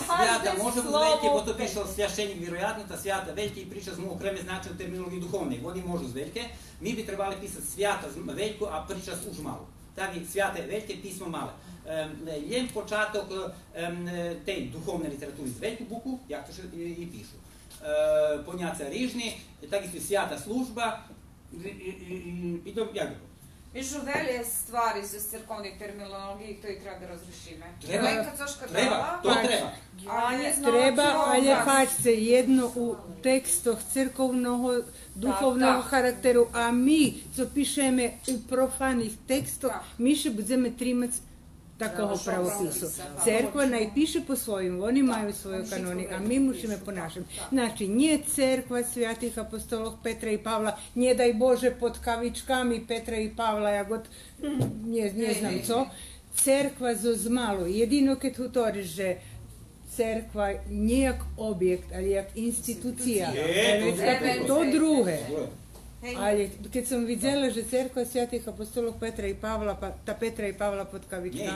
Свята може бути велике, бо то пише священник, вероятно, та свята велике і прича зму окремі значення термінології духовної. Вони можуть з велике. Ми би trebali писати свята з велику, а прича з уж мало. Так і святе велике, письмо мале. Єм початок tej духовної літератури з велику букву, як то ж і пишу. Поняття різні, так і свята служба, і то як би. Вижу велje stvari za crkovnih terminologiji, to i treba da razrešime. Треба, то треба. Treba, ali pačce jedno u tekstoh crkovnog, duhovnog charakteru, a mi, co pišeme u profanih tekstoh, mi še budeme trimac takого pravopisu. Cerkva naj piše po svojim, oni imaju svoju kanoni, a mi musíme po našem. Znači, nije cerkva svятih apostolov Petra i Pavla, nije daj Bože pod kavičkami Petra i Pavla, ja god ne znam co. Cerkva zozmalo, jedino kad hutoriš, že cerkva nije jak objekt, ali jak institucija. To druge. Ali kad sam vidjela, že cerkva svятih apostolov Petra i Pavla, pa ta Petra i Pavla pod kavičkami.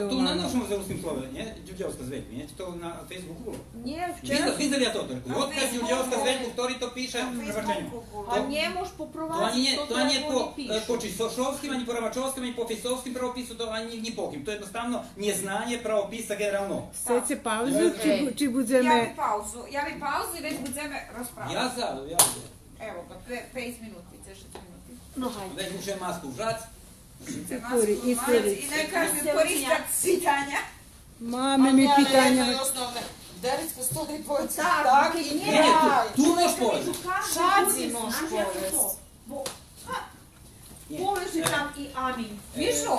To na našem zelskim slovu, nie? Đurđevska zveljka, nie? To na Facebooku bilo. Nije, včera... Vidjeli ja to toliko. Otkaz Đurđevska zveljka, ktorý to piše u prebačenju. A не можеш по проваці, To nije po Čisovskim, ani po Ramačovskim, ani po Fisovskim pravopisu, to ani ni pokim. To je jednostavno neznanje pravopisa generalno. Sad se pauzu, či budeme... Ja bi pauzu i već budeme raspravljati. Ja za. Evo, pa 5 minuti, 10 minuti. No, hajde. Već muszę masku wrzać. I najkasnije koristiti pitanja. Mame mi pitanja. Deric postoji dvojca. Tak, I nie, nie. Tu možeš povesti. Šaci možeš povesti. Poveži tam i Amin. Mišo,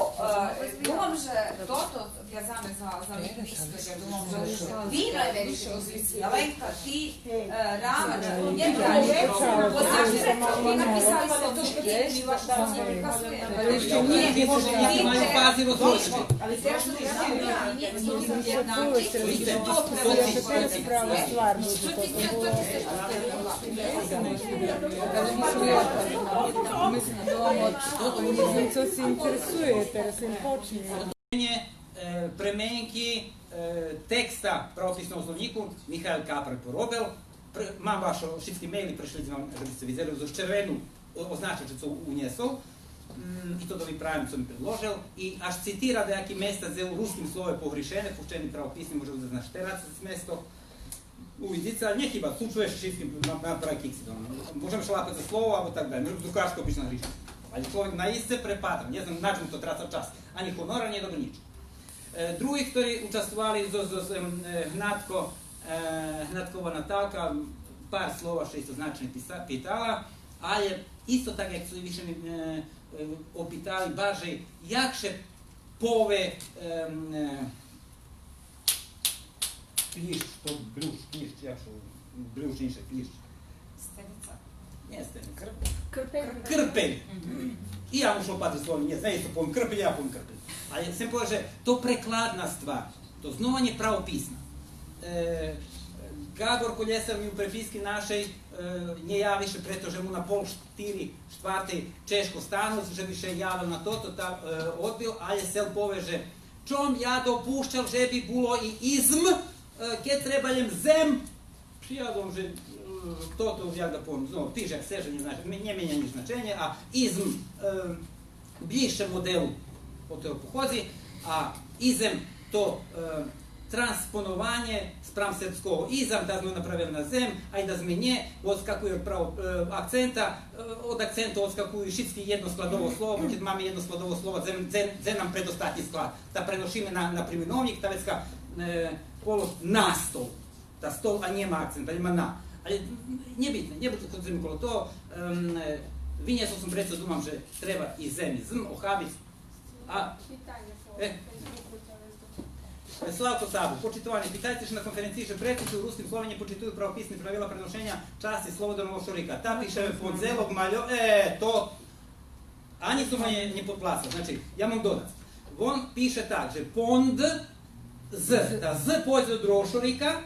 думам, že toto в'язане за лингвістика, думам, že віно je veće pozicija. Lenka, ti, Rama, je vi napisali ste to što ti vaš poziv kasnije. Ti maju pazivo slušati. Ali te što ti Co se interesujete, da se počne. Premenki teksta pravopisnog slovniku Mihael Kapar porobel. Mam vaš šitski maili, prišli vam, da bi se vidjeli, za červenu označičicu unjesol. I to da bi pravim, co mi predložil. I až citira da jaki mesta u ruskim slove pogrišene, puščeni pravopisni, može da znaš terac mesto. Uvidica, ali nije hiba, tu čuješ šitskim napravi kiksi. Možem šlapati za slovo, ali tako da je. Drukarsko obično grišeno. Ali človek naiste prepatram, ne znam na čemu to traca čas. Ani honora, nije dobro nič. Drugi, ktorí učestvovali Hnatkova Natalka, par slova še isto značajne pitala, ali isto tak, jak su više mi opitali, baže, jak še pove plišč, to plišč, jak šo blužniše plišč. Stenica. Nije stenica. Krpelj. I ja mušao pati slovo, nije, sve isto povim krpelj, ja povim krpelj. Ali sem povedal, že to prekladna stvar, to znova je pravopisna. Gabor Koljesar mi u prepiski našej nje javiše, pretože mu na pol 4/4 češko stanu, že bi še javil na to ta odbil, ali sel poveže, čom ja dopuščal, že bi bilo i izm, ke trebaljem zem, prijadom, že to jak da povim, znovu, piše, seženje, ne menjanje značenje, a izm bliže modelu od tega pohodzi, a izem to transponovanje spram srpskого izam, da smo napravili na zem, a i da zmenje odskakuje od akcenta, od akcenta odskakuju šitski jednoskladovo slovo, kad máme jednoskladovo slovo, zem nam predostatni sklad. Da prenošime na primjenovnik, ta vecka polot na stol. Da stol, a njema akcent, ali ima na. Ali nije bitno kod zem kolo to. Vinjesel sam predstav, dumam, že treba i zem i zm, ohabit. Slavko Sabu, počitovanje. Pitajte še na konferenciji, že prekiče u ruskim Sloveniji počituju pravopisni pravila prenošenja časti Slobodanog Šorika. Ta piše pod zelog maljo, to ani su manje ne podplasa. Znači, ja mam dodat. On piše tak, že pond z, da z pođe od Rošorika,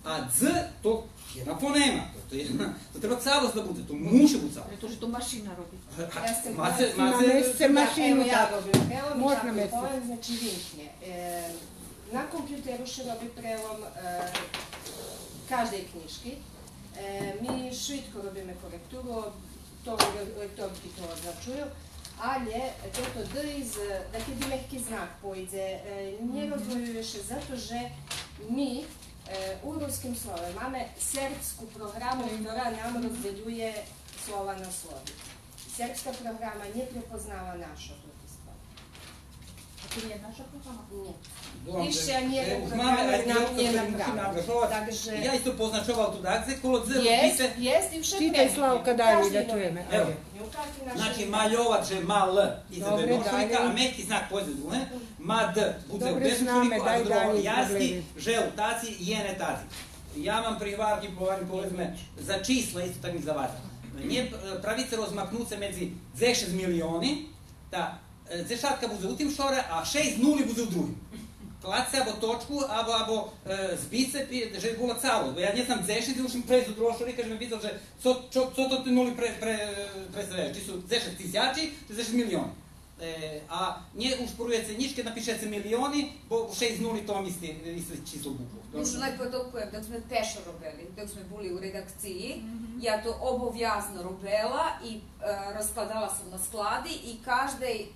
A dz to jedna fonema, to treba calost da bude, to muše biti calost. To, že to mašina robi. Nameste mašinu ja tako. robim prelom i Možda tako namestiti. povem, znači vinknje. Na kompjuteru še robi prelom každej knjižki. Mi švitko robíme korekturu, to lektorki to označuju, ale toto D iz, da kedy mehký znak pôjde, nerozvojujú še zato, že my u ruskim slovem máme serbsku programu, ktorá nám rozdeľuje slova na slovi. Serbska programa ne prepoznava našu slovo. A to nie je naša programa? Nie. Više nije programer nam nije napravio. Takže... Ja isto poznačoval tu dakle, kolo dz Jest i vše Čitaj Slavka dalje da čujeme. Evo, znači maljovat že ma l iza došlika, a meki znak pojde druge, ma d bude u desničniku, a drugo jasti, že u taci i jene taci. Ja vam prihvarki povedzme za čísla isto tak mi zavadza. Nie pravice rozmaknuce medzi 6 milioni, ta zešatka bude u tim šore, a 6 nuli bude u drugim. Kladce abo točku, abo zbice, že je bilo calo. Ja ne znam zešiti, ušim prezu drošori, kažem mi videl, že co to ti nuli predstavljaš, či su 10 tisjači, či 10 milioni. A nje ušporujete niške, napišete milioni, bo 6 nuli to vam isto číslo bukvu. Možno najpotokуjem, dok sme pešo robili, dok sme bili u redakciji, ja to obovjazno robila i razkladala sam na skladi i každej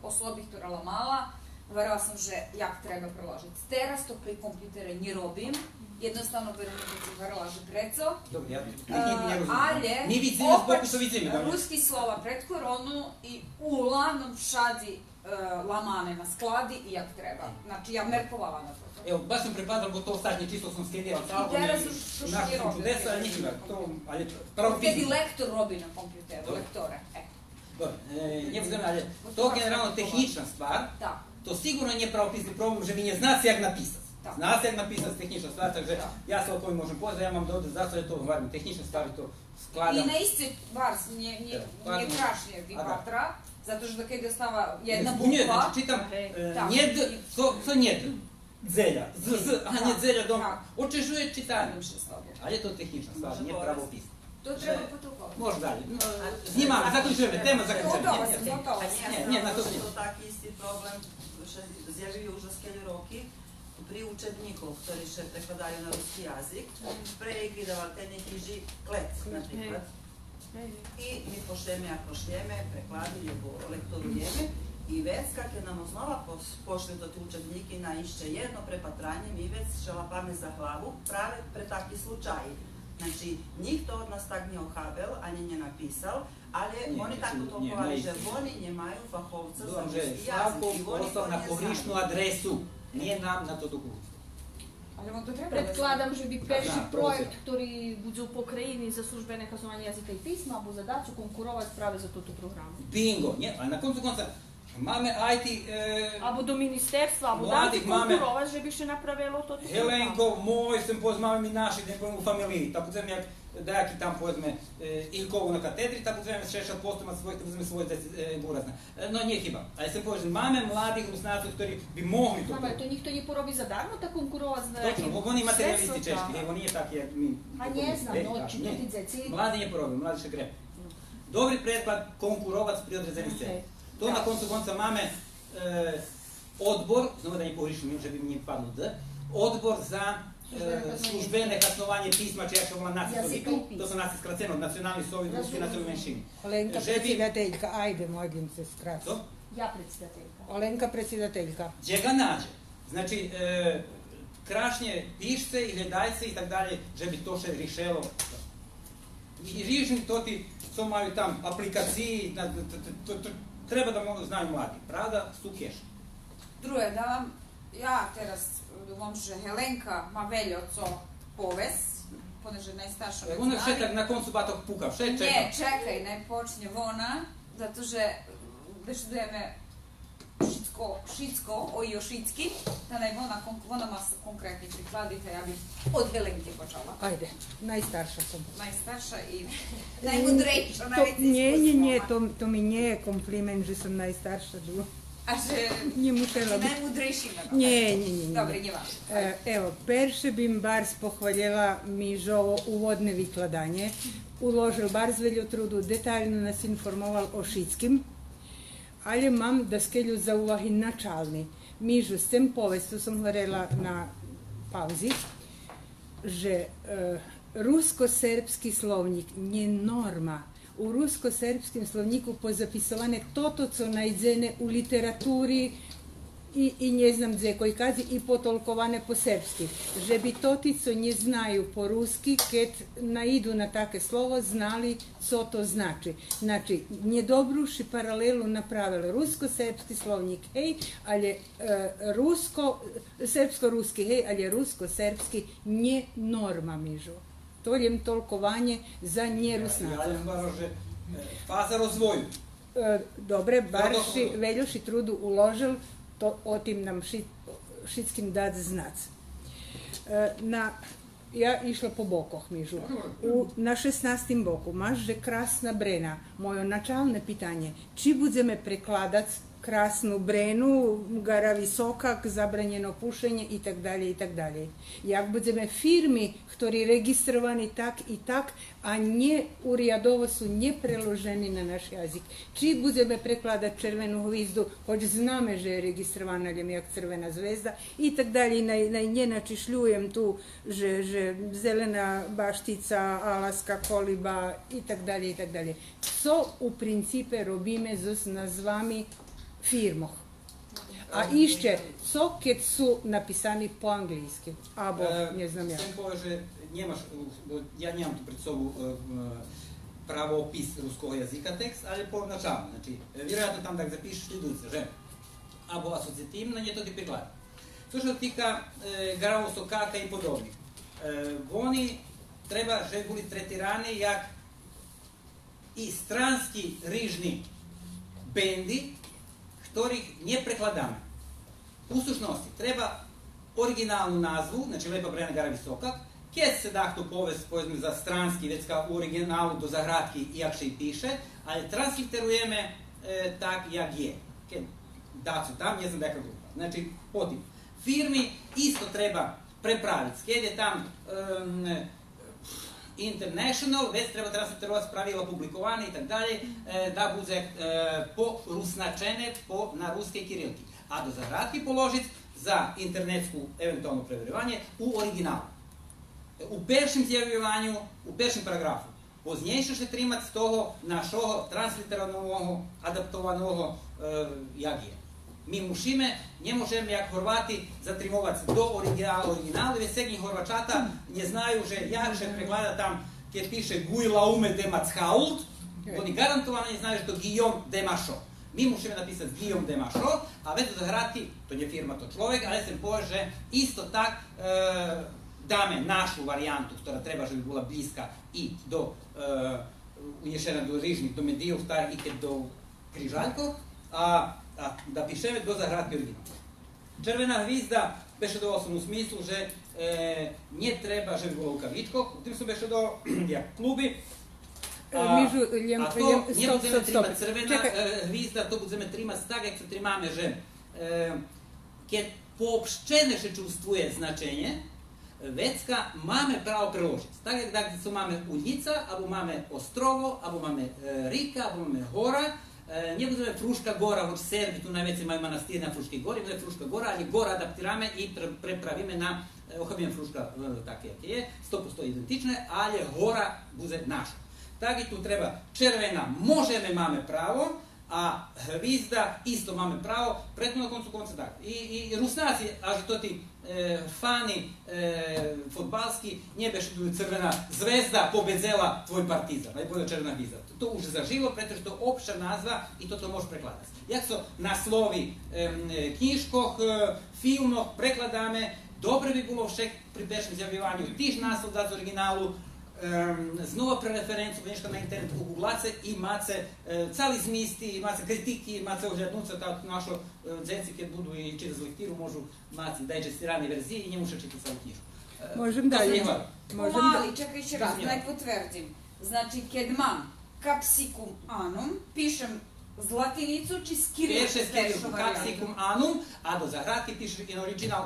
osobi, ktorá mala, verala sam, že jak treba preložiti. Teraz to pri kompjutere ne robim, jednostavno berem da si verala, že preco. Dobro, ja ale opet ruski slova pred koronu i uglavnom šadi lamane na skladi i jak treba. Znači, ja merkovala na to. Evo, baš sam prepadal, bo to ostatnje čisto sam skenirao s album i našao sam čudesa, ali njih ali pravo pismo. Kad i lektor robi na kompjuteru, lektore. Dobro, nije vzgleda, ali to je generalno tehnična stvar. To sigurno nije pravopisni problem, že vi ne zna se jak napisati. Zna se jak napisati tehnična stvar, takže ja se o kojoj možem pozvati, ja imam da ovdje zašto to varim tehnična stvar i to skladam. I na isti vars nije krašnije vipatra, zato što kad je stava jedna bukva... Nije, znači čitam njed, co njed? Zelja, a njed zelja doma. Očežuje čitanje. Ali je to tehnična stvar, nije pravopisna. To treba potrukovati. Može dalje. Znimamo, zaključujeme, tema zaključujeme. Nie, na to nie. To taki isti problem, že zjavili už skeli roky pri učebníkov, ktorí še prekladajú na ruský jazyk, prekidavali te nekriži klec, napríklad. I mi pošljeme, ako šljeme, prekladili, lektorujeme. I već kak je nam znova pošli to ti učebniki na išće jedno prepatranje, mi već šalapame za glavu prave pre takvi slučaji. Znači, njih to od nas tak nije ohabel, ani nije napisal, ali oni tako tokovali, že oni njemaju fahovca za ruski jazik. Slavko poslal na pogrešnu adresu, nije nam na to dokument. Predkladam, že bi perši projekt, ktorý bude v pokrajini za službene kazovanje jazika i pisma, bo zadacu konkurovati prave za toto programu. Bingo, nie, ali na koncu konca máme IT... Abo do ministerstva, abo daci konkurovati, že bi še napravilo toto programu. Helenko, moj sem pozmao mi naših nekom u familiji, tako uzem jak dajaki tam pozme Ilkovu na katedri, tako uzem šešat postuma svoj, tako uzem svoje burazne. No nije hiba, ali sem pozme, máme mladih rusnacov, ktorí by mohli to. To nikto ne porobi zadarmo, tak konkurovati s nekim sredstvom? Točno, oni materialisti češki, evo nije tak jak mi. A ne znam, no, či to ti dzeci? Mladi ne porobi, mladi še gre. Dobri predklad konkurovati pri određenih sceni. To na koncu konca máme odbor, znovu da ne pogrišim, že bi mi padlo D, odbor za službene kasnovanje pisma, če ja što volam nacionalno, to su nas skraceno, nacionalni sovjet, ruski nacionalni menšini. Olenka predsjedateljka, ajde, mogim se skratiti. Co? Ja predsjedateljka. Olenka predsjedateljka. Gdje ga nađe? Znači, krašnje pišce i gledajce i tak dalje, že bi to še rišelo. I rižni to ti, co maju tam aplikaciji, treba da znaju mladi. Pravda, stu keš. Druge, da vam, ja teraz думам, že Helenka ma veljo co poves, poneže najstarša već Ona še tak na koncu batok puka, še čeka. Ne, čekaj, ne počne ona, zato že deštujeme šitsko, ojo šitski, da naj ona ma konkretni prikladite, ja bih od Helenke počala. Ajde, najstarša sam. Najstarša i najmudrejša, Nie, to mi nie je kompliment, že sam najstarša. A že musela bi. najmudrejšíma. Nie. Dobre, nevažno. Evo, перше бим барс похвалила Мижово уводне викладање. Уложил барс велю труду, детаљно нас информовал о шицким, але мам да скелju za уваги начални. Мижу с тем повесту сам говорила на паузи, že rusko-serbski slovnik nie norma. U rusko-serbskim slovniku pozapisovane toto, co najdzene u literaturi i ne znam gdje koji kazi i potolkovane po serbski. Že bi toti, co ne znaju po ruski, kad naidu na take slovo, znali co to znači. Znači, nje dobruši paralelu napravili rusko-serbski slovnik, hej, ali serbsko-ruski, hej, ali rusko-serbski nje norma mižu. To je tolkovanje za nje rusnaca. Ja baro, že faza rozvoju. Dobre, barši veljuši trudu uložil, to o tim nam šitskim dat znac. Ja išla po bokoh mižu. Na 16. boku maš že krasna brena. Moje načalne pitanje, či budeme prekladac krasnu brenu, gara visokak, zabranjeno pušenje i tak dalje. Jak budeme firmi, ktorí registrovani tak i tak, a nje u rijadovo su nje preloženi na naš jazik. Či budeme prekladat červenu hvizdu, hoć zname, že je registrovana jak crvena zvezda i tak dalje. Na nje načišljujem tu, že zelena baštica, alaska koliba i tak dalje. Co u principe robime z nazvami firmoh. A išće, co kad su napisani po anglijski? Abo, ne znam ja. Sem povie, že ja nemam tu pred sobu pravopis ruskog jazika tekst, ali po načalno. Znači, vjerojatno tam da zapišeš iduce, že? Abo asocijativno, nje to ti priklada. To što tika gravosokaka i podobnih. Oni treba, že bili tretirani jak i stranski rižni bendi, ktorih nje prekladame. U sušnosti, treba originalnu nazvu, znači Lepa Brena gara Visokak, kje se dahto povest povedzme za stranski, već kao u originalu do zahratki, jak še i piše, ali transkripterujeme tak jak je. Dacu tam, ne znam da je kako grupa. Znači, potim. Firmi isto treba prepraviti. Skjed je tam international, već treba transkripterovati pravila publikovane i tak dalje, da bude porusnačene na ruske kirilki. A do zahratki položiti za internetsku eventualno preverivanje u originalu. U peršim zjavljivanju, u peršim paragrafu. Poznejše še trimati z toho našoho transliterovanog, adaptovanog jak je. Mi mušime, ne možemo jak Horvati zatrimovati do originalu, već segni Horvačata ne znaju, že jak še preklada tam, kjer piše Guillaume de Matzhault, oni garantovano ne znaju, že to Guillaume de Machaut. Mi mušime napisati Guillaume de Machaut, a već do zahrati, to je firma, to človek, ali se pože isto tak dame našu varijantu, która treba, že bi bila bliska i do unješena do rižnih, do medijov, i do križaljkov, a da pišeme do zahratki original. Červena hvizda beše do osam u smislu, že nje treba, že bi bilo u kavičkog, u tim su beše do klubi, a to nje budeme trimati crvena hvizda, to budeme trimati tak, jak se trimame, že kad poopščene še čustvuje značenje, vecka máme pravo preložiti. Tak jak da su máme uljica, abo máme ostrovo, abo máme rika, abo máme hora, не будеме Фрушка гора, хоч Серби ту највеќе имају манастир на Фрушки гори, буде Фрушка гора, али гора адаптираме и преправиме на охабиме Фрушка така јаке е, 100% идентична, али гора буде наша. Така и ту треба червена, можеме маме право, a hvizda isto máme pravo, pretno na koncu konca tako. I Rusnaci, a že to ti fani fotbalski, nje beš crvena zvezda pobedzela tvoj partizan, najbolja červena hvizda. To už zaživo, preto što opća nazva i to može prekladati. Jak so naslovi knjiškog, filmog prekladame, dobre bi bilo však pri pešem zjavljivanju tiž naslov dati originalu, znova prereferencu, nešto na internetu uguglace i mace cali zmisli, mace kritiki, mace ožadnuca, tako našo djeci kad budu i čitati za lektiru, možu maci dajđestirane verzije i njemu še čitati celu knjižu. Možem dalje. Mali, čekaj še raz, naj potvrdim. Znači, kad mam capsicum anum, pišem z latinicu či s kirilicom. Пише скирилку capsicum anum, а до заградки пише in original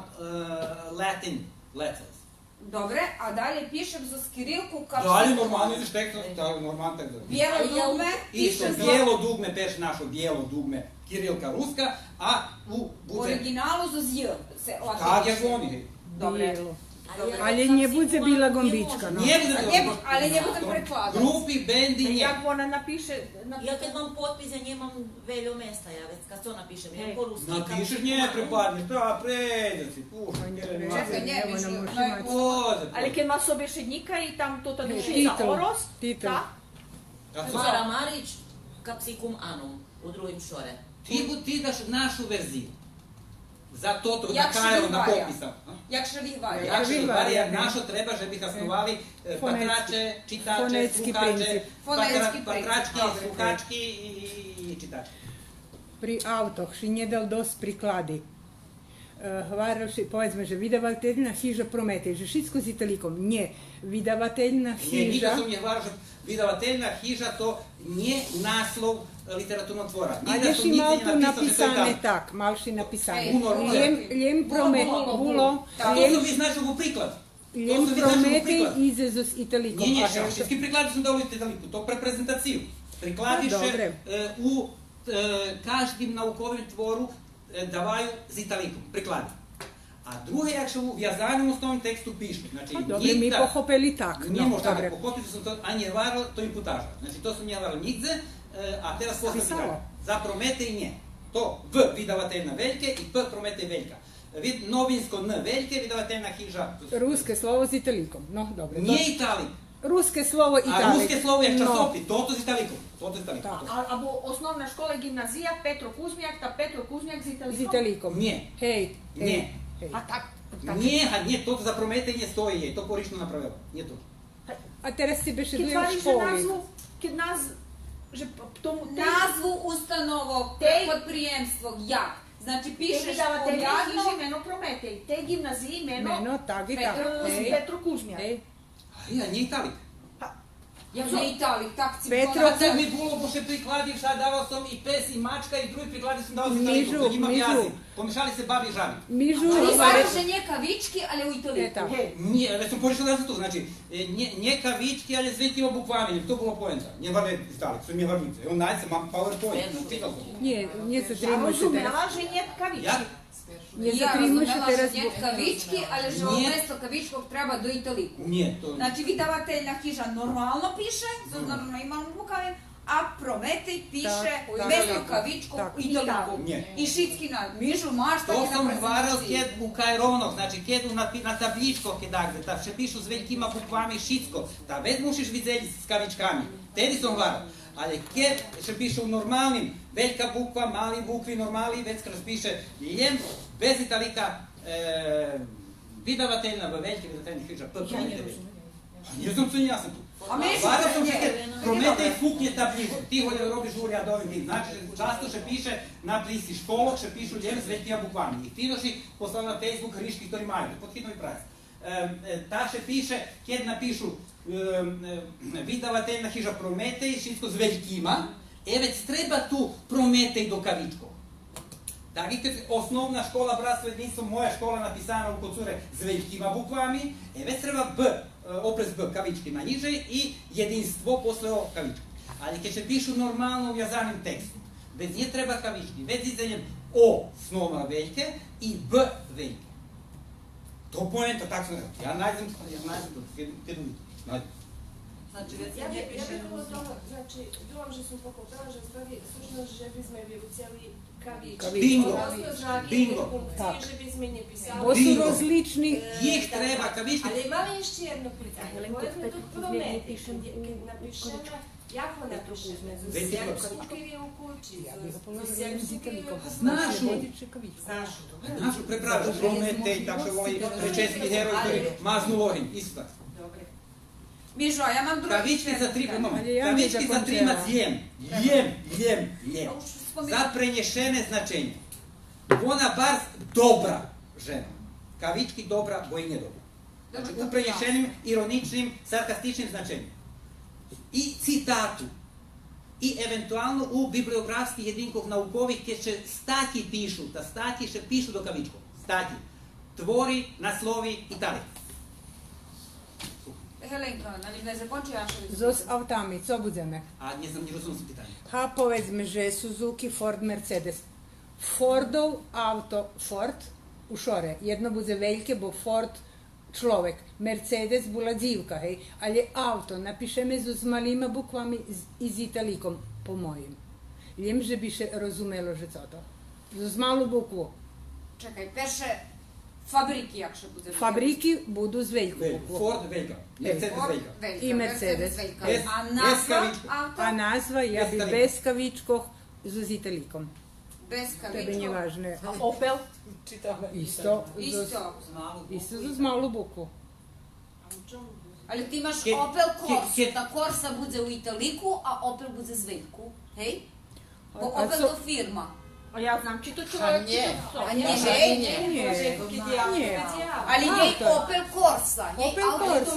Latin letters. Dobre, a dalje pišem za skirilku capsicum. Дали нормално идеш текст, нормално текст. Bijelo dugme Isto, piše za... bijelo dugme peš našo bijelo dugme, kirilka ruska, a u U originalu za zj. Kak je zvoni? Dobre. Ali nie bude bila gombička, no. Nije bude Ali ne budem prekladati. Grupi, bendi, nije. Jak ona napiše... Ja kad imam potpis, ja njemam veljo mesta, ja već kad to napišem, ja po ruski. Napišeš nje prepadneš, treba pređe si, pušta, Čekaj, ne, Ali kad ima sobešednika i tam to ta dušica Titul. oros, Titul. Mara Marić, capsicum anum, u drugim šore. Ti daš našu verziju. Za to, Jak na Kajru, na Šrivarja. popisa. Jak Šrivarja. Jak Šrivarja, našo treba, že bi hasnovali patrače, čitače, Fonetski sluhače, princip. Fonetski patrački, princip. sluhački i čitači. Pri avtoh še nedal dost prikladi. Povedzme, že vydavateljna hiža Prometej, že všetko s Italikom. Nie. Vydavateljna Nije, hiža... nikad sam je hvala, že vydavateljna hiža to nije naslov literaturnog tvora. A ješ imal tu napisane tak, malši napisane. Ljem Prometej, To su vi znači u priklad. Ljem Prometej izazos Italikom. Nije, všetky priklady su dali Italiku, to preprezentaciju. Приклadiše u každým naukovým tvoru даваю з Італіком, приклади. А друге, якщо у в'язаному основному тексту пишуть, значить, Добре, ми похопили так. Не можна так похопити, що а не варил, то і путажа. Значить, то сум не варил нігде, а teraz после пікати. За Прометей не. То В видавательна вельке і П Прометей велька. Від новинсько Н вельке видавательна хижа. Ruske slovo s Italikom. No, dobro. Не Італік. Ruske slovo Italik. А руске слово як часопис, то з Італіком. Або основна школа і гімназія Петро Кузмяк та Петро Кузмяк з Італіком? З Італіком. Ні. Hej. Ні. А так? Ні, то за Прометей не стоїть, то порічно направило. Не то. A teraz si beše duje u Keď školi. Назву установок под приемствog jak. Znači pišeš Видавателя porядno. имено Прометей, те гимназии имено tak i tak. Петро Кузмяк. Ja, nie Італік. Jak ne Італік, так ці Петро, Це ми було, бо ще прикладів, ще давав сам і пес, і мачка, і другі приклади сам давав з Італіком. Тоді мав язик. Помішали се бабі і жабі. Mižu, Ali sadrže nje kavički, ali u Італіку. Ні, але сам порішили за то. Значить, не кавички, але з великими буквами. То було поєнта. Не варли Італік, сам не варли. Он навіть мав PowerPoint. Читав то. nie, nie Ja zatримуйся teraz. rozumela, že nie kavički. Jak? Не Ja затримуйся razumela, teraz. že nje kavički, ali že Nje. umjesto kavičkog treba do Італіку. Ні, то... Znači, vydavateljna hiža normalno piše, s normalnim bukvama, a Prometej piše mjesto kavičkog u Італіку. Ні. I šitski na mižu, mašta То i na сам варил prezentaciji. кед у Кайронок, значи кед на табличко кедагде, та ще пишу з великими буквами шицко, та без мушиш видели з кавичками. Теди сам варил. Але кед ще пише у нормалним, велика буква, мали букви, нормали, вец като пише лjem, без Италика, видавателна във велики видавателни хижа, Не знам, че не съм тук. Варил съм ще Прометей фукне табличко. Ти го робиш у рядовим тим. Значи, часто ще пише на плиси школа, ще пишу лjem с великими буквами. И ти доши послал на Фейсбук ришки, ktorі мають. Подхідно і праць. Та ще пише, кед напишу видавателна хижа Прометей, всичко з великима, вець треба ту Прометей до кавичко. Так и като основна школа Братство единство, моя школа написана у Коцуре с великима буквами, вець треба Б, опрез Б, кавички на ниже и единство после О кавички. Ali kad će pišu normalno uvjazanim tekstom, bez nje treba kavички, već izdeljem O snova veljke i B veljke. To poenta, tako sam rekao. Ja najdem to, kada najdem. Znači, već Ja не bih пише... bilo toga, znači, bilo že sam pokopila, že v stvari slušno, že bi sme vyrúcali kavički. Bingo. Odnosno znaki, Bingo. punkcije, že bi sme nepisali. Bo su rozlični. Їх треба кавички. Ali imam jeszcze jedno pytanie. Powiedzmy tu Prometej, kiedy napiszemy, jak ho napiszemy? Z jakuški vivku, či z jakuški Нашу. Нашу приправу. Прометей, так що ovaj rečenski heroj koji maznu oheň. Isto tako. Mižo, ja mam drugi Кавички за три, Ali ja кавички ne за трима лjem. Лjem. Spominjam. За пренešene značenje. Ona bar dobra žena. Кавички dobra, bo i nije dobra. Znači, u prenešenim, ironičnim, sarkastičnim značenjem. I citatu. i eventualno u bibliografskih jedinkoh naukovih, kjer še stati pišu, ta stati še pišu do kavičkov. Stati. Tvori, naslovi i tali. Helenka, ne zakonči Jašović. Z avtami, co budeme? A nie rozumiem pytania. Ha, povedzme, že Suzuki, Ford, Mercedes. Fordov auto, Ford, u šore. Jedno bude veljke, bo Ford človek. Mercedes bula dzivka, hej. Ali auto, napišeme z malima bukvami i z italikom, po mojim. Viem, že bi še rozumelo, že co to. Z malu bukvu. Čekaj, perše fabriki, jak še bude. Fabriki budu z veljku bukvu. Ford veljka, Mercedes veljka. I Mercedes. A nazva auta? A nazva, ja bi bez kavičkoh z italikom. Bez Tebe kavičkov. nije važno. A Opel? Isto. Isto. Z malu bukvu. Ali ti imaš Opel Corsa, ta Corsa bude u italiku, a Opel bude z veljku. Hej? Bo Opel to firma. A ja znam či to čovjek, či to A nije. Ali Auto. njej Opel Corsa. Opel auto. Corsa.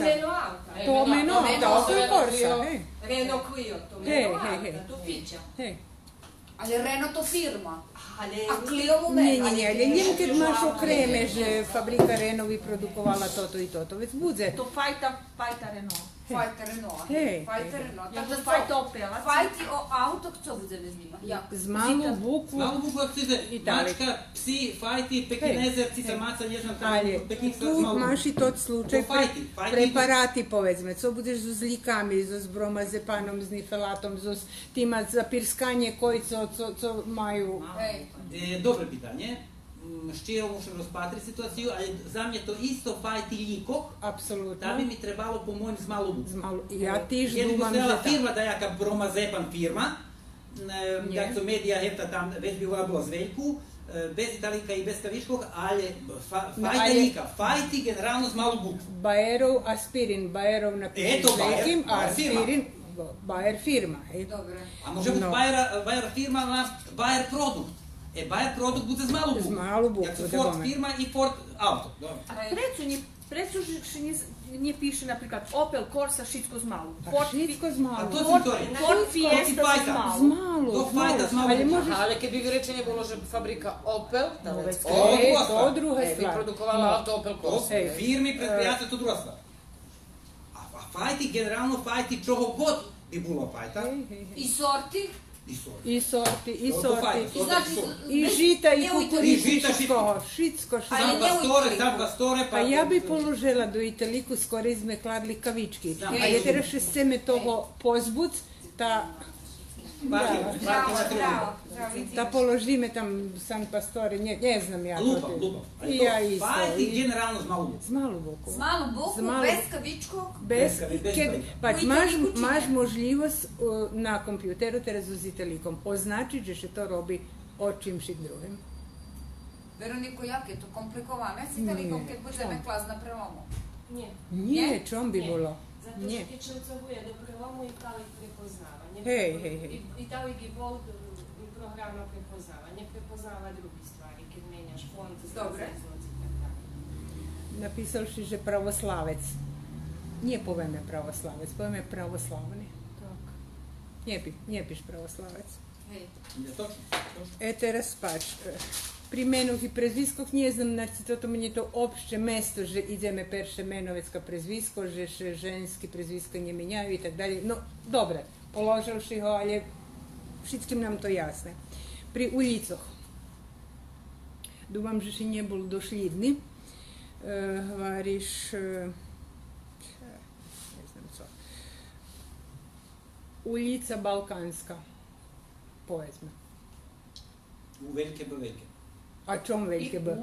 To meno auto, Opel Corsa. Hej. Renault Clio, to Hej, meno hej, hej. auta, to fića. Hej. Ali Renault to firma. Ali A Clio mu Nie, meno. nie, nie, ale njem kad maš okreme, že fabrika Renault bi produkovala toto i toto, već bude. To fajta Renault. Fajta Renault. Hej. Fajta Renault. Ja to Tako fajta Opela. Fajti o auto, co budeme z njima? Jak? Z malu bukvu, Malo bukva akcize, Itali. mačka, psi, fajti, pekinezer, cicamaca, ne znam kako, ali peknik sa tu malo maš i tot slučaj, To fajti, fajti. preparati povedzme, co budeš z likami, z bromazepanom, z nifelatom, z tima za pirskanje koji co maju. Hej. Dobre pitanje. Ščiro mušem rozpatriti situaciju, ali za mne to isto fajti liko, Apsolutno. da bi mi trebalo po mojem z malo bukvu. Ja tiž Jer bi dumam, že postojala tak. firma da jaka bromazepan firma, jak so medija hefta tam već bi ova bilo zveljku, bez italika i bez kaviškog, ali fajta lika, fajti generalno z malo bukvu. Bajerov aspirin, Bajerov napiše Eto, s velikim, a Bayer firma. aspirin, Bajer firma. hej. Dobre. A može biti No. Bayer firma na Bayer produkt. Bayer produkt bude z malo bukvu. Z malu bukvu, Jak su da Ford bome. firma i Ford auto. Dobro. Precu nie piše, napríklad, Opel Corsa, všetko z malu. Pa šitsko z A malu. to sam to reći. Ford Fiesta Ford z fajta. Z malu. malu, To z malu. fajta z malu. Ali možeš... Ale keby bi rečenie bolo, že fabrika Opel, tá No, vecka, Ovo je druga to stvar. druga bi stvar. produkovala No. auto Opel To Corsa. su firmi, predprijatelj, to druga stvar. A fajti, generalno fajti, čoho god bi bilo fajta. Hej, hej, hej. I sorti? I sorti, i To sorti. fajta. I znači... I žita, i ne u kukuriku, I žita, šitsko, šitsko. Ali Sam ne u pastore, Italiku. sam pastore, Pa ja bi položila do Italiku skoro izme kladli kavički. Znam. Ali teraz še se me toho pozbuc, ta Bravo, bravo. da položime tam San Pastore, ne znam ja. Lupam. I ja isto. Fajti, generalno z malu bukvu. Z malu boku. Z malu bukvu, Z malu. bez kavičkog? Bez, Bez kad, kavička. pač, U maš, Italiku či maš ne? možljivost na kompjuteru teraz z Italikom. Označit, že še to robi o čimšik drugim. Veroniko, jak je to komplikovano? S Italikom, keď budeme klas na prelomu? Nie. Nie, čom bi Nie. bilo? Zato Nie. što ti čelcovuje do prelomu Italij prepoznavanje. Hej. Italij je Bold programa prepoznavanje. Prepoznava drugi stvari, kad menjaš font, Dobre. izlaz i tako dalje. Napisal si, že pravoslavec. Nie povieme pravoslavec, povieme pravoslavni. Tak. Nie piš pravoslavec. Hej. Je točno. Teraz pač, pri menoh i prezviskoh nie znam, znači toto meni je to opšte mesto, že ideme perše menovecka prezvisko, že še ženski prezvisko nie menjaju i tak dalje. No, dobre, položavši ho, ali všetkým nám to jasne. Pri ulicoh. Dúfam, že si nebol došlidný. Hvariš, ne znam co. Ulica Balkanska. Povedzme. U velike B velike. A čom velike B?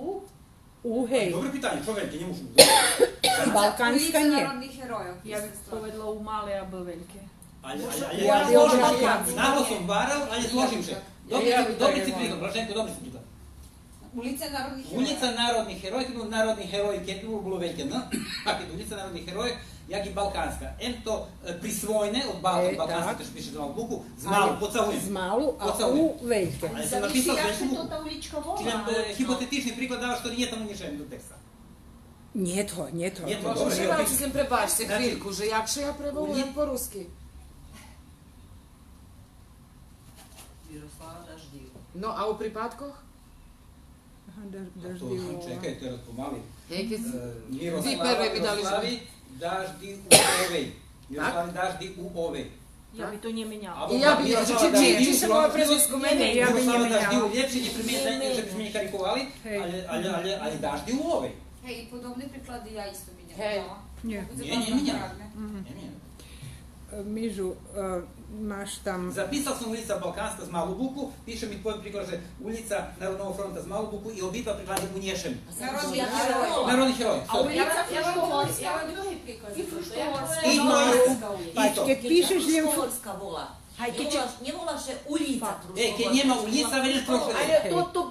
U, Hej. Dobro pitanje, čo velike, ne možemo. Balkanska Ulica nie. narodnih heroja. Ja bih povedala u male, a B velike. Ja bi odmah Nago sam varal, ali složim se. Dobri si prikaz, Blaženko, dobri si prikaz. Ulica narodnih heroja. Ulica narodnih heroja, kada narodni heroj, kada je bilo velike, no? Dakle, ulica narodnih heroja, jak i balkanska. To prisvojne od balkanske, to što piše za malu buku, z malu, pocałujem. Z malu, a Pocałujem. u velike. Ali sam Zavisi napisao jak veću se to buku. ta ulička vola. Čitam hipotetični priklad dava što nije tamo nišem do teksta. Nie to. Nije to, Možeš dobro, še evo, naučiti prebačiti Znači- chvíľku, že jakže ja prevolujem po rusky. Miroslava Daždivu. No, a u pripatkoh? Daždivu. Čekaj, teraz pomalim. Vi Miroslava prvi bi dali Miroslavi Daždi u ovej. Miroslavi Daždi u ovej. Ja bi to nje menjala. I ja bi, či se moje prezvisko meni? Ja bi nje Miroslava Daždi u menjala. ljepši не примете, že smo mi karikovali, ali Daždi u ovej. Hej, i podobne priklady ja isto menjam. Hej. Nie. Nie menjam. Mižu, maš tam... Zapisal sam ulica Balkanska z malu buku, piše mi tvoj priklad, že ulica Narodnog fronta z malu buku i obidva priklade u nješem. Narodni heroj. Narodni heroj. A ulica Fruškogorska. Ja vam drugi prikaz. I Fruškogorska. Pač, keď píšeš njemu... Fruškogorska vola. Nie volaše ulica Fruškogorska. Keď nema ulica, veliš prošle. Ali to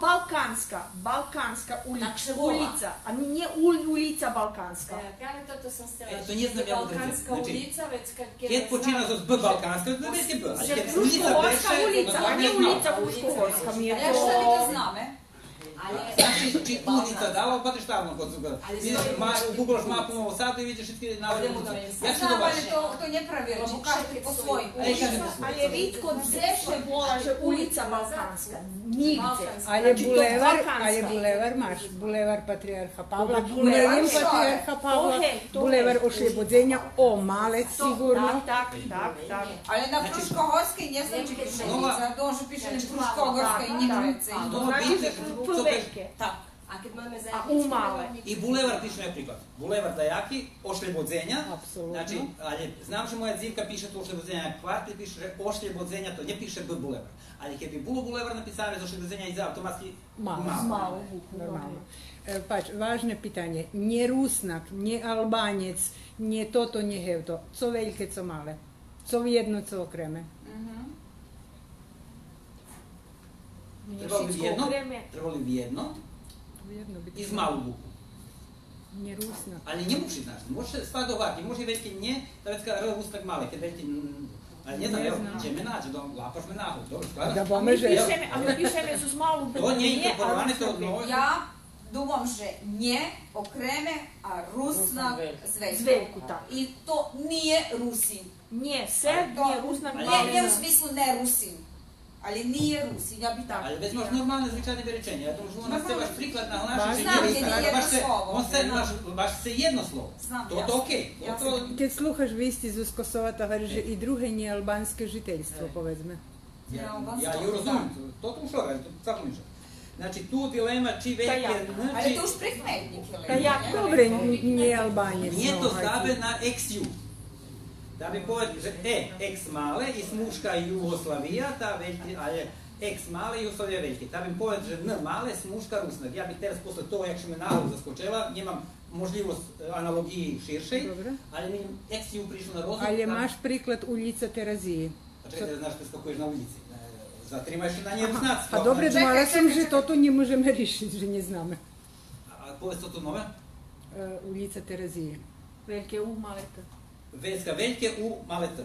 balkanska ulica, a nije ulica balkanska. Pravi to sam stela. To nie znam ja Balkanska ulica, već kad... Keď počína z B Balkanska, to već je B. Ali keď ulica Fruškogorska beše, ulica, a nije ulica Fruškogorska. Mi je Ja šta vi to to... zname? Znači, či ulica dala, pa te šta ono kod zuga. Googlaš mapu Novo Sadu i vidiš všetky navode ulica. Ja ću Znam, da ali to nje pravilno, kažete po svojim. Ali je vidko zeše vola, že ulica balkanska. Nigde. Ali je bulevar, maš, bulevar Patrijarha Pavla, Mrlin Patrijarha Pavla, bulevar Oslobodzenja, o male sigurno. Tak. Ali na Fruškogorskoj ne znam či piše ulica, dođe piše ne Fruškogorska i Njimrece. Prveke. A kad máme A u male. I bulevar piše nepriklad. Bulevar Dajaki, Oslobodzenja. Apsolutno. Znači, ali znam, že moja dzivka piše to Oslobodzenja kvart i piše Oslobodzenja, to ne piše B bulevar. Ali kad bi bilo bulevar napisane za Oslobodzenja iza automatski Malo. Normalno. Pač, važne pitanje. Nje Rusnak, nje Albanjec, nje toto, nje hevto. Co veljke, co male. Co jedno, co okreme. Trebalo bi jedno iz malu buku. Nje Rusnak. Ali ne muši znaš, može stvar dovati, može veljke nje, da već kada Rusnak male, kad veljke... Ali ne znam, evo, će me naći, lapaš me nahu, dobro, sklada? Da pomeže. Ali pišeme su s malu buku. To nje inkorporovane to od novo. Ja думам, že nje okreme, a Rusnak Zveljku, tak. I to nije Rusin. Nije Serb, nije Rusnak. Ne u smislu ne Rusin. Ali nije Rusin, ja bi tako. Ali već imaš normalne zvičajne rečenja. Ja to možemo nas se baš prikladna naša Znam gdje nije jedno slovo. Baš se jedno slovo. To okej. Keď sluhaš visti z Kosovata, že i druge nje albanske žiteljstvo, povedzme. Ja ju razumim, to ušlo, tako ništa. Znači tu dilema či veljke... Ali to už prikmetnik ili? Dobre, nje Albanjec. Nije to stabe na ex-ju. Da bi povedali, že ex male i smuška Jugoslavija, ta veljke, ali ex male i Jugoslavija veljke. Da bi povedali, že n male, smuška Rusnak. Ja bih teraz posle to, jak što me nahu zaskočila, nemam možljivost analogiji širšej, ali mi ex-ju prišlo na rozum. Ali maš priklad ulica Terazije. Pa čekaj da znaš kad skakuješ na ulici. Zatrimaj se na nje Rusnac. Pa dobre, dmala sam, že toto ne možeme rešiti, že ne zname. A povedz to nove? Ulica Terazije. Veljke u male T. Veljke u male T.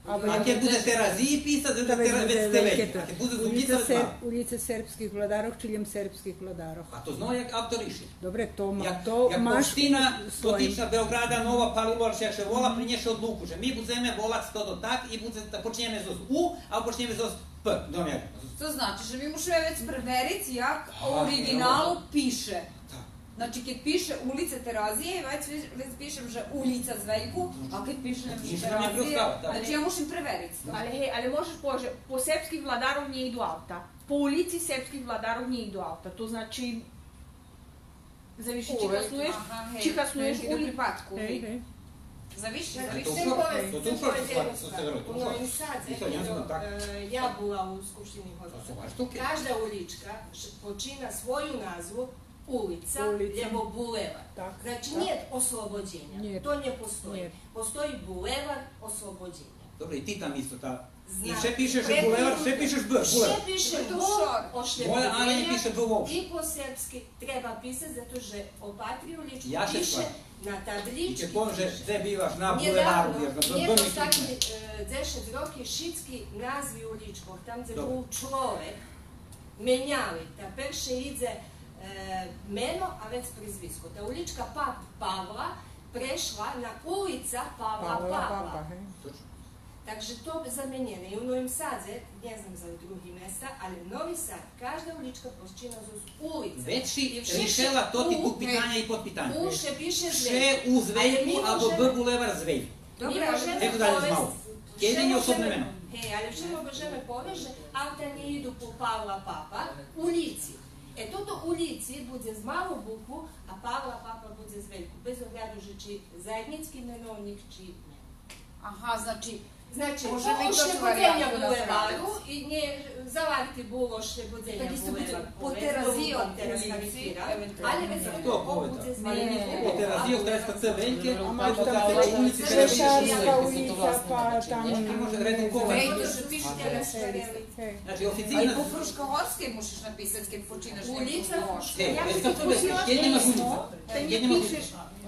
A kad bude Teraziji pisat, da već ste veljke. A kad bude ulica ulica srpskih vladarov, čiljem srpskih vladarov. A to znao jak autoriši. Dobre, to maš Jak poština dotična Beograda, Nova Palilovac, jak še vola, prinješe odluku, že mi budeme volać to do tak i počnjeme zos U, a počnjeme zos P. To znači, že mi možemo već preveriti jak u originalu piše. Znači, kad piše ulica Terazije, već pišem, že ulica Zveljku, a kad pišem, že Terazije, znači ja možem preveriti. Ali možeš pože, po srpskih vladarov nje idu auta. Po ulici srpskih vladarov nje idu auta. To znači, zaviši čika snuješ ulicu. Zaviši. U Novom Sadu, ja bila u Skupštini Hodosa. Každa ulička počina svoju nazvu ulica, ljevo bulevar. Znači nije oslobođenja, to ne postoji. Postoji bulevar oslobođenja. Dobro, i ti tam isto ta... I še pišeš bulevar, še pišeš B. Še piše B, Moja Ana ne piše B uopšte. I po srpski treba pisati, zato že o Patriju ličku piše na tablički. I će pože, gde bivaš na bulevaru, jer na B nije to taki 10 roki šitski nazvi uličkog, tam gde był človek menjali, ta perše idze meno, a već prizvisko. Ta ulička Pavla prešla na ulica Pavla. Takže to zamenjene. I u Novim Sadze, ne znam za drugi mesta, ali Novi Sad, každa ulička počina z ulice. Вече решила тотику питања и подпитања. U še piše Ше Звејко. у Звејку, або Б булевар Звејко. Dobro, Ето дали змало. Едини особно имено. Hej, ali všemo Božeme poveže, avta ne idu po Pavla Papa, ulici. Toto ulici bude z malu bukvu, a Pavla Papa bude Звејко. Bez ogladu, či zajednički imenovnik, či ne. Aha, znači Može to še budzenja bulevaru i nje zaladiti bilo še budzenja bulevaru. Poterazio ulici, ali već To bude Потеразио Треска Ц Вејке, Швейцарска улица, па там... Може редно кола. Значи А и официјна по Фрушковорски можеш написати ке починаш Улица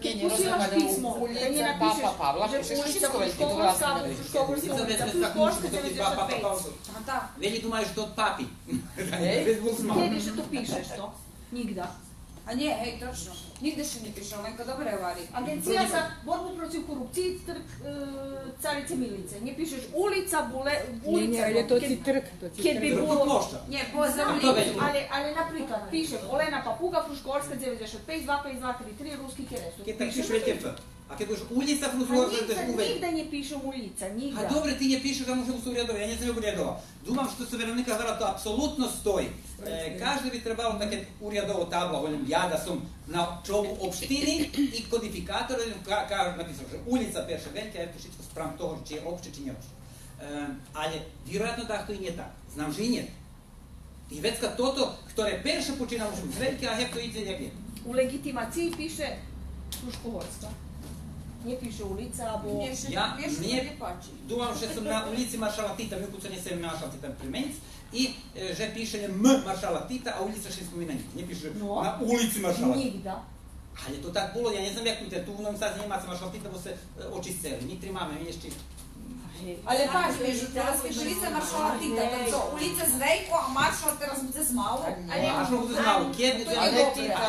Keď posielaš písmo, keď nenapíšeš, že ulica Fruškogorska, alebo Fruškogorska ulica, Fruškogorska 95. Вели думаеш што од папи. Без бог знал. Kedy, že to píšeš to? Nikda. A nie, hej, točno. Nigde še ne piše, Lenka dobre vari. Agencija za borbu protiv korupcije, Carice Milice. Ne pišeš ulica, ulica. Не, to ti trg. Kad bi bilo... Nie, bo za ulicu. Ali, napríklad, píšem Olena Papuga, Fruškogorska, 95, 25233, Ruski Keresu. Ке пишеш веќе Ф. А ке дош улица Фрушкогорска, тоа е Nigda ne pišem ulica, nigda. А добре, ти не пишеш, а може у редови, ја не сме го редова. Думам што се Вероника вера, тоа апсолутно стои. Кажда би требало да ке урядово табла, волем ја да сум на чову општини и кодификатор, написал, че улица Перше Велика, ето всичко спрам того, че е опште, че не опште. Але, веројатно да, тоа и не така. Знам, че и не. И вецка тото, ktorе перше почина може бути велike, a hep to ide negdje. U legitimaciji piše Fruškogorska. Не пише улица, або... Ja nije думам, že sam na ulici Maršala Tita, mi ukucanje se Maršala Tita primenc, i že piše M Maršala Tita, a ulica še spominanje. Не piše na ulici Maršala Tita. Nigda. Ali to tak bilo, ja ne znam jak tu u Novom Sadu Njemaca Maršala Tita, bo se očistili. Mi tri mame, mi ješći. Але паш, teraz ulica Maršala Tita, to ulica Zvejko, a Maršal teraz bude zmalo. Maršal bude zmalo, kjer bude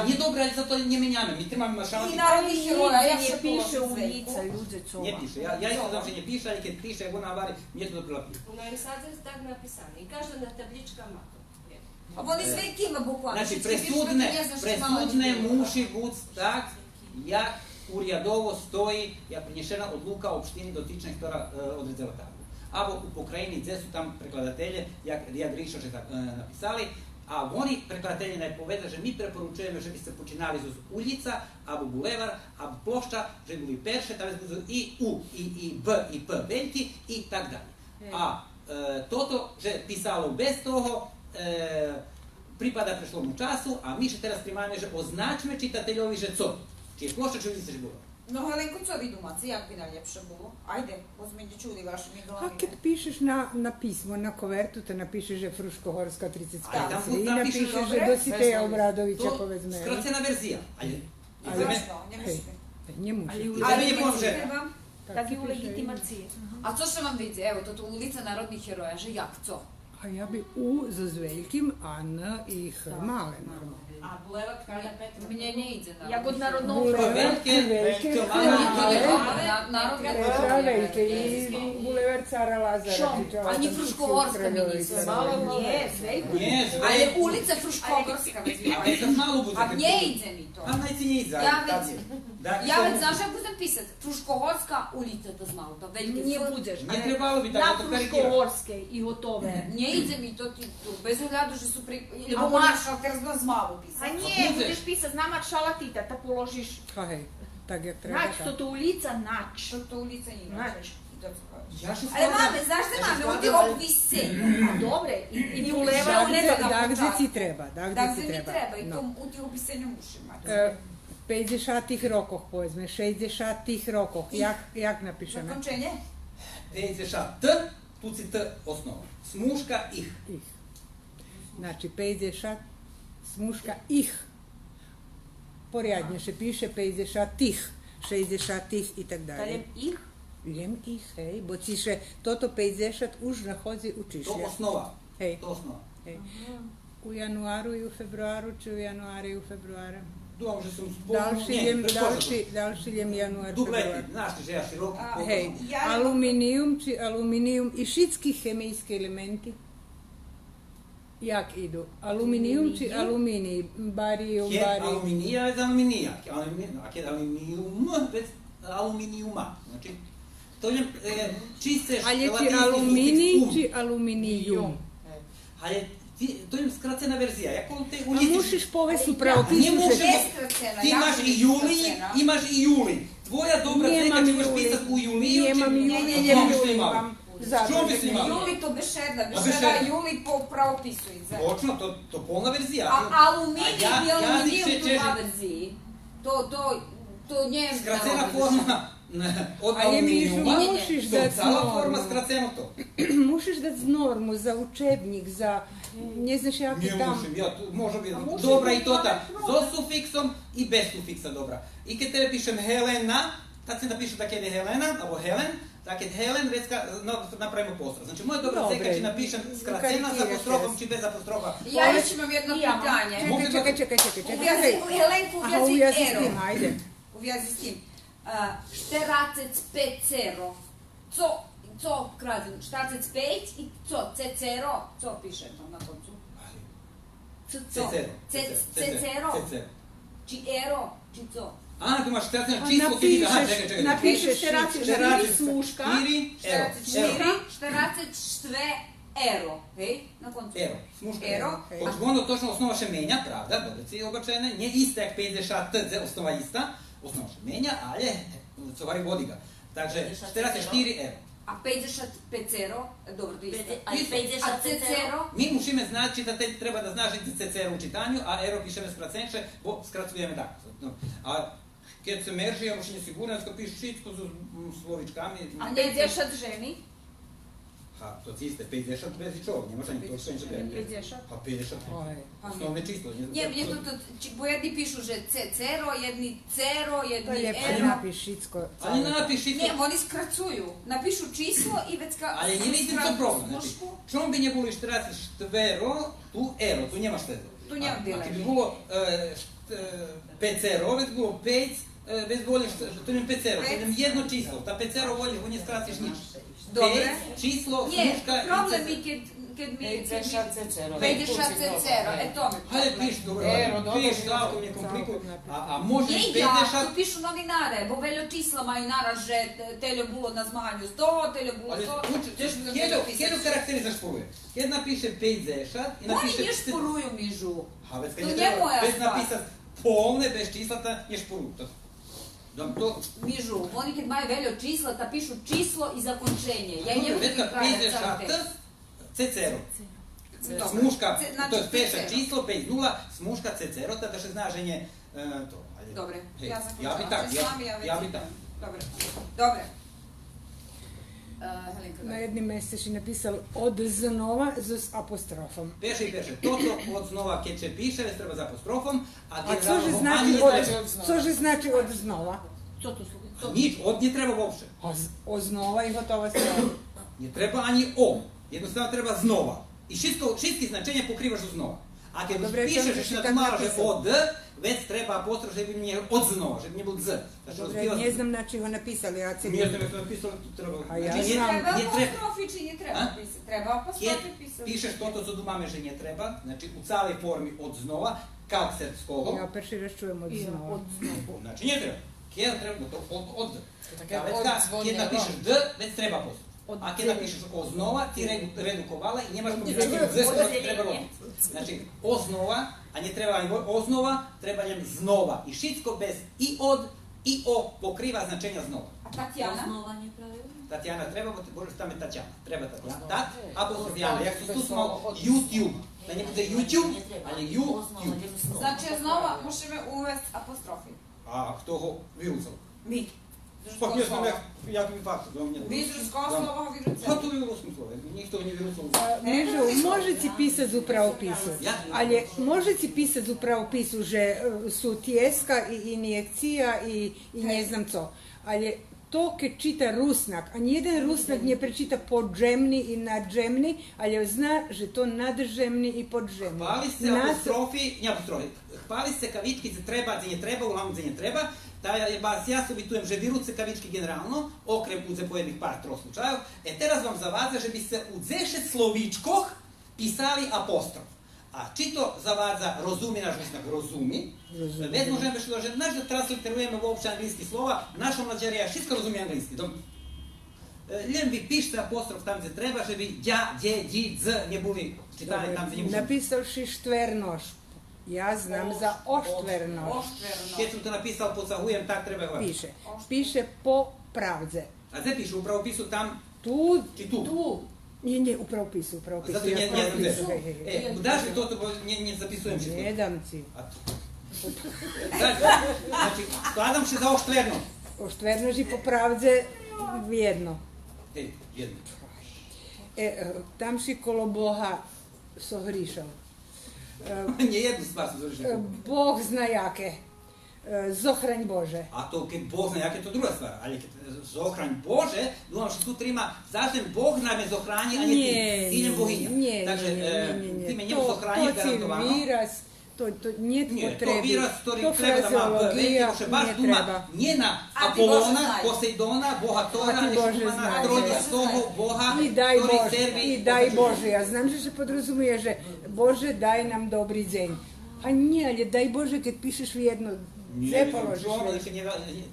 nije dobro, ali zato ne menjame, mi tri mame Maršala Tita. I narodnih heroja, ja не piše ulica, ljudi cova. Не piše, ja isto znam, že ne piše, ali kad piše, ako navari, mi je to dobro piše. U Novim Sadu je tak napisano i každa na tabličkama to. A oni sve ima bukvalno. Значи, пресудне муши бут так, як урядово стои ја принесена одлука општини дотична która одрезала табло. Або у покрајини где су там прекладателје, ја гриша че написали, а они прекладателје не поведа, že ми препоручуваме, že би се починали со улица, або булевар, або площа, že були перше, таве буду и У, и Б, и П велики, и так дали. А тото, že писало без того, припада прешлому часу, а ми ще teraz примајаме, že означме читателјови, že co? Čije plošta će vidjeti se bilo. No, Helenko, co vi domaci, jak bi najljepše bilo? Ajde, ozmeni čudi vašim i A glavine. kad pišeš na pismo, na kovertu, te napišeš že Fruškogorska 35 i napišeš, napišeš že Dositeja Obradovića To povezme. skracena verzija. Ali Zašto? Ne mislite. Nie musi. Ali nie može. Так и у легитимацiji. A co što vam vidi? Evo, to ulica narodnih heroja, že jak, co? A ja bi U za s velikim, a N i H male normalno. A bulevar Kralja Petra? Mnje ne ide na... Ja god narodno Velike, Petra Velike i bulevar Cara Lazara. A ni Fruškogorska mi nisu. Malo nije, sve Nie, Ali ulica Fruškogorska već a već sad malo bude. A gdje ide mi to? A najci nie iza. Ja već znaš jak budem pisat? Fruškogorska ulica to znalo, to velike не будеш. Не trebalo bi На tako to karikirati. Fruškogorske и готове. Не иде ми то ти tu, bez ogladu že su ili A Maršal teraz bude zmalo pisat. А не, будеш писать на Маршала Тита, та положиш Pa hej, tak jak treba. нач, то улица нач. Što to ulica ima? Нач. Ja što Ali mame, znaš da mame, ovdje opise. Добре, и булева Dagdje ci treba, dagdje Da ci se mi treba. treba i No. to u tih opisenju mušima. 50 rokoh povezme, 60 rokoh. Jak napišeme? Zakončenje? Deša T, tu si T osnova. Smuška ih. Znači 50 smuška ih. Порядніше ще piše 50-ih, 60-ih і так далі. Талем их? Лем их, hej, bo ci še toto 50 už nahodzi u To čišlja. osnova. Hej, To osnova. hej. U januaru i u februaru, či u januari i u februaru? Dom, že som dalšiljem januar, Dubleti, februar. znaš ti, že ja široko. Hej, aluminijum i šitski chemijski elementi. Jak idu? Aluminijum či aluminij? Barijum, Aluminija je za aluminija. Ak je aluminijum, bez aluminijuma. Znači, to je čiste ali ti aluminij či aluminijum? Ali to je skracena verzija. A mušiš povesti u pravopisu. Ti imaš i Julij, imaš i Julij. Tvoja dobra zeka ćeš pisati u Juliju, Juli to bešeda Juli po pravopisu. Točno, to polna verzija. A aluminij i aluminijum to na verziji. To njem... Skracena forma od aluminijuma, to cela forma skraceno to. Mušiš dati normu za učebnik, za... Ne znaš jak je tam... Može biti dobra i tota. Z sufiksom i bez sufiksa dobra. I kad tebe pišem Helena, tad se napiše tako je Helena, alebo Helen, tako je Helen, već napravimo apostrof. Znači, moja dobra zeka će napišem skracena s apostrofom či bez apostrofa. Ja još imam jedno pitanje. Čekaj. Helenku u vjezi s tim, ajde. U vjezi s tim. Šteracec pecero. Co krazim? Šteracec peć i cecero. Co piše tam na koncu? Cecero. Či ero, či co? A, tu imaš šteraceno číslo, keď ide, čekaj. Napišeš šteracec 4, smuška. 4, šteracec štve ero. Hej, na koncu. Ero, smuška ero. Ono točno osnova še menja, pravda, dobro si obačene, nije ista jak 50 osnova ista, osnova še menja, ali covari vodi ga. Takže šteracec 4 ero. A 50 pecero, dobro, to isto. A 50 cecero? Mi musíme znači da te treba da znaš i cecero u čitanju, a ero pišeme skracenče, bo skracujeme tako. A kad se merži, ja mušenje sigurno, kad pišu šitsko s slovičkami... A 50 ženi? Ha, to ci iste, 50 bez ničog, nemaš ani to što neće 50? Pa 50, osnovne čisto. Nie, bo jedni pišu že cecero, jedni cero, jedni ero. Ali napiš šitsko. Ali napiš šitsko. Ne, oni skracuju. Napišu číslo i već kao... Ali nije vidim to problem, znači, čom bi nje boli štraci štvero, tu ero, tu nemaš štero. Tu nemam dileme. Ako bi bilo pecero, već bilo pec, već voliš, to nema pecero, to nema jedno číslo, ta pecero voliš, u nje skraciš nič. Dobre. Číslo, Nie, smuška i problem cecero. je kad mi... 50 cecero. 50 cecero, to mi. Hajde piš, dobro, piš, tako mi je komplikuj. A može Nie 50... ja, tu pišu novinare, bo veljo čísla majú naraz, že teljo bilo na zmanju 100, teljo bilo 100. Kjedu karakterizaš poruje? Kad napiše 50 i napiše... Oni nje šporuju mižu. To nije moja stvar. Bez napisat polne, bez čislata, nje šporuju. Mižu, oni kad maju veljo čísla, ta pišu číslo i zakončenje. Ja ne budem praviti sam tekst. Cecero. Smuška, to je peša číslo, 5-0, smuška cecero, tada še zna ženje to. Dobre, ja zakončavam. Ja bi tak, ja bi tak. Dobre. Na jednim mjestu si napisal od znova z apostrofom. Peše. Toto od znova keď će piše, već treba z apostrofom, a co že znači od znova? Nič, od nje treba uopšte. Od znova i gotova strana. Ne treba ani o, jednostavno treba znova. I šitski značenje pokrivaš u znova. A kad pišeš na tumaže od, već treba apostrof, že bi nije od znova, že bi nije bilo z. Dobre, ne znam na čih ho napisali, ja se... Nije znam napisali, to treba... A ja znam... Treba apostrofi, či nje treba pisati? Treba apostrofi pisati. Pišeš toto co dumame, že nje treba, znači u calej formi od znova, kak srpskogo. Ja prvi raz čujem od znova. Znači nje treba. Kjer treba to od z. Kjer napišeš d, već treba apostrof. A kad napišeš oznova, ti redukovala i njemaš kombinaciju z koja ti treba roditi. Znači, oznova, a nje treba oznova, treba njem znova. I šitsko bez i od, i o pokriva značenja znova. A Tatjana? Tatjana treba, možeš tamo Tatjana. Treba Tatjana. Tat, apostrof Jana. Jak su tu smo YouTube. Da nje bude YouTube, ali YouTube. Znači, znova možemo uvesti apostrofi. A kto ho vyrucal? Mi. Pa ja sam jak mi fakt. Vizrusko slovo vyrucal. Pa to je u ruskom slovu. Nikto nie vyrucal. Mežu, možete pisati u pravopisu, ali možete pisati u pravopisu, že su tjeska i injekcija i ne znam co. Ali to keď čita Rusnak, a nijedan Rusnak ne prečita podzemni i nadzemni, ali zna, že to nadzemni i podzemni. Hvali se apostrofi, hvali se kavički za treba, za nje treba, uglavnom za nje treba, ja se obitujem, že vyruce kavički generalno, okrem udze pojednih par troch slučajev, teraz vam zavadza, že bi se u 10 slovičkoh pisali apostrof. A či to zavadza rozumi naš Rusnak rozumi, već možemo što že naš da transliterujeme uopće angliski slova, naša mlađarija všetko rozumije angliski. Ljem bi pište apostrof tam gdje treba, že bi ja, dje, dji, dz ne buli čitali tam gdje ne buli. Napisavši štvernoš. Ja znam za oštvernoš. Kad sam to napisal pod zahujem, tak treba govoriti. Piše po pravdze. A gdje piše u pravopisu tam? Tu. Či tu? Tu. Nie, u pravopisu. Zato ne znam. Daš li to, ne zapisujem što? Ne dam ci. Znači, skladam se za oštverno. Oštvernoš i po pravdze jedno. Jedno. Tam si kolo Boha so hrišal. Nie jednu stvar su zvršili. Bog zna jake. Zohranj Bože. A to kad Bog zna jake, to druga stvar. Ali kad zohranj Bože, думам što tu trima, zašto Bog nam je zohranji, a ne ti, njem Bohinja. Takže ti me njemu zohranji garantovano. To viras, to nije potrebi. To viras, to frazeologija, nije treba. Njena Apolona, Poseidona, Boha Tora, Nešumana, Trojnjskoho, Boha, Tori Servi. I daj Bože, ja znam že se podrazumije, že Bože daj nam dobri dzenj. A nije, ali daj Bože kad pišeš jedno, gdje položiš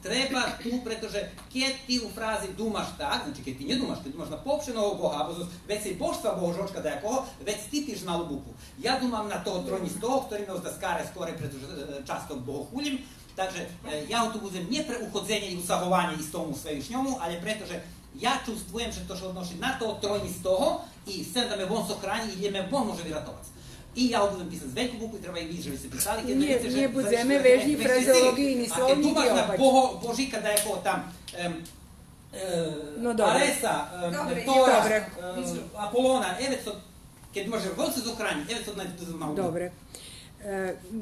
treba tu, pretože kad ti u frazi dumaš tak, znači kad ti ne dumaš, ti dumaš na popšenog Boha, već se i boštva Božočka da jakoho, već stipiš na lubuku. Ja dumam na to trojni stol, ktorý me uzda skare skore, pretože často bohohuljim, takže ja tu budem nie pre uchodzenje i usahovanje istomu svevišnjomu, ali pretože ja čustvujem, že to što odnoši na to trojni stoho i sem da me von sohrani i me von može viratovac. I ja budem pisati veliku buku i treba i vi, že bi se pisali. Nije budzeme vežni frazeologiji ni slovniki opač. A kad tumaš na Božika da je ko tam Aresa, Tora, Apolona, kad može god se zohrani, malo. Dobre.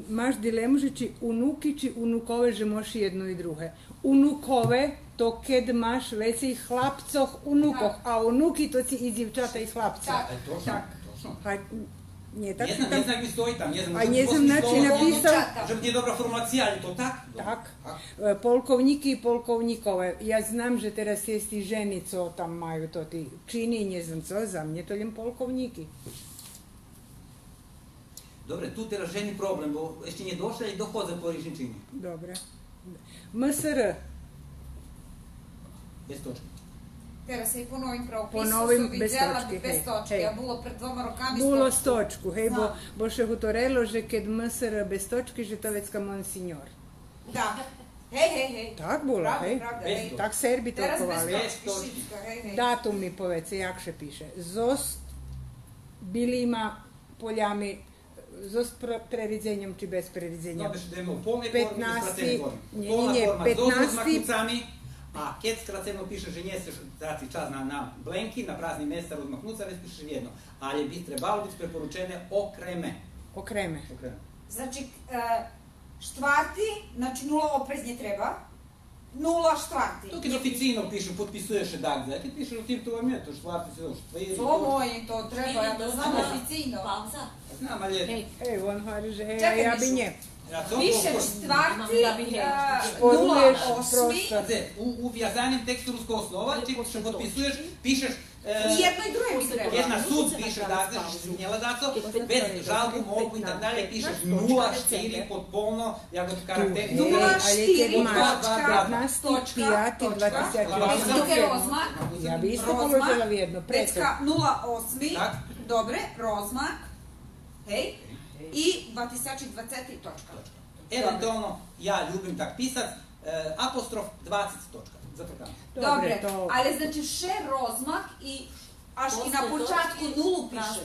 Maš dilemu, že či unuki, či unukove, že moš jedno i druge. Unukove, to kad maš već i hlapcoh unukoh, a unuki to si i djevčata i hlapca. Točno. Nie tak? Nie znam jak mi stoji tam, a nie znam način napisao... Že nije dobra formulacija, ali to tak? Tak. Polkovniki i polkovnikove. Ja znam, že teraz jest i ženi, co tam maju to ti čini, nie znam co, za mne to ljem polkovniki. Dobre, tu teraz ženi problem, bo ešte nie došla i dochodze po rični čini. Dobre. MSR. Bez točke. Teraz se i ponovim pravopisu, Ponovim su vidjela bez točke, a bilo pred dvoma rokami Bilo s točku, hej, bo še hutorelo, že kad MSR bez točke, že to vecka monsignor. Da. Hej. Tak bilo, hej. Tak Serbi tokovali. Teraz bez točke, hej. Datum mi povece, jak še piše. Zost bilima poljami, zost preridzenjem či bez preridzenjem. Dobeš da imamo polne forme i skracene forme. Polna forma zost s maknucami, a kad skraceno piše, že njeseš dati čas na blenki, na prazni mesta rozmaknuca, već pišeš jedno. Ali bi trebalo biti preporučene okreme. Okreme. Znači, štvrti, znači 0 opreznje treba, 0 štvrti. Tu kad oficino piše, potpisuješ dak, kad piše u tim to vam je, to štvrti se još. To moje, to treba, ja to znam oficino. Pauza. Znam, ali je... Hej, on hvali, že hej, ja bi nje. Piše štvrti, 0,8. U vjazanim tekstu ruskog slova, če potpisuješ, pišeš... I jedno i drugo mi treba. Jedna sud piše da si njela daco, bez žalbu, molbu i tak dalje, pišeš 0,4 pod polno, jako karakter. 0,4 točka, 15.5.2008. rozmak. Ja bi isto položila jedno. Pecka 0,8. Dobre, rozmak. Hej. I 2020 točka. Eventualno, ja ljubim tak pisat, apostrof 20 točka. Dobre, ali znači še rozmak i až i na počatku 0 piše.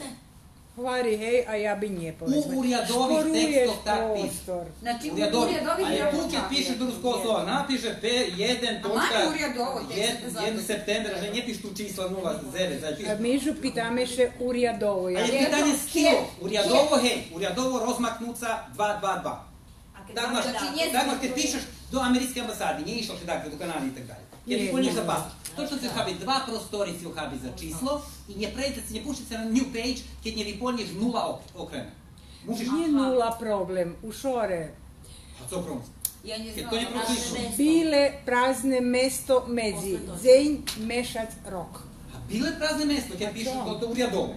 Hvari, hej, a ja bi nje povezala. U urjadovih tekstov tak piše. Znači u urjadovih ali tu kad piše rusko slova, napiše P1 točka 1 septembra, že ne piše tu čísla 0,9. Mižu pitame še urjadovo. Ali je pitanje stilo. Urjadovo, hej, urjadovo rozmaknuca 222. Dagmar, kad pišeš do američke ambasade, nije išlo še dakle do Kanade i tak dalje. Kad vyplniš za pasoš, točno ćeš habi dva prostori si uhabi za číslo i nje predstavci, nje pušti se na new page, kad nje vyplniš 0 okrene. Nije 0 problem, u šore. A co problem? Ja nie Kad to nje propišu. Bile prazne mesto medzi, zeń, mešac, rok. A bile prazne mesto, kad pišeš to u rjadove.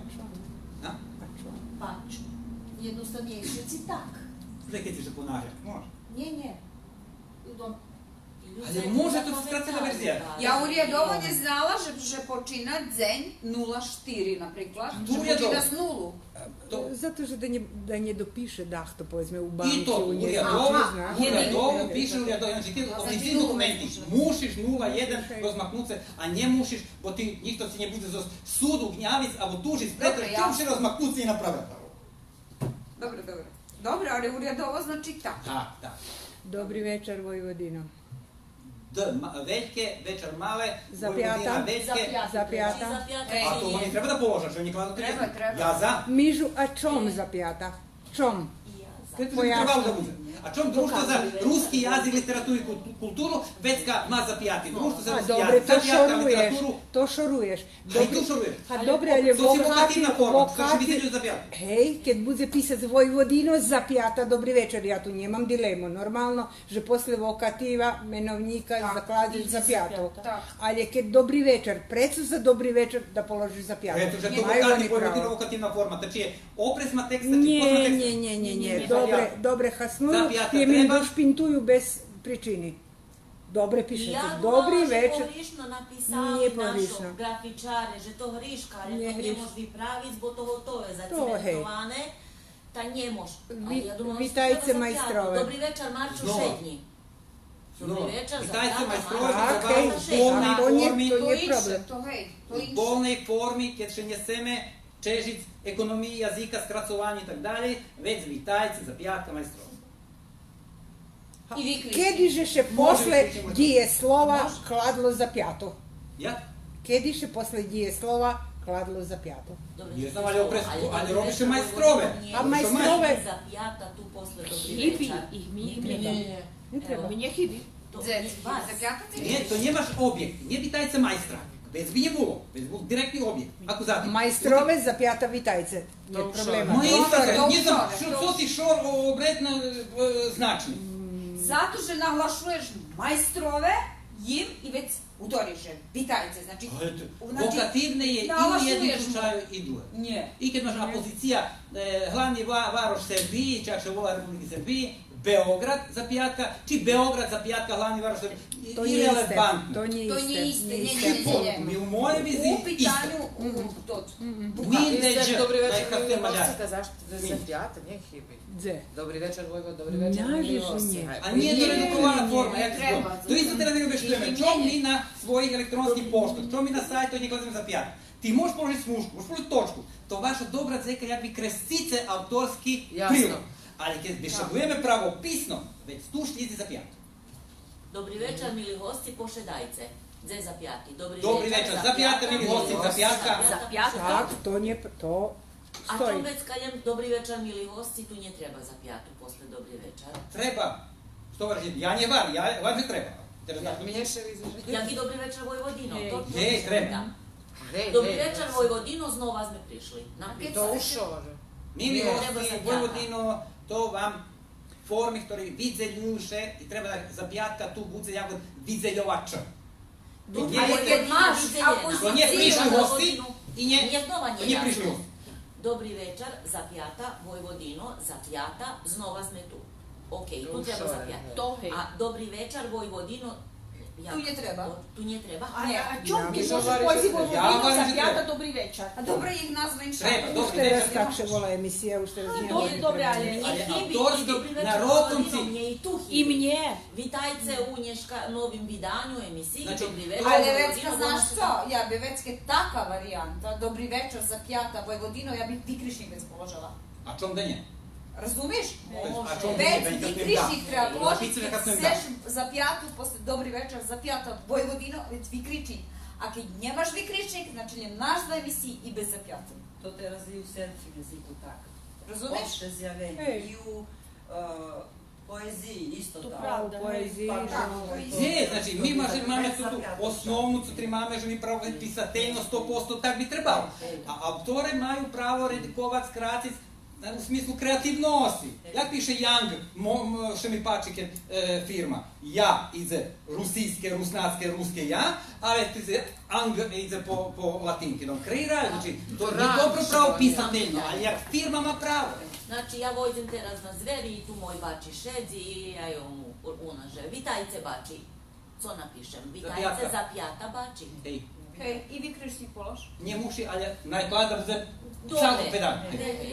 Pač. Jednostavnie všetci tak. Sve kad ti se ponavlja, može. Nie. Ali može to skraćena verzija. Ja u rjadovanje znala, že počina dzenj 04, napriklad, že počina s nulu. Zato že da nje dopiše dahto, povedzme, u banci, I to, u rjadovu piše u rjadovu, znači ti oficini dokumenti, mušiš 0,1 rozmaknuce, a nje mušiš, bo ti njih to si nje bude za sudu gnjavic, a bo tuži spretra, ti še rozmaknuci i napravlja. Dobro, ali u rjadovo znači tak. Tak. Dobri večer, Vojvodino. Veljke, večer male, Zapjata. Zapjata. A to oni treba da položa, što oni kladu treba. Ja za. Mižu, a čom zapjata? Čom? Trebalo da bude. A čom društvo za ruski jazik, literaturu i kulturu, već ga ma zapjati. Društvo za ruski jazik, zapjata literaturu. To šoruješ. A i tu šoruješ. A dobre, ali vokativna forma, to što vidiš zapjata. Hej, kad bude pisac Vojvodino, zapjata, dobri večer, ja tu njemam dilemu. Normalno, že posle vokativa, menovnika, zakladiš zapjato. Ali kad dobri večer, precu za dobri večer, da položiš zapjato. Eto, že to vokativna forma, tači je opresma teksta, či posma teksta. Nie, dobre hasnuju, je mi došpintuju bez pričini. Dobre pišete, dobri večer. Ja horišno napisali našo grafičare, že to hriška, ale to njemož vypraviť, bo to je zacementované, ta njemož. Vitajce majstrove. Dobri večer, Marčo, šednji. Dobri večer, Vitajce majstrove, u bolnej formi, keď še njeseme čežic, ekonomiji jazika, skracovanje i tak dalje, već vitajce, zapjata, majstrove. Kediže še posle dije slova kladlo zapjato. Ja? Kediše posle dije slova kladlo zapjato. Nie znam, ali robiše majstrove. A majstrove... Zapjata tu posle dobri večer. Ne treba. Mi nje hibi. Nie, to nie masz objekt, nie vitajce majstra. Bez bi nje bilo, bez bi direktni objekt. Akuzatni. Majstrove zapjata vitajce. Nie problema. Nie znam, što ti šor obretno značni. Zato že naglašuješ majstrove, jim i već utoriše, vitajce, znači... Vokativne je i u jednom slučaju i druge. Nie. I kad imaš apozicija, glavni varoš Srbiji, čak še vola Republike Srbije, Beograd zapjatka, či Beograd zapjatka, glavni varoš Srbije, irelevantno. To nije iste. Mi u moje viziji u pitanju mi neđe, Dobri večer, kako je Mađar. Zašto zapjata, nije hibi. Dze. Dobri večer, Vojvod, dobri večer, Milivosti. A nije to redukovana forma, ja ti znam. To isto treba da ga objašnjujeme. Čo mi na svojih elektronskih poštah, čo mi na sajtu od njega gledamo zapjata. Ti možeš položiti smušku, možeš položiti točku. To vaša dobra zeka, jak bi krestice autorski prilog. Ali kad bišabujeme pravopisno, već tu štiti zapjata. Dobri večer, mili gosti, pošedajce. Dze zapjati. Dobri večer, zapjata, mili gosti, zapjatka. Tak, to nije, to A stoji. čom već kaljem dobri večer, mili gosti, tu nje treba zapjatu posle dobri večer. Treba. Što važi? Ja nje var, var ne treba. Jak i dobri večer, Vojvodino. Ne, treba. Dobri večer, Vojvodino, znova sme prišli. To ušlo. Mili gosti, Vojvodino, to vam formy, ktoré vidzeľujúše, i treba da zapjatka tu bude jako vidzeľovača. Ali kad maš To nje prišli gosti i nje prišli gosti. Dobri večer, zapjata, Vojvodino, zapjata, znova sme tu. Ok, tu treba zapjata. A dobri večer, Vojvodino, tu nje treba. Tu nje treba. A čom ti može poziv Vojvodino zapjata dobri večer? A dobro ih nazva inša. Treba, Ušte raz kak še vola emisija, ušte raz nije. Dobre, ali autorski narodomci. I mnje. Vitajce u nješka novim vidanju emisiji. Dobri večer, Ali vecka, znaš co? Ja bi vecke taka varijanta, dobri večer zapjata Vojvodino, ja bi vikrišnik već položala. A čom da nje? Razumiješ? Već vikrišnik treba položiti, seš zapjatu, posle dobri večer zapjata Vojvodino, već vikričnik. A kad nemaš vikričnik, znači nemaš za emisiji i bez zapjata. To teraz i u srpskim jeziku tako. Razumiješ? Opšte zjavenie i u Poeziji, isto To tako. pravda. Poeziji, Не, значи, ми имаме тут основното, тримаме жени право писателно 100%, так би требало. А автори мају право редиковат скрати u smislu kreativnosti. Jak piše Young, što mi pačike firma, ja ize rusnatske, ruske ja, ali ang ize po latinkinom. Kreiraju, znači, to je dobro pravo pisateljno, ali jak firma ma pravo. Znači, ja vojdim teraz na zveri i tu moj bači šedzi i ja joj mu unaže. Vitajce bači. Co napišem? Vitajce za pjata bači. Hej, i vi krišti polož? Не муши, але најкладам за цяло педан.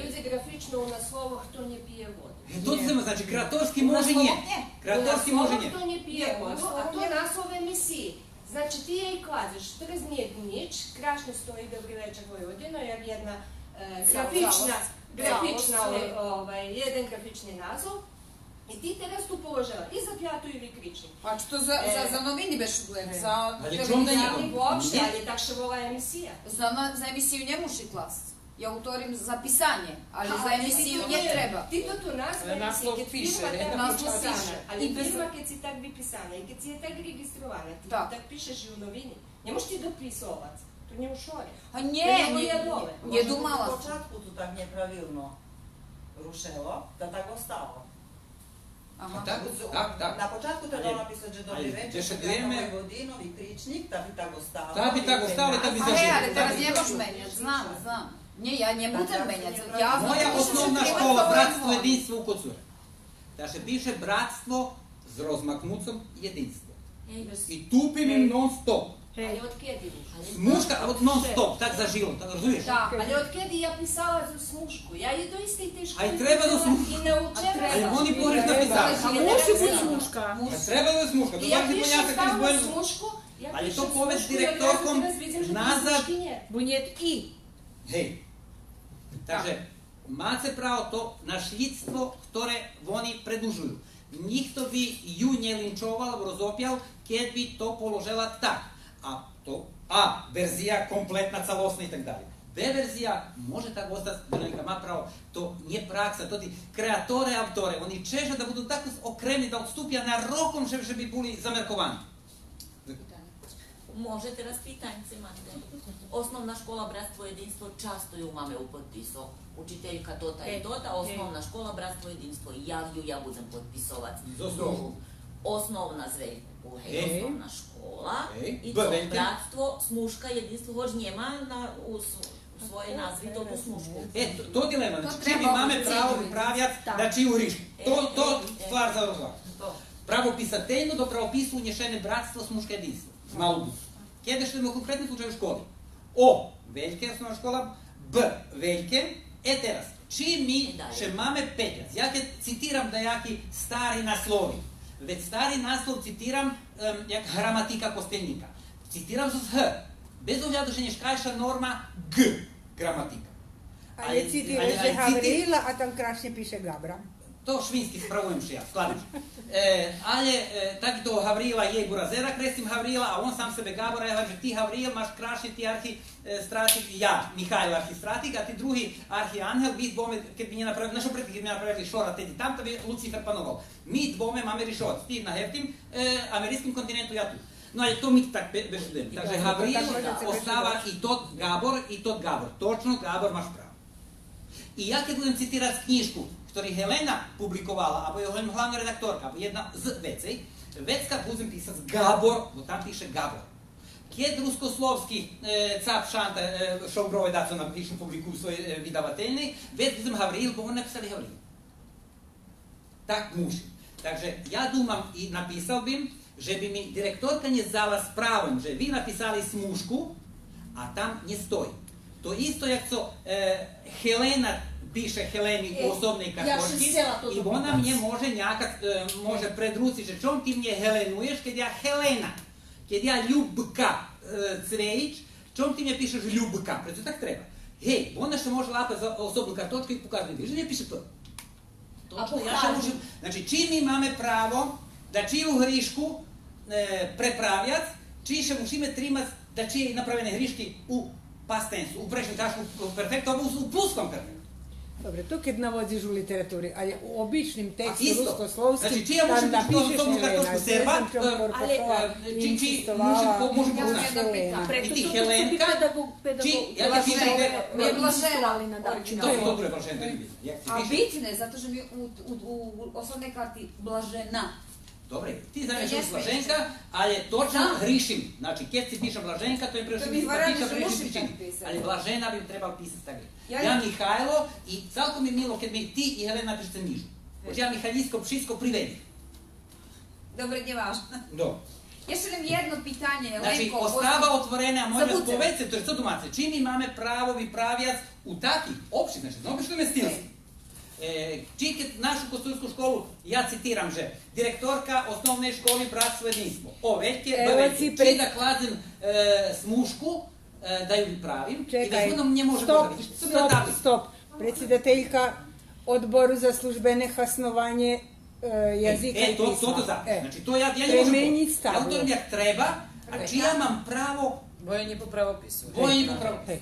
Люди графично у насловах то не пие воду. Тут се значи креаторски може не. Креаторски може не. To не пije vodu, a to je naslov emisiji. Znači ti je i kladeš Trznije Dnič, krašno stoji Dobri večer Vojvodino, jer jedna jedan grafični naslov. I ti teraz tu položila i za pjatu i vikrični. Pa što za novini beš budem, za televizijani uopšte, ali tak še vola emisija. Za emisiju ne muši klas. Ja utorim za pisanje, ali za emisiju ne treba. Ti to tu naslov piše, ali firma kad si tak bi pisana i kad si je tak registrovana, ti tak pišeš i u novini. Ne možeš ti dopisovac, to nije u šori. A не думала. Na početku tu tak nepravilno rušelo, da tako ostalo. Na početku treba napisati, že dobri večer, Vojvodinov i Kričnik, da bi tako ostalo. Da bi tako ostalo, da bi zaživjeli. Ali teraz ne moš menjati, znam. Nie, ja ne budem menjati. Moja osnovna škola, Bratstvo, jedinstvo u Kocure. Da se piše Bratstvo s rozmaknucom jedinstvo. I tupim im non stop. Ali od kjedi? Muška, non stop, tak za život, razumiješ? Da, ali od kjedi ja pisala za smušku. Ja je doista i teško. A i treba da smuška. I naučila. Ali oni poreš napisali. A musi biti smuška. Treba da je smuška. I ja pišem stalno smušku. Ali to poved s direktorkom nazad. Bunjet i. Hej. Takže, máte pravo to našljidstvo, ktoré oni predlžujú. Nikto by ju nelinčoval alebo rozopjal, keď by to položila tak. A verzija kompletna, celosna i tak dalje. B verzija može tako ostati, Veronika ma pravo, to nije praksa, to ti kreatore, autore, oni čeže da budu tako okremni, da odstupja na rokom, že bi bili zamerkovani. Možete raspitanjce, imate. Osnovna škola Bratstvo jedinstvo často ju mame u potpiso. Učiteljka tota i tota, osnovna škola Bratstvo jedinstvo. Ja budem potpisovac. Osnovna zveljka, osnovna škola. I to Bratstvo, smuška, jedinstvo, hoć njema u svoje nazvi to tu smušku. To dilema, znači čim imame pravo upravljati da čiju rišku. To stvar za rozvoj. Правописателно до правопису унешене братство смушка единство. Малу бус. Кеде ще има конкретни случаи в школи. О, велике основна школа, Б, велике, терас. Чи ми ще маме петляц. Я ке цитирам да яки стари наслови. Вeć стари наслов цитирам як граматика костелника. Цитирам с Х. Без огледа ще нешкайша норма Г, граматика. Ali citiraš se Havrila, a tam krašnje piše Gabra. To švinski spravujem še ja, skladiš. Ali, tak to Havrila je Burazera, kresim Havrila, a on sam sebe Gabora, ja kažem, ti Havril, maš krašnje, ti arhistratik, ja, Mihajlo arhistratik, a ti drugi arhiangel, vi dvome, kad bi nje napravili, našo preti, kad bi napravili šora, tedi tam, da bi Lucifer panoval. Mi dvome mame rišovac, ti na heftim, amerijskim kontinentu, ja tu. No, ali to mi tak bešujem. Takže Havril ostava i tot Gabor. Točno, Gabor maš pravo. I ja kad budem citirati knjižku, ktorý Helena publikovala, alebo je hlavná redaktorka, alebo jedna z vecej, vecka budem písať Gabor, bo tam píše Gabor. Keď ruskoslovský cap šanta šobrove da co napíšu, publikujú svoje vydavatelny, vec budem Havril, bo on napísali Havril. Tak muži. Takže ja dúmam i napísal bym, že by mi direktorka nezala s právom, že vy napísali smušku, a tam ne stoji. To isto jak co Helena piše Heleni u osobnej katorki i ona mne može predruci, že čom ti mne helenuješ, kad ja Helena, kad ja Ljubka Cvejić, čom ti mne pišeš Ljubka, preto tak treba. Hej, ona što može lapa za osobnu kartočku i pokazati bliže, ne piše to. Znači, čim mi imame pravo da čiju hrišku prepravljati, čiji še musíme trimati da čije napravene hriški u past tensu, u prejšnjem kašku perfektu, a u pluskom perfektu. Dobre, to kad navodziš u literaturi, ali u običnim tekstu ruskoslovskim, znači, čija može biti to kartošku serba, či može poznati. I ti Helenka, ja ti pišem dobro je Blažena. A bitne, zato što mi u osnovnoj karti Blažena. Dobre, ti zamešaš Blaženka, ali točno hrišim. Znači, kad si piše Blaženka, to je prešli hrišim. Ali Blažena bi trebalo pisati tako. Ja Mihajlo i celkom je milo kad mi ti i Helena napišete nižu. Hoće ja Mihajlijsko pšisko privedi. Dobro, nije važno. Dobro. Još imam jedno pitanje, Lenko. Znači, ostava otvorena, a moja spovece, to je što domace, čim imame pravovi pravijac u takih opštih, znači, znamo što je stilski. Čiket našu kosturskú školu, ja citiram že, direktorka osnovne školy Bratstvo jedinstvo. Oveľke, baveľke, či da kladzem smušku, da ju vypravim, i da zvodom nje može govoriti. Stop. Predsjedateljka odboru za službene hasnovanje jezika i pisma. To za. Znači, to ja ne možem govoriti. Ja utorim jak treba, a či ja mam pravo... Bojenje po pravopisu. Bojenje po pravopisu.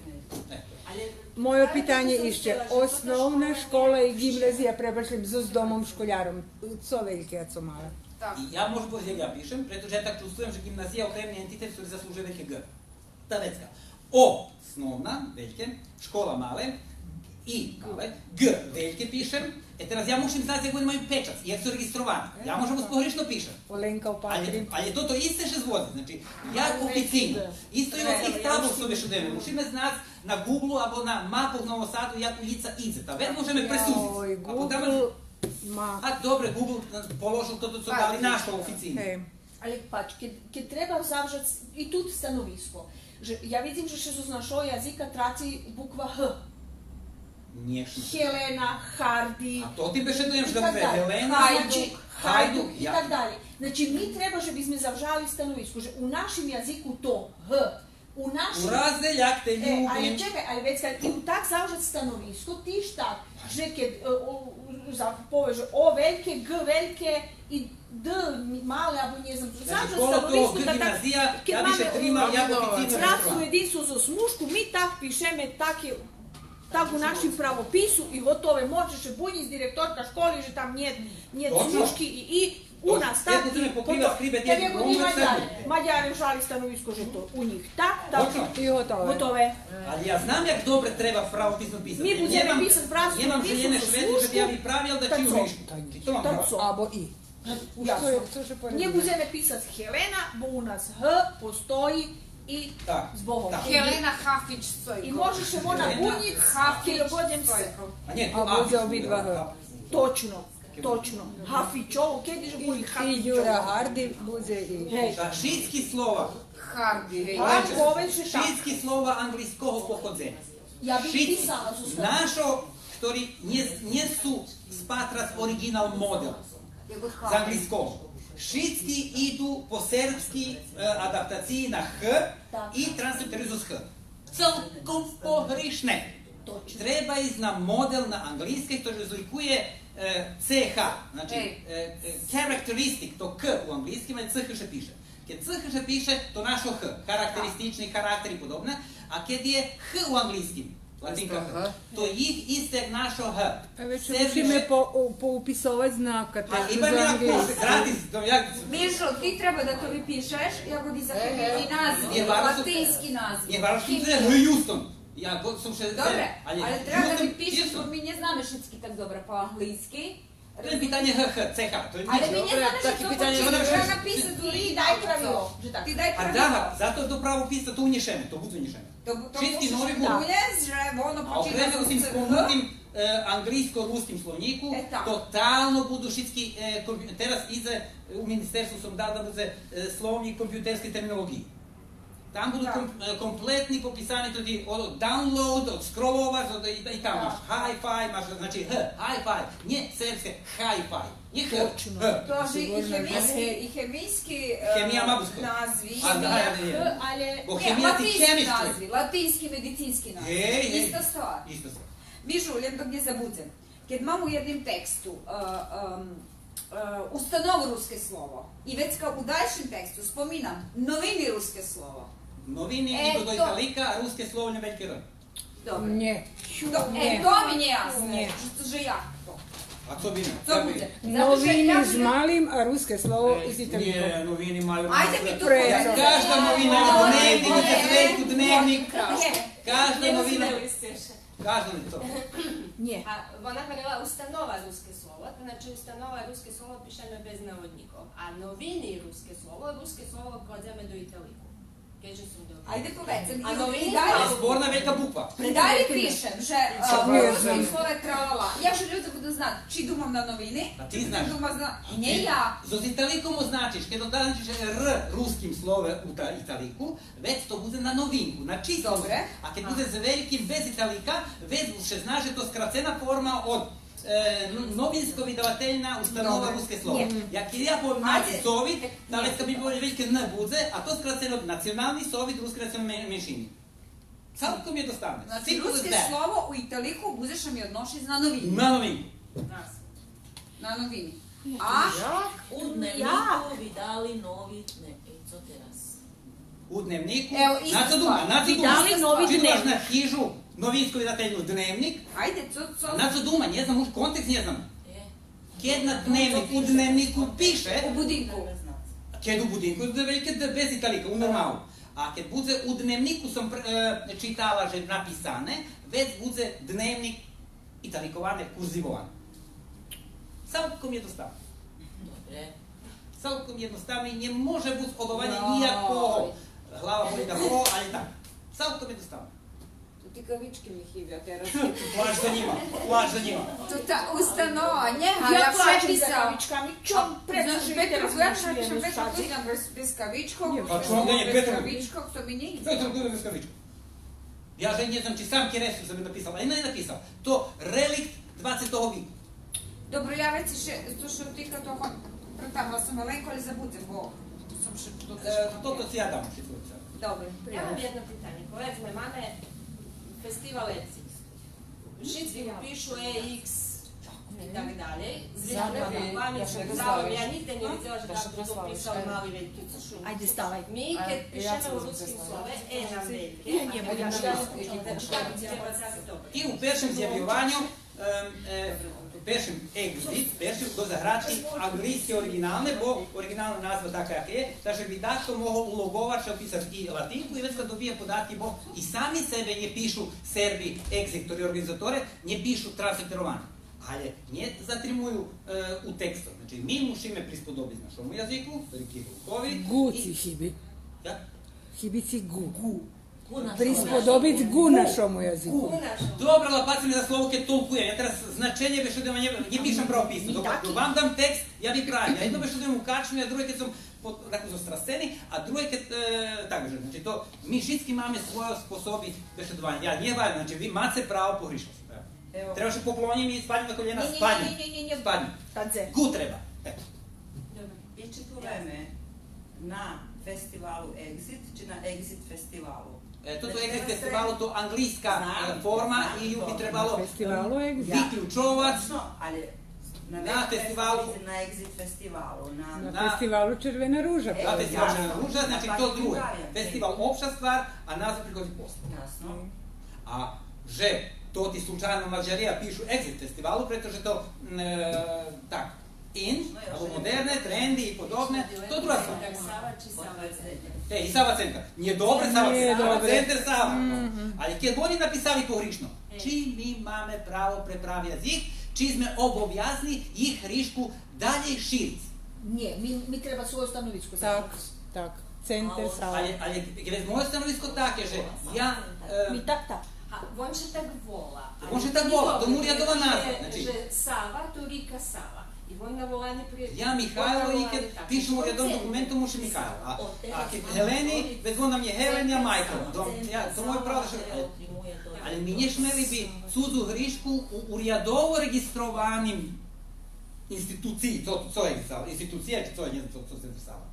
Moje pitanje išće, osnovna škola i gimnazija prebašlim z domom školjarom, co velike, a co male. I ja možem povedati, ja pišem, pretože ja tak čustujem, že gimnazija okremni entitet, ktorý zaslúžuje velike G. Ta vecka. Osnovna, velike, škola male, i male, G velike pišem, teraz ja mušim znati ako imaju pečac, jer su registrovani. Ja možem pogrešno pišem. Olenka u Patri. Ali je to iste še zvodi. Znači, ja oficinu, isto ima svih pravil sobe što deme. Mušime znati na Google abo na mapu v Novom Sadu jak ulica Idze. Ta već možeme presuditi. Google, a dobre, Google položil to, co dali našu oficinu. Ali pač, kad treba zavžati i tu stanovisko, ja vidim, že še su z našo jazika traci bukva H. Niješno. Helena, Hardi, a to ti beše dojem što da bude Helena, Hajduk i tak dalje. Znači, mi treba, že bismo zavžali stanovisko, že u našem jaziku to H, u našem... U razdeljak te ljubim. Ali čekaj, ali već kad i u tak zavžati stanovisko, ti šta, že kad poveže O velike, G velike i D male, abo ne znam, zavžati stanovisko, da tak, kad máme Bratstvo jedinstvo za smušku, mi tak pišeme take tak u našem pravopisu i gotove, možeš še bunji iz direktorka školi, že tam nije smuški i u nas tak i Mađari žali stanovisko, že to u njih tak i gotove. Ali ja znam jak dobre treba pravopisno pisati. Mi budeme pisati Bratstvo jedinstvo za smušku, že bi ja vypravljal da ću višku. Abo i. Nije budeme pisati Helena, bo u nas H postoji i s Bohom. Helena Hafić Stojko. I možeš ona bunjic, kilogodjem se. A bude obidva H. Točno. Hafić, ovo, kje diže bunji Hafić? I Jura Hardi bude i... Šitski slova. Hardi. Šitski slova anglijskog pohodzenja. Ja bih pisala su sve. Našo, ktorý nie sú spatrac original model z anglijskog. Šitski idu po srpski adaptaciji na H i transliterazu s H. Celkom pogrišne. Treba izna model na anglijski, to razlikuje CH, znači characteristic, to K u anglijskim, ali CH še piše. Kad CH še piše, to našo H, karakteristični karakter i podobne, a kad je H u anglijskim, latinka H, to jih iste našo H. A već musíme poupisovati znaka. Imam ja kurs, gratis. Mišo, ti treba da to vypišeš, ja budi za naziv, latinski naziv. Nije važno što je H. Houston. Ja sam 60. Dobre, ali treba da mi pišeš, bo mi ne znamo šitski tak dobro po anglijski. To je pitanje HH, CH, to je nič. Ali mi ne znamo što treba napisati i daj pravilo. Ti daj pravilo. A da, zato to pravo pisati, to unješeme, to bude unješeme. Čistki novi bud. A opremeno s spomenutim anglijsko-ruskim slovniku, totalno budu šitski, teraz ize u ministarstvu sam dal da bude slovnik kompjuterske terminologije. Tam budu kompletni popisani tudi od download, od scrollovac, i tam imaš hi-fi, imaš znači hi-fi, nije srpske hi-fi, nije h, To je i hemijski nazvi, latinski medicinski nazvi, ista stvar. Mišu, dok ne zabudzem, kad imamo u jednom tekstu ustanovu ruske slovo i već kao u daljšem tekstu spominam novini ruske slovo, Novini idu do italika, a ruske slovo ne velike R. Dobro. Nie. To mi nije jasno. Že ja. A co bi? Co bude? Novine z malim, a ruske slovo iz italijanskog. Nije, novini imaju... Ajde mi tu Každa novina je dnevnik, za svetu dnevnik. Každa novina... Každa mi to. Nie. A ona говорила ustanova ruske slovo, znači ustanova ruske slovo pišeme bez navodnikov, a novini ruske slovo kладeme do italiku. Keđe sam dobro. Ajde povecam. A novini Zborna velika bukva. Daj pišem, že ruskim slove tralala. Ja že ljudi budu znati, či dumam na novini, A ti znaš. Nie ja. Z italikom označiš, kada označiš R ruskim slove u italiku, već to bude na novinku, na čistu. Dobre. A kad bude za velikim bez italika, već še znaš je to skracena forma od novinsko vydavateljna ustanova ruske slova. Jak ja povim naci sovit, da već kad bi bolje velike N bude, a to skraceno od nacionalni sovit ruske nacionalne menšini. Salko mi je dostavne. Znači, ruske slovo u italiku budeš mi odnošiš na novini. Na novini. Na novini. U dnevniku vi dali novi co teraz? U dnevniku, Evo, ista stvar. Vi dali novi Čitaš dnevnik. na hižu novinsku vydavateljnu dnevnik, Ajde, co? na co duma, ne znam, kontekst ne znam. Kjed na dnevnik, u dnevniku piše, U budinku. kjed u budinku, velike bez italika, u normalu. A kad bude u dnevniku sam čitala že napisane, već bude dnevnik italikovane, kurzivovan. Salkom jednostavno. Dobre. Salkom jednostavno i ne može biti obavanje nijako. Glava boli da ho, ali tako. Salkom jednostavno. Ti kavički mi hivja teraz. Plaš za njima. To ta ustanova, nje, Ja ja plaćam sve za pisao. kavičkami. Čom predslužujete razmišljenu stazi? Bez kavičkog, Pa čuvam da je bez Petar. kavičkog, to mi nije. Petar Gure bez kavičkog. Ja že ne znam či sam Keresu sam je napisao, ali ne napisao. To relikt 20. vijeka. Dobro, ja već še, to što tika toho, pretavila sam malenko, ali zabudzem, bo sam še To si ja dam. Dobro. Ja mam jedno pitanje. Powiedzmy, mamy festiwal ECIX. Wszyscy piszą EX i tak dalej. Ja nigdy nie widziała, że tam to pisał mały, wielki cuszu. Ajde, stavaj. Mi, kiedy piszemy w ruskim słowie, na wielkie, I u першем з'явлюванню, першим екзит, до заграчі англійське оригінальне, бо оригінальна назва така, як є, та що віддачко мого улоговач описати і латинку, і вецька добije податки, бо і самі себе не пишу серби, екзитори, організатори, не пишу транслітерування. Але не затримую у тексту. Значи, ми мусимо присподобити нашому язику, великі глухові. Guci hibi. Jak? Hibici gu. Gu na Prispodobiti gu našomu jeziku. Dobro, лопати ми за слово ке толкуjem. Ja teraz značenje više da ne pišem pravopisno. Dok vam dam tekst, ja bi kraj. Ja jedno više da mu kačnem, a druge kad sam tako zastraseni, a druge kad tako že. Znači to, mi šitski máme svoje sposobi bešedovanja. Ja nije valjno, znači vi mace pravo pogrišno. Trebaš i poklonjem i spadnjem na koljena, spadnjem. Spadnjem. Gu treba. Eto. Biće probleme na festivalu Exit, či na Exit festivalu? To Exit festivalu, to anglijska forma i ju bi trebalo vyključovac na festivalu. Na Exit festivalu. Na festivalu Červena ruža. Na festivalu Červena ruža, znači to drugo. Festival opša stvar, a nazva prihodi posle. Jasno. A že to ti slučajno Mađarija pišu Exit festivalu, pretože to tako. In, alebo moderne, trendy i podobne, to je druga stvar. I Sava centar. Nije dobre Sava centar, Sava. Ali kad oni napisali pogrišno, či mi máme pravo prepravi jazik, či sme obovjazni ih hrišku dalje širic. Nie, mi treba svoju stanovičku. Tak. Centar Sava. Ali gdje moje stanovisko tako je, že ja... Mi tak. On się tak wola. On się tak wola, to mu rjadova nazva. Że Sava, to Rika Sava. I on na volanje prije... Ja Mihajlo i kad pišem u redovnom dokumentu muši Mihajlo. A kad Heleni, već nam je Helen, ja Michael. To moje pravo da što... Ali mi nješ meli bi cudzu hrišku u rjadovo registrovanim instituciji, co je institucija, co je, ne znam, co se pisala.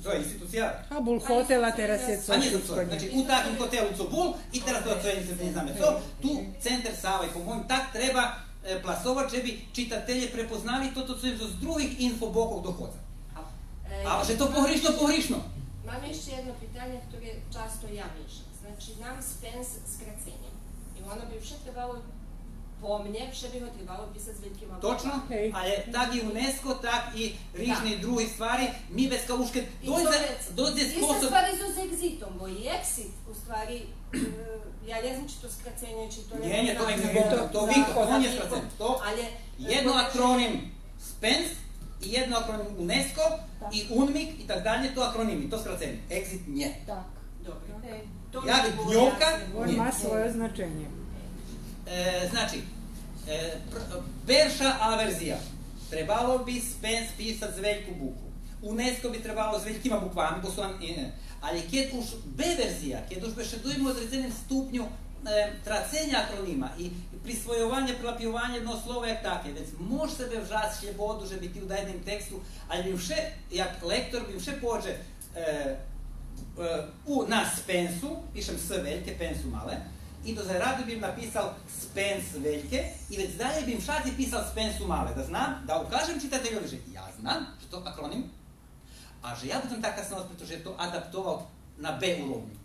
Co je institucija? A Bul hotela teraz je A nije co, znači u takim hotelu co Bul i teraz to je ne znam co, tu centar Sava i po mojim tak treba plasovat, že bi čitatelje prepoznali to co je z drugih infobokov dohodza. A že to pogrišno. Mam jeszcze jedno pytanie, które często ja mieszam. Znači, nam spens skracenjem. I ono bi vše trebalo pomnje, vše bi ho trebalo pisati s velikima bukvama. Точно, але так и ЮНЕСКО, так и різні другі ствари, ми без кавушки доđe Ista способ... stvar i s exitom, bo i exit, u stvari, ja ne znam či to skracenje, či to ne... Не, то екзит, то вика, то не скрацен. То jedno akronim SPENS i jedno akronim UNESCO i UNMIK i tak dalje, to akronimi, to skraceni. Exit nje. Tak, dobro. Ja dnjovka On ima svoje značenje. Znači, perša averzija. Trebalo bi SPENS pisati z veliko bukvu. UNESCO bi trebalo z velikima bukvami, ali kad už B verzija, kad už bešedujemo određenem stupnju tracenja akronima i prisvojovanje, prelapjovanje jedno slovo jak takie, więc može sebe vžati sljepodu, že bi ti u dajednim tekstu, ali bi vše, jak lektor bi vše pođe na SPENS-u, pišem S velike, pensu male, i do zaradu bih napisal SPENS velike i već dalje bih šati pisal SPENS-u male, da znam, da ukažem čitatelju, že ja znam, že to akronim, a že ja budem tak kasno ospreto, že je to adaptoval na B urovnju.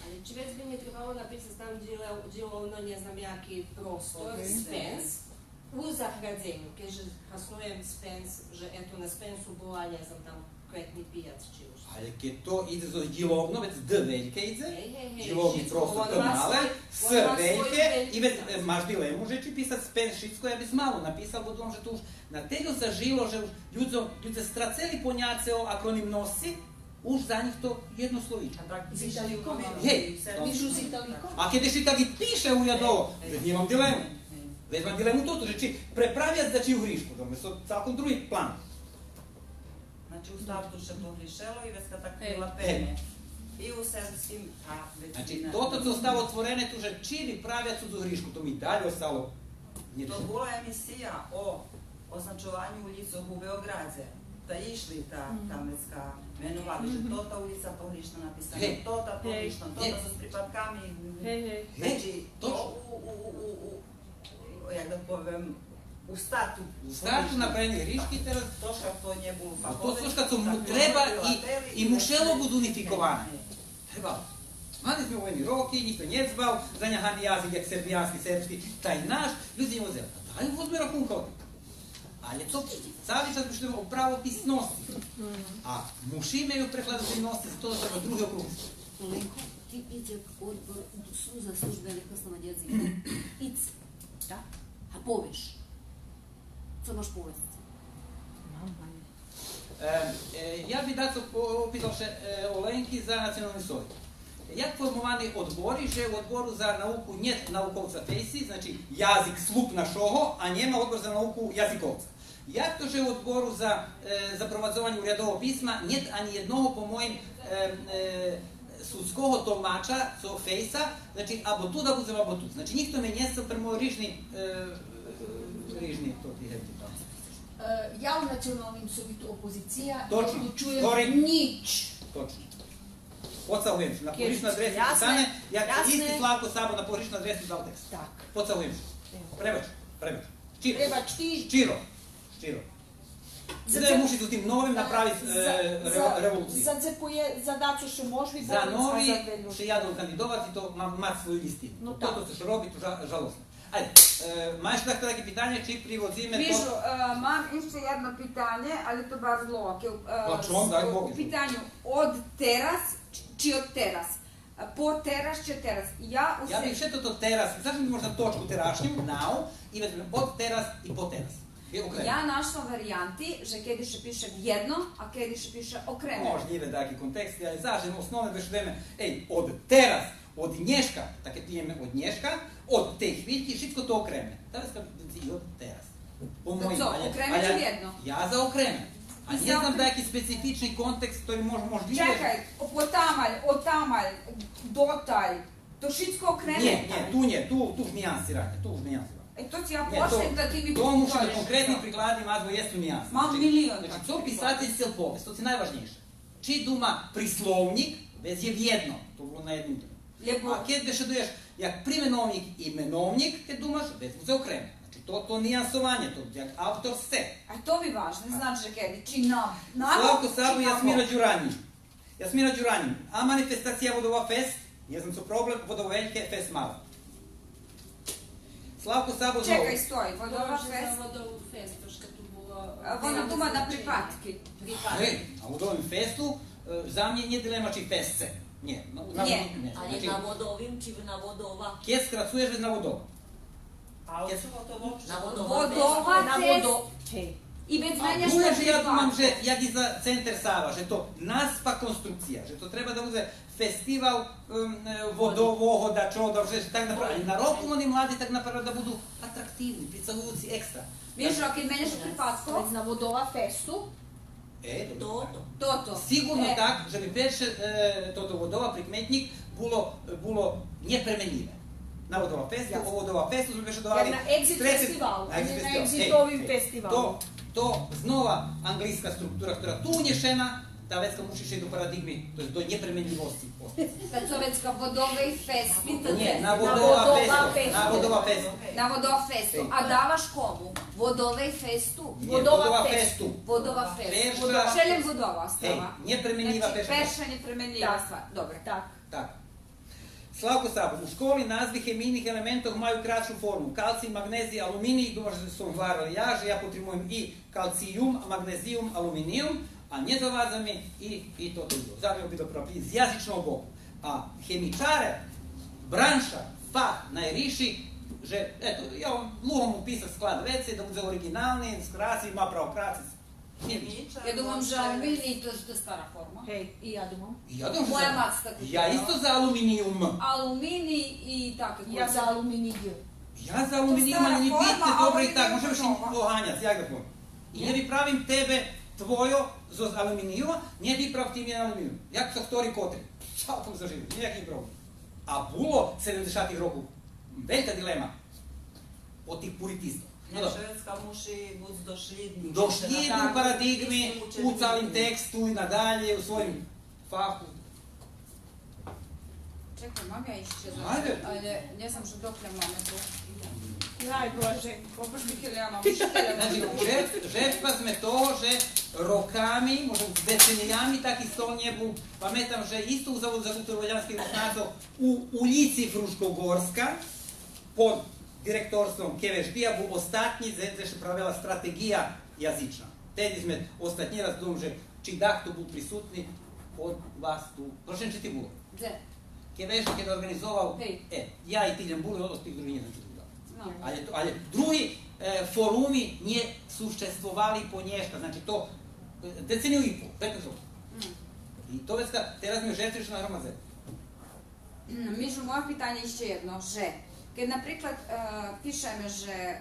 Ali či već bi mi trebalo napisati tam djelovno, ne znam, jaki prostor, SPENS, u zahradzenju, keže hasnujem SPENS, že eto na SPENS-u bola, ne znam, tam konkretni pijac, či už. Ali kad to ide za djelovno, već D velike ide, djelovni prostor D male, S velike, i već maš dilemu, že či pisat SPENS šitsko, ja bih malo napisal, budom, že to už na tego zažilo, že ljudze straceli ponjace o akronimnosti, už za njih to jedno slovičko. Pišu s italikom? A kada še tako i piše u jadovo, već nemam dilemu. Već imam dilemu to, že prepravljati da će u hrišku, da me su celkom drugi plan. Znači u startu še pogrišelo i već kad tako bila pene. I u srpskim, a već... Znači, toto to ostalo otvorene tu, že čiri pravljacu do hrišku, to mi dalje ostalo... To bila emisija o označovanju ulicu u Beogradze. Da išli ta tamecka menovali, že to ta ulica pogrišna napisana, to ta pogrišna, to ta su s pripadkami. Znači, to jak da povem, u startu. U startu napravljeni hriški teraz... To što to nje bilo... A to sve što mu treba i mušelo budu unifikovane. Trebalo. Mali smo u jedni roki, njih to nje zbal, zanjahani jazik, jak srbijanski, srpski, taj naš, ljudi je uzeli. A daj uzme rakun kao ti. Ali to cały czas myślimy o prawopisności, a musimy ją przekładać za to, żeby drugie okrugi. Olenko, ti ideš odbor za službene osnovne jezike. Ic. Da? A poviš. Co maš povesti? Ja bih daco opýtal še Olenki za nacionalni sovjet. Jak formowany odbori, że u odboru za nauku nie naukowca fejsi, znači jazik slup našoho, a nie ma odbor za nauku jazikovca. Jak to, że u odboru za prowadzenie urjadovo pisma nie ani jednego po moim sudskого tolmača, co fejsa, znači abo tu da budem, abo tu. Znači nikto me nie sa premo rižni, to ti hevti to. Ja u nacionalnim sovjetu opozicija ne odlučujem nič. Točno. Pocałujem się na pogranicznej adresie pisane, jak isti Slavko Sabo na pogranicznej adresie dał tekst. Tak. Pocałujem się. Prebacz. Ščiro. Zdaj musi s tim novim napraviti revoluciju. Za dacu še možeš Za novi še ja dam kandidovati, to mati svoju listinu. To se še robi, to žalostno. Ajde, imaš tako pitanje, či privodzime to? Vižu, imam jeszcze jedno pitanje, ali to bar zlo. Pa čom, daj Bog. U pitanju od teraz, či od teraz. Po teraz, či teraz. Ja bih še to teraz, zašto mi možda točku terašnju, now, i vezmem od teraz i po teraz. Ja našla varijanti, že kedy še piše jedno, a kedy še piše okremeno. Možljive taki konteksti, ali zažem osnovne već vreme, od teraz, od nješka, tako pijeme od nješka, od te hviljki, šitko to okreme. Da vas i od teraz. Okreme či jedno? Ja za okreme. A ne znam taki specifični kontekst, to je možljive... Čekaj, otamalj, dotalj, to šitko okreme? Ne, tu nijansiranje, To si ja pošlim da ti mi to muši da konkretni prikladni mazgo jesu nijansi. Mam milion. Znači, to pisateljstvo povest, to je najvažnejše. Či duma prislovnik, bez je vjedno, to bilo na jednom tomu. A kad bešeduješ jak primenovnik i imenovnik, kad dumaš, bez mu se okreme. Znači, to nijansovanje, to jak autor se. A to bi važno, znači že kedi, či Slavko Sabo, Jasmina Đuranji. A manifestacija vodova fest, Je znam co problem, vodoveljke, fest malo. Slavko Sabo znovu. Čekaj, stoj, vodova fest. Vodovu festu, što tu bilo... Вона дума на припадки. А у домом фесту за mnie nie dilema czy festce. Nie. Ali na vodovim či na vodova? Kje skracuješ na vodova? Na vodova. Vodova fest. I bez menja što je že ja думам, že jak i za Centar Sava, že to naspa konstrukcija, že to treba da bude festival vodovohoda, čoda, že tak napravili. Na roku oni mladi tak napravili da budu atraktivni, pricavujúci extra. Vieš, keď menjaš pripadkov? Na vodova festu? Toto. Sigurno tak, že bi peše toto vodova prikmetnik bilo nepremenljive. Na vodova festu, o vodova festu smo peše dovali... Jer na exit festivalu, a ne na exitovim festivalu. To znova anglijska struktura, która tu unješena, ta vecka muši še do paradigmi, to je do nepremenljivosti. Kad sovjetska vodovej fest, Nie, na vodova festu. Na vodova festu. A davaš komu? Vodovej festu? Vodova festu. Vodova festu. Šeljem vodova stava. Nepremenljiva peša. Znači, peša nepremenljiva stvar. Dobro. Tak. Slavko Sabo, u školi nazvi hemijnih elementov imaju kraću formu. Kalcij, magnezij, aluminij, думаш da su varali ja potrebujem i kalcijum, magnezijum, aluminijum, a nje dovadzam je i to drugo. Zavio bi dobro iz jazičnog boku. A hemičare, branša, fah, najriši, že, eto, ja vam luhom upisat sklad vece, da bude originalni, skrasi, ima pravo kracic. Ja думам, že aluminij to je stara forma. Hej, i ja думам. Moja mac tako. Ja isto za aluminijum. Aluminij i tako. Ja za aluminij. Ja za aluminijum, ali nije bitne dobro i tako, možemo še ohanjac, ja ga pojim. I ne bi pravim tebe tvojo z aluminijuma, ne bi prav ti mi aluminijum. Jak so vtori kotri. Šalkom zaživim, nijakih problem. A bilo 70-ih rokov, velika dilema od tih puritistov. Švedska muši bud došljidni. Došljidni u paradigmi, u calim tekstu i nadalje, u svojim fahu. Čekaj, mam ja išće za... Ajde. Ale ne znam što dokle máme tu. Jaj Bože. Koliko špikeля mám? Znači, žrtva sme toho, že rokami, možda decenijami taki stol njebu, pametam, že isto u Zavodu za kulturu Voljanskih rusnacov u ulici Fruškogorska, pod direktorstvom Kevešbija, bu ostatnji zeše pravila strategija jazična. Tedi sme ostatnji razdom, že či dah tu bu prisutni od vas tu. Prošen či ti bilo? Gde? Kevešbija kada organizovao, ja i Tiljan Bule, od tih drugih ne znam čuti. Ali drugi forumi nje suščestvovali po nješta, znači to deceniju i pol, 15 rokov. I to vecka, teraz mi žestriš na Romaze. Mižu, moje pitanje išće jedno, že kad napriklad pišeme, že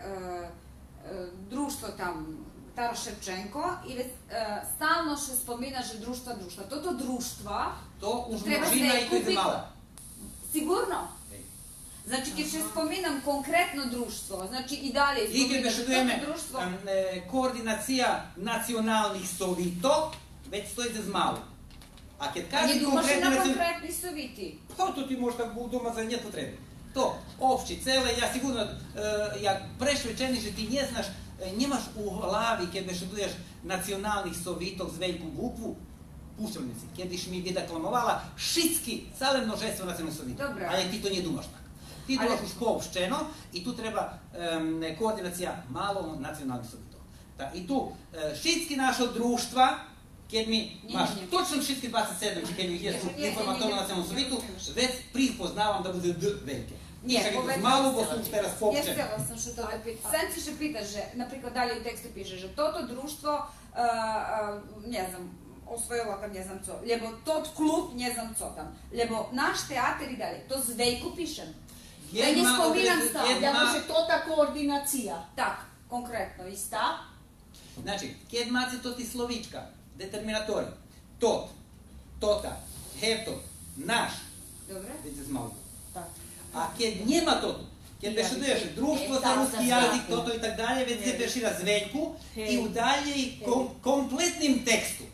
društvo tam Taro Ševčenko i stalno še spomina, že društva. Toto društva to už množina i to je mala. Sigurno? Znači, kad še spominam konkretno društvo, znači i dalje spominam toto društvo... Koordinacija nacionalnih sovito, već stoji za malo. A kad kažem konkretno... Na konkretni soviti. Pa to ti možda doma za nje potrebe. To, opšći, cele, ja sigurno, jak prešvečeni, že ti nje znaš, njemaš u glavi, kad bešeduješ nacionalnih sovitog z veliku bukvu, puščavnici, kad iš mi bi deklamovala šitski, cele množestvo nacionalnih sovitog. Ali ti to nje dumaš tako. Ti dođeš u poopšteno i tu treba koordinacija malo nacionalnih sovitog. I tu šitski naša društva, kad mi imaš točno šitski 27, kad mi jesu informatorno nacionalnom sovitu, već pripoznavam da bude D velike. Ništa ga tu malo, bo su što raspopčene. Htjela sam što to da pita. Sam si še pitaš, že, napríklad dalje u tekstu piše, že toto društvo, ne znam, osvojilo tam ne znam co, lebo tot klub ne znam co tam, lebo naš teater i dalje, to zvejku pišem. Da ne spominam stavlja, može to ta koordinacija. Tak, konkretno, ista. Znači, kad maci to ti slovička, determinatori, tot, tota, heto, naš, već se smalo. A kad njema toto, kad bešeduješ društvo za ruski jazik, toto i tak dalje, već se bešira zveljku i u dalje i kompletnim tekstu.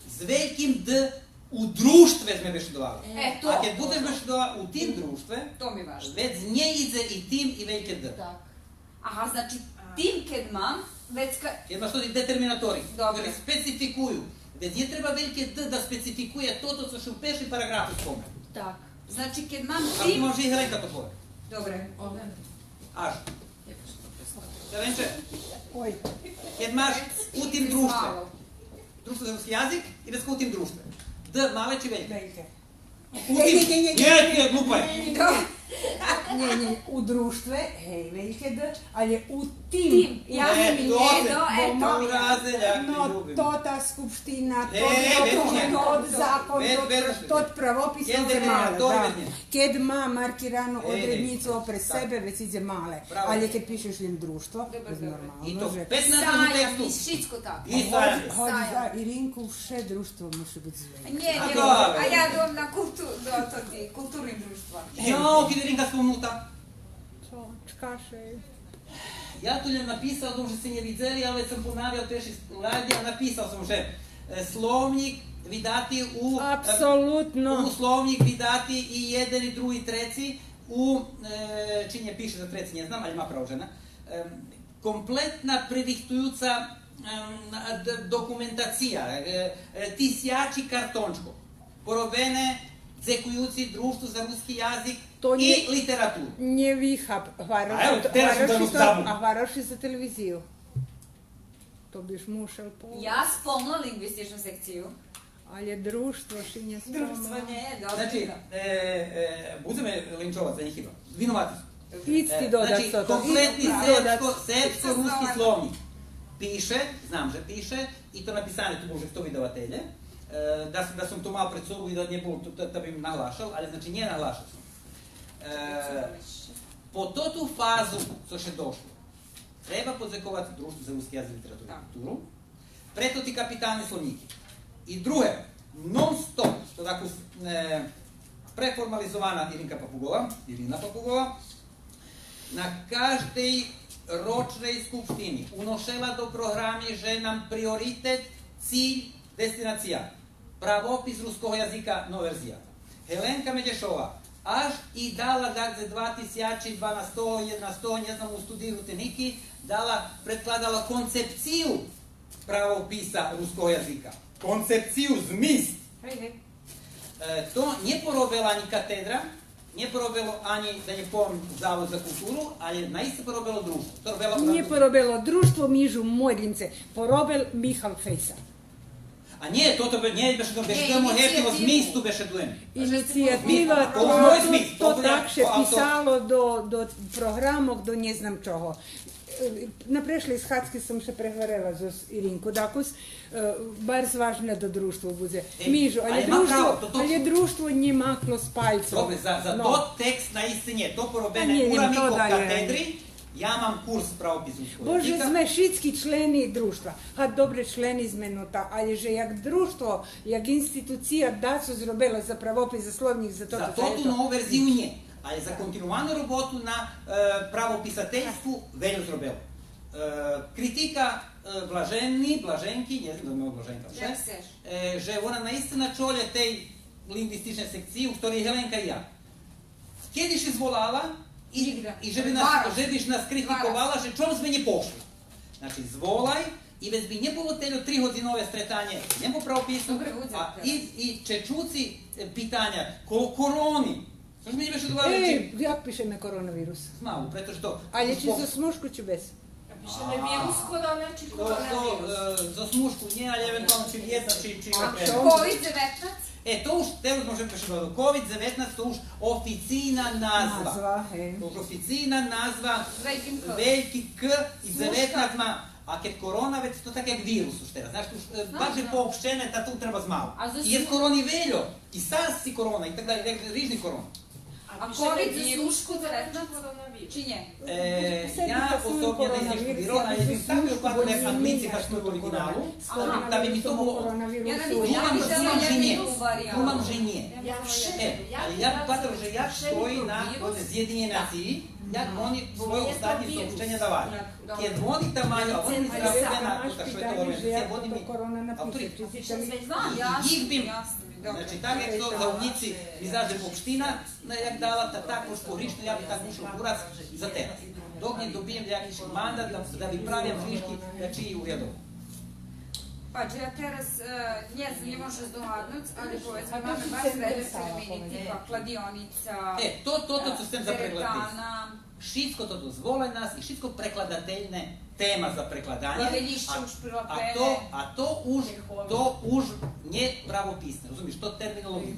Z velikim D u društve sme bešedovali. A kad budeš bešedovali u tim društve, već z nje ize i tim i velike D. Aha, znači tim kad mam, već kad... Kad imaš to ti determinatori, koji specifikuju. Već nje treba velike D da specifikuje toto, co še u peši paragrafu spomenu. Tak. Значи, кед мам Ако тим... може и Хеленка то пове. Добре. Аж. Хеленче, кед маш у тим друштве. Друштво за руски јазик и без у тим друштве. Д, мале чи велике? Не, глупа е. Не, у друштве, велике Д, ali u tim. No, to ta skupština, tot zakon, tot pravopis je male. Ked ma markirano odrednicu opre sebe, već ide male. Ali kad pišeš im društvo, normalno. I to 15 Saja, mi šitsko tako. I Saja. Hođi za Irinku, vše društvo može biti zve. Не, а ја идам на културни друштва. Јо, ки Иринка спомнута. Čkaše. Ja tu ljam napisao, duže se nje vidzeli, ali već sam ponavljao teši slajdi, a napisao sam že slovnik vi dati u... Apsolutno. U slovnik vi dati i jedan i drugi i treci u, čim je piše za treci, ne znam, ali ima pravo žena, kompletna prediktujuca dokumentacija, tisjači kartončko, porobene dzekujuci društvu za ruski jazik i literaturu. Nje viha, hvaraš za televiziju. To biš mušal po... Ja spomnila lingvističnu sekciju. Ali je društvo šinje spomnila. Društvo nije, dobro. Znači, budeme linčovat za njih ima. Vinovati su. Isti dodat to. Znači, kompletni srpsko-ruski slovnik. Piše, znam že piše, i to napisane tu može 100 vidovatelje. Da sam to malo pred sobom i da nije bilo, da bi im naglašal, ali znači nije naglašal sam. Po tu fazu, co še došlo, treba podzekovati društvo za ruski jazik, literaturu i kulturu, preto ti kapitalni slovniki. I druge, non stop, to tako preformalizovana Irina Papugova, na každej ročnej skupštini unošela do programi, že nam prioritet, cilj, destinacija, pravopis ruskog jazika, no verzija. Helenka Međešova, až i dala za 2012 na 100, ne znam, u studiju tehniki, predkladala koncepciju pravopisa ruskog jazika. Koncepciju, zmist. To nije porobila ni katedra, nije porobilo ani, da je povim, Zavod za kulturu, ali naiste porobilo društvo. Nije porobilo društvo Mižu Modrince, porobel Mihal Fejsa. A nije, to beše dujemo heptivo zmistu beše dujemo. Inicijativa, to takše pisalo do programog, do ne znam čoho. Na prešli izhadski sam še prevarela za Irinku Dakus, bar zvažne do društvo bude. Mižu, ali je društvo nje maklo s palcom. Dobre, za to tekst na istinje, to porobene uramiko katedri, ja mam kurs pravopisu ruskog jazika. Bože, sme šitski členi društva. A dobre členi zmenuta, ali že jak društvo, jak institucija da su zrobila za pravopis, za slovnik, za to. Za tu novu verziju nje, ali za kontinualnu robotu na pravopisateljstvu veljo zrobilo. Kritika Blaženki, ne znam da me Blaženka vše, že ona naistina čolje tej lingvistične sekcije, u ktoroj je Helenka i ja. Kjediš izvolala, i že biš nas kritikovala, že čom sme nje pošli. Znači, zvolaj, i već bi nje bilo teljo 3 hodinove stretanje, nje po pravopisu, i čečuci pitanja, koroni. Znaš mi nje beše dogovarali čim? Jak pišeme koronavirus? Malo, preto što... Ali či za smušku či bez? Pišeme virus korona či koronavirus? Za smušku nje, ali eventualno či vjezna, či COVID-19? To už, teraz možem prešiť do COVID-19, to už oficína nazva. To už oficína nazva, veľký K i 19 má. A keď korona, već to tak jak virus už teraz. Znaš, baš je poopštene, ta tu treba zmalo. I je koroni veljo, i SARS i korona, i tak dalje, rižni korona. A COVID za slušku 19? Či nje? Ja osobno ne znam študirao, ali bih stavio kako neka anglici kao što je u originalu, da bi mi to bilo... Humam že nije. Ali ja patro, že jak stoji na Zjedinje naciji, jak oni svoje ostatnje saopštenja davaju. Kjer oni tamaju, a oni mi zdravljena, tako što je to organizacija, vodi mi autoritet. Ih bim... Znači, tak jak to zavnici izađe popština, jak dala tako šporišno, ja bi tako ušao kurac za teraz. Dok ne dobijem jakiš mandat da bi pravim friški čiji u rjadovu. Pač, ja teraz nie może zdogаднуть, ali powiedzmy mamy baš sredne termini, tipa kladionica, to sistem za preklad. Všetko to dozvole nas i všetko prekladateljne tema za prekladanje, a to už nje pravopisne, razumiješ, to terminologija.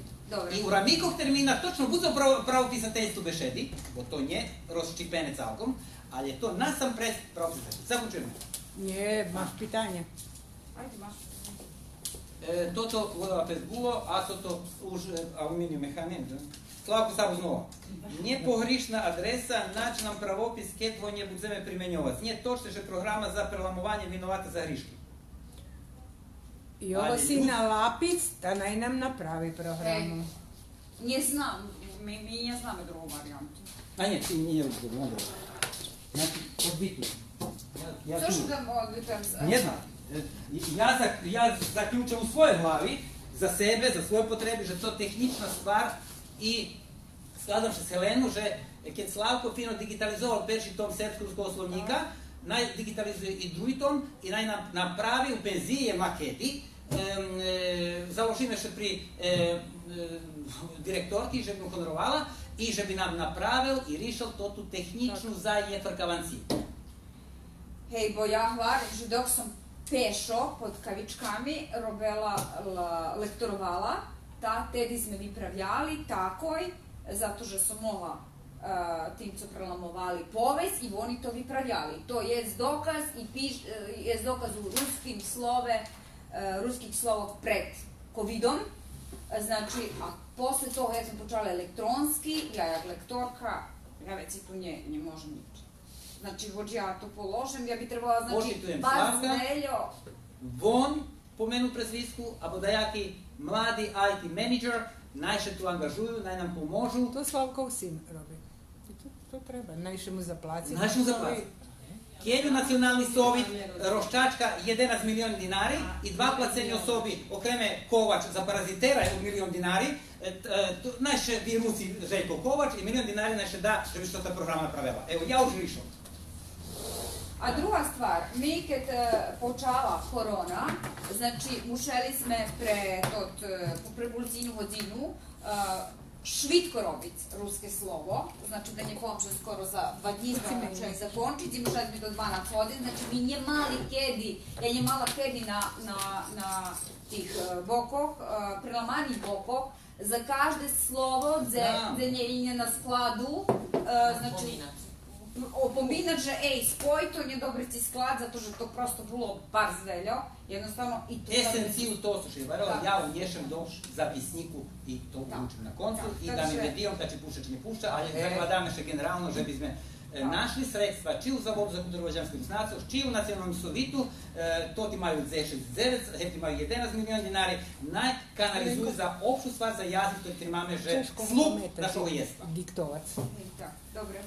I u ramikog termina točno bude pravopisateljstvo bešedi, bo to nje rozščipene celkom, ali je to nasam pred pravopisateljstvo. Zaključujemo. Nie, maš pitanje. Ajde, maš. Toto vodava pred gulo, a toto už aluminiju mehanin. Slavko Sabo znova. Непогрішна адреса, нач нам правопис, кетво не будемо применьовати. Не точно, що програма за переламування винувата за грішки. I ovo si na lapic, da naj nam napravi programu. Не знам, mi ne znamo drugu varijantu. A nie, ti nije dobro. Znači, odbitujem. Zašto da odbitujem? Ne znam. Ja zaključam u svojoj glavi, za sebe, za svoje potrebe, že to tehnična stvar i skladam se s Helenu, že kad Slavko fino digitalizoval perši tom srpskog slovnika, naj digitalizuje i drugi tom i naj napravi u penzije maketi, založime še pri direktorki, že bi mu honorovala i že bi nam napravil i rišal to tu tehničnu za jefrkavanci. Hej, bo ja hvarim, že dok sam pešo pod kavičkami lektorovala, tedi sme vypravljali takoj, zato že som mogla tim co prelamovali povez i oni to vypravljali. To je dokaz i dokaz u ruskih slova pred covidom. Znači, a posle toga ja sam počala elektronski, ja jak lektorka, ja već i tu ne možem nič. Znači, hoće ja to položem, ja bi trebala, znači, bar zveljo. Von pomenu prezvisku, abo da jaki mladi IT menadžer, najše tu angažuju, naj nam pomožu. To Slavkov sin robi. To treba, najše mu zaplati. Najše mu zaplati. Kjelju nacionalni sovit rozčačka 11 milion dinari i dva placeni osobi okreme Kovač za parazitera od milion dinari, najše bi Rusi Željko Kovač i milion dinari najše da, že bi što ta programa napravila. Evo, ja už rišao. A druga stvar, mi kad počala korona, znači mušeli sme pre pulcinu hodinu švitko robit ruske slovo, znači da nje konče skoro za 2 dni sme mušeli zakončiti, mušeli sme do 12 hodin, znači mi nje mali kedi, ja nje mala kedi na tih bokoh, prelamanih bokoh, za každe slovo, gde nje na skladu, znači opominat, že spoj to nje dobriti sklad, zato že to prosto bilo bar zveljo, jednostavno i to... Esenciju to su šivarala, ja unješem do zapisniku i to učim na koncu i da mi vedijom, znači pušta či ne pušta, ali zakladame še generalno, že bi sme našli sredstva, či u Zavodu za kulturu vođanskog znacov, či u Nacionalnom sovitu, to ti imaju Z69, ti imaju 11 milion dinari, naj kanalizuju za opštu stvar za jazik, to ti imame že slup našog jestva. Diktovac. Dobre.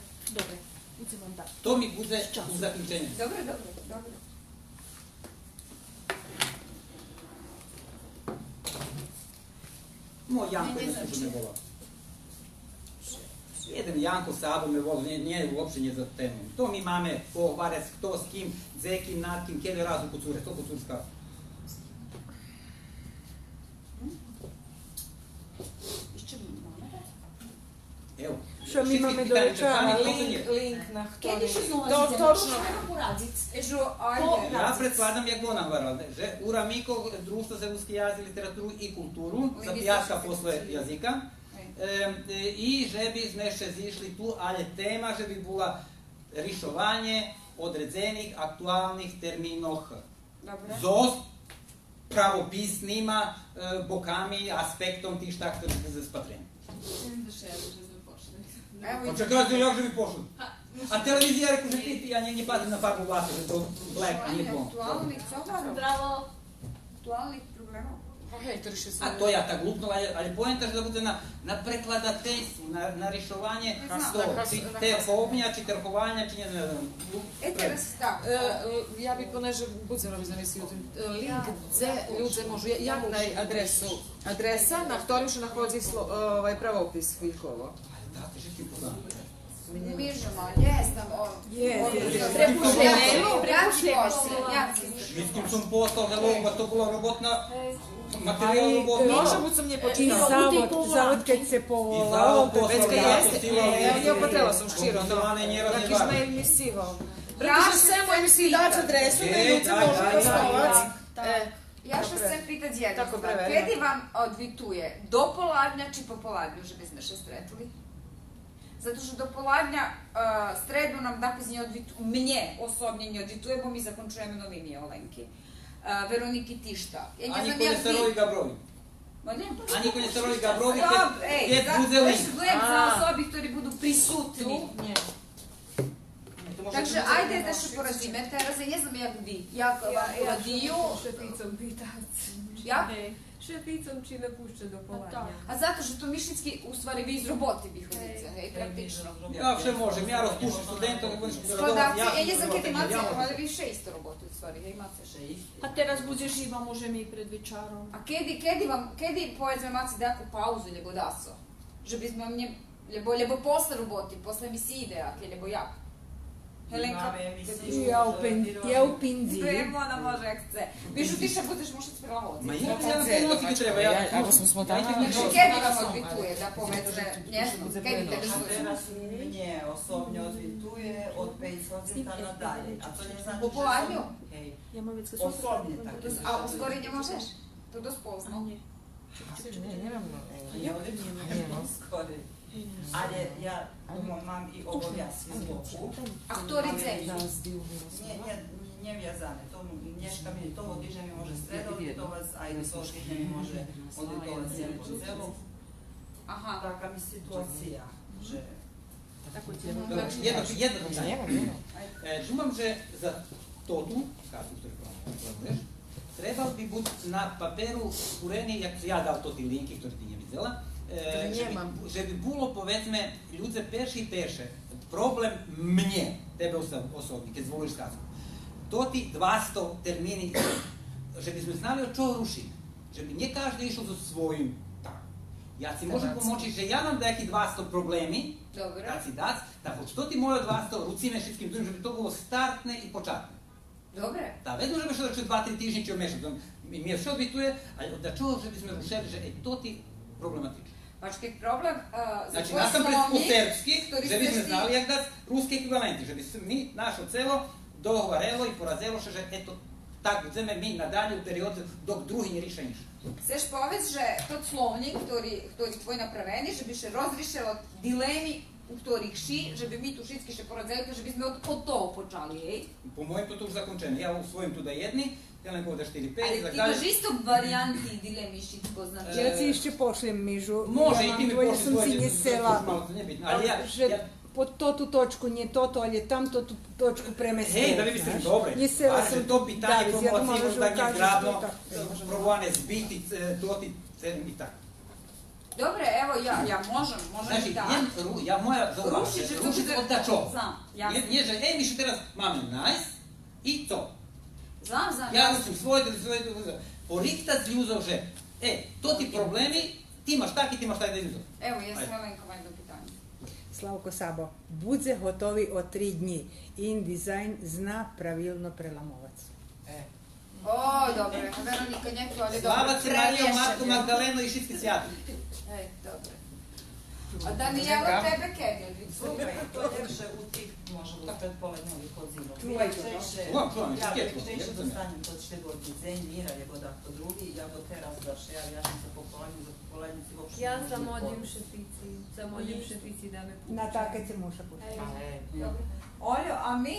To mi bude u zaključenju. Dobro. Moj Janko je zaslužio me volao. Jedan Janko Sabo me volao, nije uopšte nije za temu. To mi mame pohvarec, kto s kim, zekim, nad kim, kjede razu kucure, to kucurska. Evo. Що ми имаме долечава линк на хто точно Ja predkladam jak ona govorila, že u Ramiko društvo za ruski jazik, literaturu i kulturu, zapijačka posle jazika, i že bi sme še zišli tu, ali tema že bi bila rišovanje odredzenih aktualnih terminoh z pravopisnima bokami, aspektom tih štak, ktorih se spatreni. Očekaj, jak že bi pošli. A televizija reku, že ti, ja ne pazim na farbu glasa, že to black, nije to. Aktualnih problema. A to ja tak lupnula, ali poenta že da bude na prekladateljstvu, na rišovanje či terhovnja, či terhovanja, či ne znam. Ja bi poneže Bucerovi zamislio link, gdje ljudje možu, jak naj adresa, na ktorým še nachodzi pravopis Vilkovo. Da, teže ti poznam. Možemo, jesam. Мислим сум постал дело, то була роботна материјал роботна. Може бу сум не I почитала. zavod kad se povolao, Вецка јесте, ја потела сум широ, так Измаил мисиво. Претоше само им си даць адресу, да луѓе може да стават. Ja što se pitati jedno, Tako preverjam. kedi vam odvituje do poladnja či po poladnju, že bismo še stretili? Zato što do poladnja stredu nam napisnje odvituje, mnje osobnje ne odvituje, bo mi zakončujemo novini Olenki. Veroniki ti šta? Ani ko ne se roli Gabrovi. Ani ko ne se roli Gabrovi, Ej, uzeli. budem za osobi, ktorí budu prisutni. Takže ajde da še poradíme teraz, ja ne znam jak vi, jak vam poradiju. Šeficom pitać. Jak? Šeficom či me pušće do poladnja. A zato što to mišljicki, u stvari vi iz roboty bi hodite, hej, praktično. Ja vše možem, ja rozpušim studentov, kako nešto Skladavci, ja ne znam kad imate, ali vi 6 roboty u stvari, hej, imate 6. A teraz bude živa, možeme i pred večarom. A kedi povedzme maci da jaku pauzu, ljebo daso? Že bizmo mnje, ljebo posle roboti, posle emisiji idejake, ljebo jak? Helenka? ja u Pinzi. Spremno ona može jak chce. Višu ti še budeš mušac prilagoditi. Ma ja na pomoći treba, ja. Ako smo smotali. Kedi vam odvituje da povedzme, ne znam, kedi te Teraz držuje? mnie osobno odwituje od 500 na dalje, a to nie znači, Po poladnju? Hej, Ja mam vecka osobnie takie. A u skori nie možeš? To dost pozno. Nie odwituje skoro. Ale ja mam i obowiązki z boku. A kto recept? Nie wiązane. To Mieszka mi to odiże mi może sredo odwitować, a i soški mi može odwitować cijelu celu. Aha. Taka mi sytuacja, że... Jedno pitanje. Думам, že za totu, kako ste rekao, trebalo bi biti na paperu ureni, jak ja dal to ti linki, ktorý ti nie videla, že bi bilo, povedzme, ľudze perše, problem mnje, tebe osobni, keď zvoliš skazku. To ti 200 termini, že bi sme znali o čo rušim, že bi nie každý išao za svojim tako. Ja si možem pomoći, že ja nam neki 200 problemi, kad si dac, tako što ti moje 200 rucime všetkým drugim, že bi to bilo startne i počatne. Dobre. Da, vedno, že bi što da ću 2-3 tižnji će omešati, mi je što odbituje, ali da čuo, že bi sme rušeli, že to ti problematično. Pač kak problem za Znači, tvoj ja sam pred slovnik, srpski, ktorý že bi sme ste znali jak dac ruski ekvivalenti, že bi mi našo celo dogovarelo i porazelo, že eto, tak budeme mi nadalje u periodu dok drugi ne riše ništa. Chceš povedz, že tot slovnik, ktorý tvoj napraveni, že bi še rozrišelo dilemi u ktorých ši, že bi mi tu všetky še porazeli, že bi sme od toho počali, hej? Po mojem to už zakončeno. Ja u svojim tu da jedni, Helenko da 4-5. Ali ti imaš isto varijanti dilemi šitko, znači... Ja ti ještě pošljem Mižu. Može i ti mi pošli sam si nje sela. malo to nebitno, ali ja... pod tu točku, nije toto, ali je tam tu točku premestila. Hej, da vi biste dobre. Nje sela ali sam... že to pitanje pomoći, da je gradno, probovane zbiti, toti, i tako. Dobre, evo ja možem Znači, i da. ja moja zauvaža, rušiti od da čo. Znam, jasno. Nije, že, mi še teraz máme nice i to. Znam. Ja rušim svoje, porikta z ljuzov, že, to ti problemi, ti imaš tak i ti imaš tak da ljuzov. Evo, ja sam Helenko jedno pitanje. Slavko Sabo, budze hotovi od 3 dni. InDesign zna pravilno prelamovac. O, dobro, Veronika njeto, ali dobro. Slavac je Mario, Marko, Magdaleno i Šitski svjati. Dobro. A Danijela, tebe kedi odvicuje? To ljepše u tih, možemo pred polednjovih odzivov. Čuvam, Češće dostanjem to šte god dizajn, mira, je god ako drugi, ja god teraz zaš, ja sam za popolednju si uopšte... Ja zamodim šefici da me pušće. Na take se muša pušati. Dobro. Oljo, a mi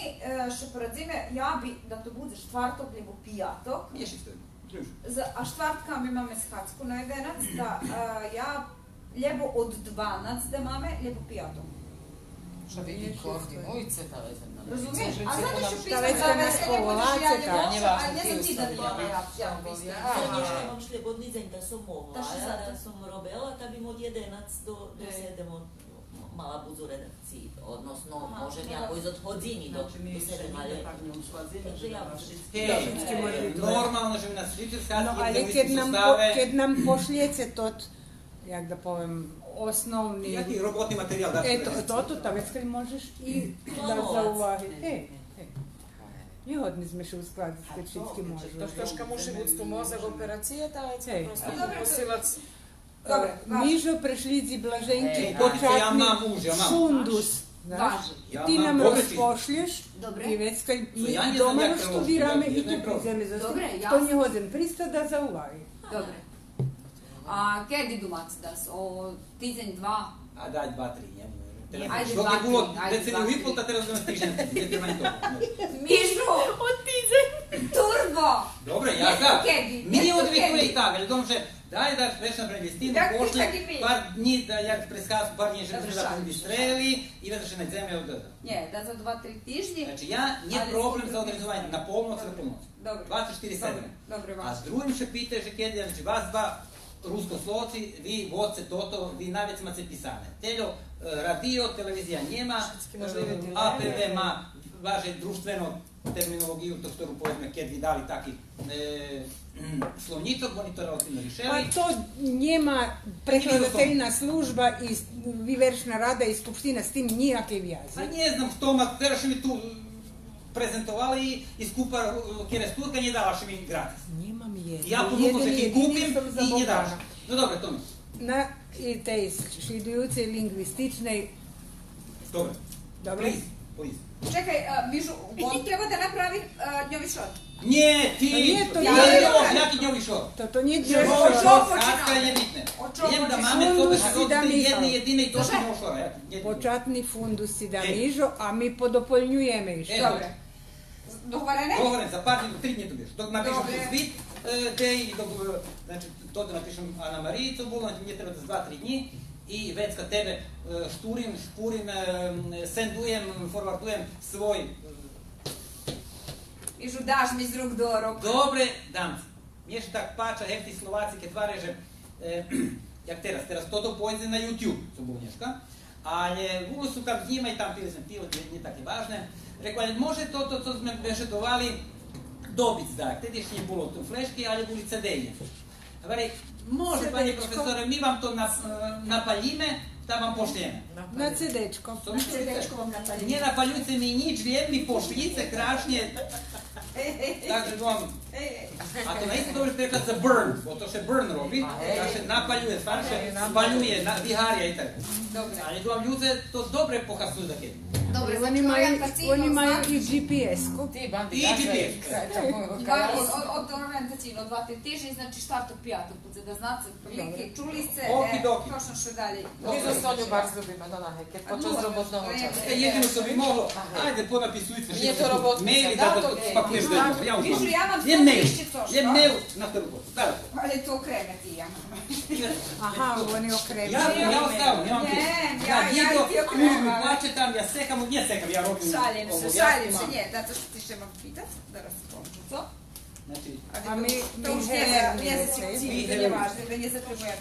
še poradzime, ja bi da to bude štvartok ljubo pijatok. A štvartka mi máme schacku na jedenac, da ja ljubo od 12 da máme ljubo pijatok. Šta vidi koordinujce ta vezana. Razumiješ? A zato ću pisati vecka nas povolace, ali ne znam ti da nije ja pisati. Zaniešte mam šljebodni dzeň, da som mohla, a da som robila, da bim od 11 do 7 mala budu u redakciji, odnosno možem ja koji odhodzini do 7, ali takže ja normalno, že mi nas šličer skazati, ali kad nam pošljece tot, jak da povem, osnovni... Jaki robotni materijal da Eto, ta već kad možeš i da zauvaži. Неhodni sme še uskladiti kad všetky môžu. To troška muši biti tu mozak operacije, ta je prosto posilac. Mižo prešlici Blaženki počatni fundus. Ti nam razpošlješ i vecka i doma študirame i tu prizeme za to nehoden pristada za ulavi. Dobre. A kjer idu Macidas? O tizenj 2? A daj 2-3 njemu. Ajde, Dok je bilo deceniju i pol, dva. teraz da nas tižem. Mižu! Od tizenj! Turbo! Dobre, ja znam. Kedi. Мені от відповіли так, але тому що дай да вечно превестину, Так, пошли так і ми. пар дні, да як присказ, пар дні, щоб Разрешаю. да відстрелили і везеш на землю от это. Ні, да за 2-3 тижні. Значи я не Але проблем скільки за організування на полноць до полноці. Добре. 24/7. Добре, А ваш. з другим ще питає, що кеді, значи вас два ruskoslовci, vi vodce toto, vi najveći imate pisane. Teljo, radio, televizija njema, APV ma važe društveno terminologiju, to što pozme, kad vi dali taki slovničok, oni to relativno Pa rješeli. to njema prekladateljna služba i viveršna rada i skupština s tim nijake vjaze. A ne znam što, ma teraz mi tu prezentovali i skupa kjere sturka nije dala še mi gratis. Nemam jedno. Ja ponudno se ki kupim i nije dala. No dobro, to mi. Na i tej šidujucej lingvističnej. Dobro. Dobro. Please. Čekaj, Mižu, on treba da napravi njovi šor. Nie, ti! Nie, to ja nie. Jaki njovi šor? To nie Od džavo. čog Katka je počinamo? bitne. Od čog Jem da počinamo? mame to Fundus da si da rodite Mišo. jedne jedine i to što imamo šora. Počatni fundusi da mižo, a mi podopoljnjujeme iš. Dobre. Dogovorene? Dogovoren, za par dni, 3 dni dobiješ. Dok napišem Dobre. svit, te i dok, znači, to da napišem Ana Marijicu, znači mi je treba za 2-3 dni i već kad tebe špurim, sendujem, forwardujem svoj. Mižu, daš mi z ruk do ruk. Dobre, dam ti. Mješ tak pača, hefti Slovaci, kad vareže, jak teraz to pojde na YouTube, su buvnješka, ali vulo su kam njima i tam pili sam pivo, nije tako važne. Rekao, ali može to sme bešedovali dobit zdak, tedi još nije bilo tu fleški, ali bili CD-nje. Vari, može, panje profesore, mi vam to napaljime, da vam pošljeme. Na CD-čko. Na CD-čko vam napaljime. Nije napaljujte mi nič, vjem mi pošljice, krašnje. Takže vam, a to na isto dobro preklad za burn, bo to še burn robi, da še napaljuje, stvarno še spaljuje, viharja i tako. Dobre. Ali to vam ljude to dobre pohasuju da kje. Dobre, Oni imaju i GPS-ku. I GPS. Od orientacijno 2-3 tижні, znači štart od pijatog puta, da znate prilike, čuli ste, Okidoki. točno što dalje. Ми за Соню бар зробимо, keď počas robotného času. Jedino što bi moglo, ajde ponapisujte Nije to robotnica, maili da, da to je. spakuješ da ja uzmam. Vižu, ja vam Je to mail, pišće to, je što? mail na telefon. Da. Ali to okreneti ja. Aha, oni okreću. Ja ostavim, ja vam ti. Ne, ja ti okreću. Plaće tam, ja sekam, ne sekam, ja robim. Šaljem se, nije, zato što ti še vam pitat, da razpoču to. Znači, A mi To už helerni nije večer. za cilj, da nije važno, da nije za trebujeme.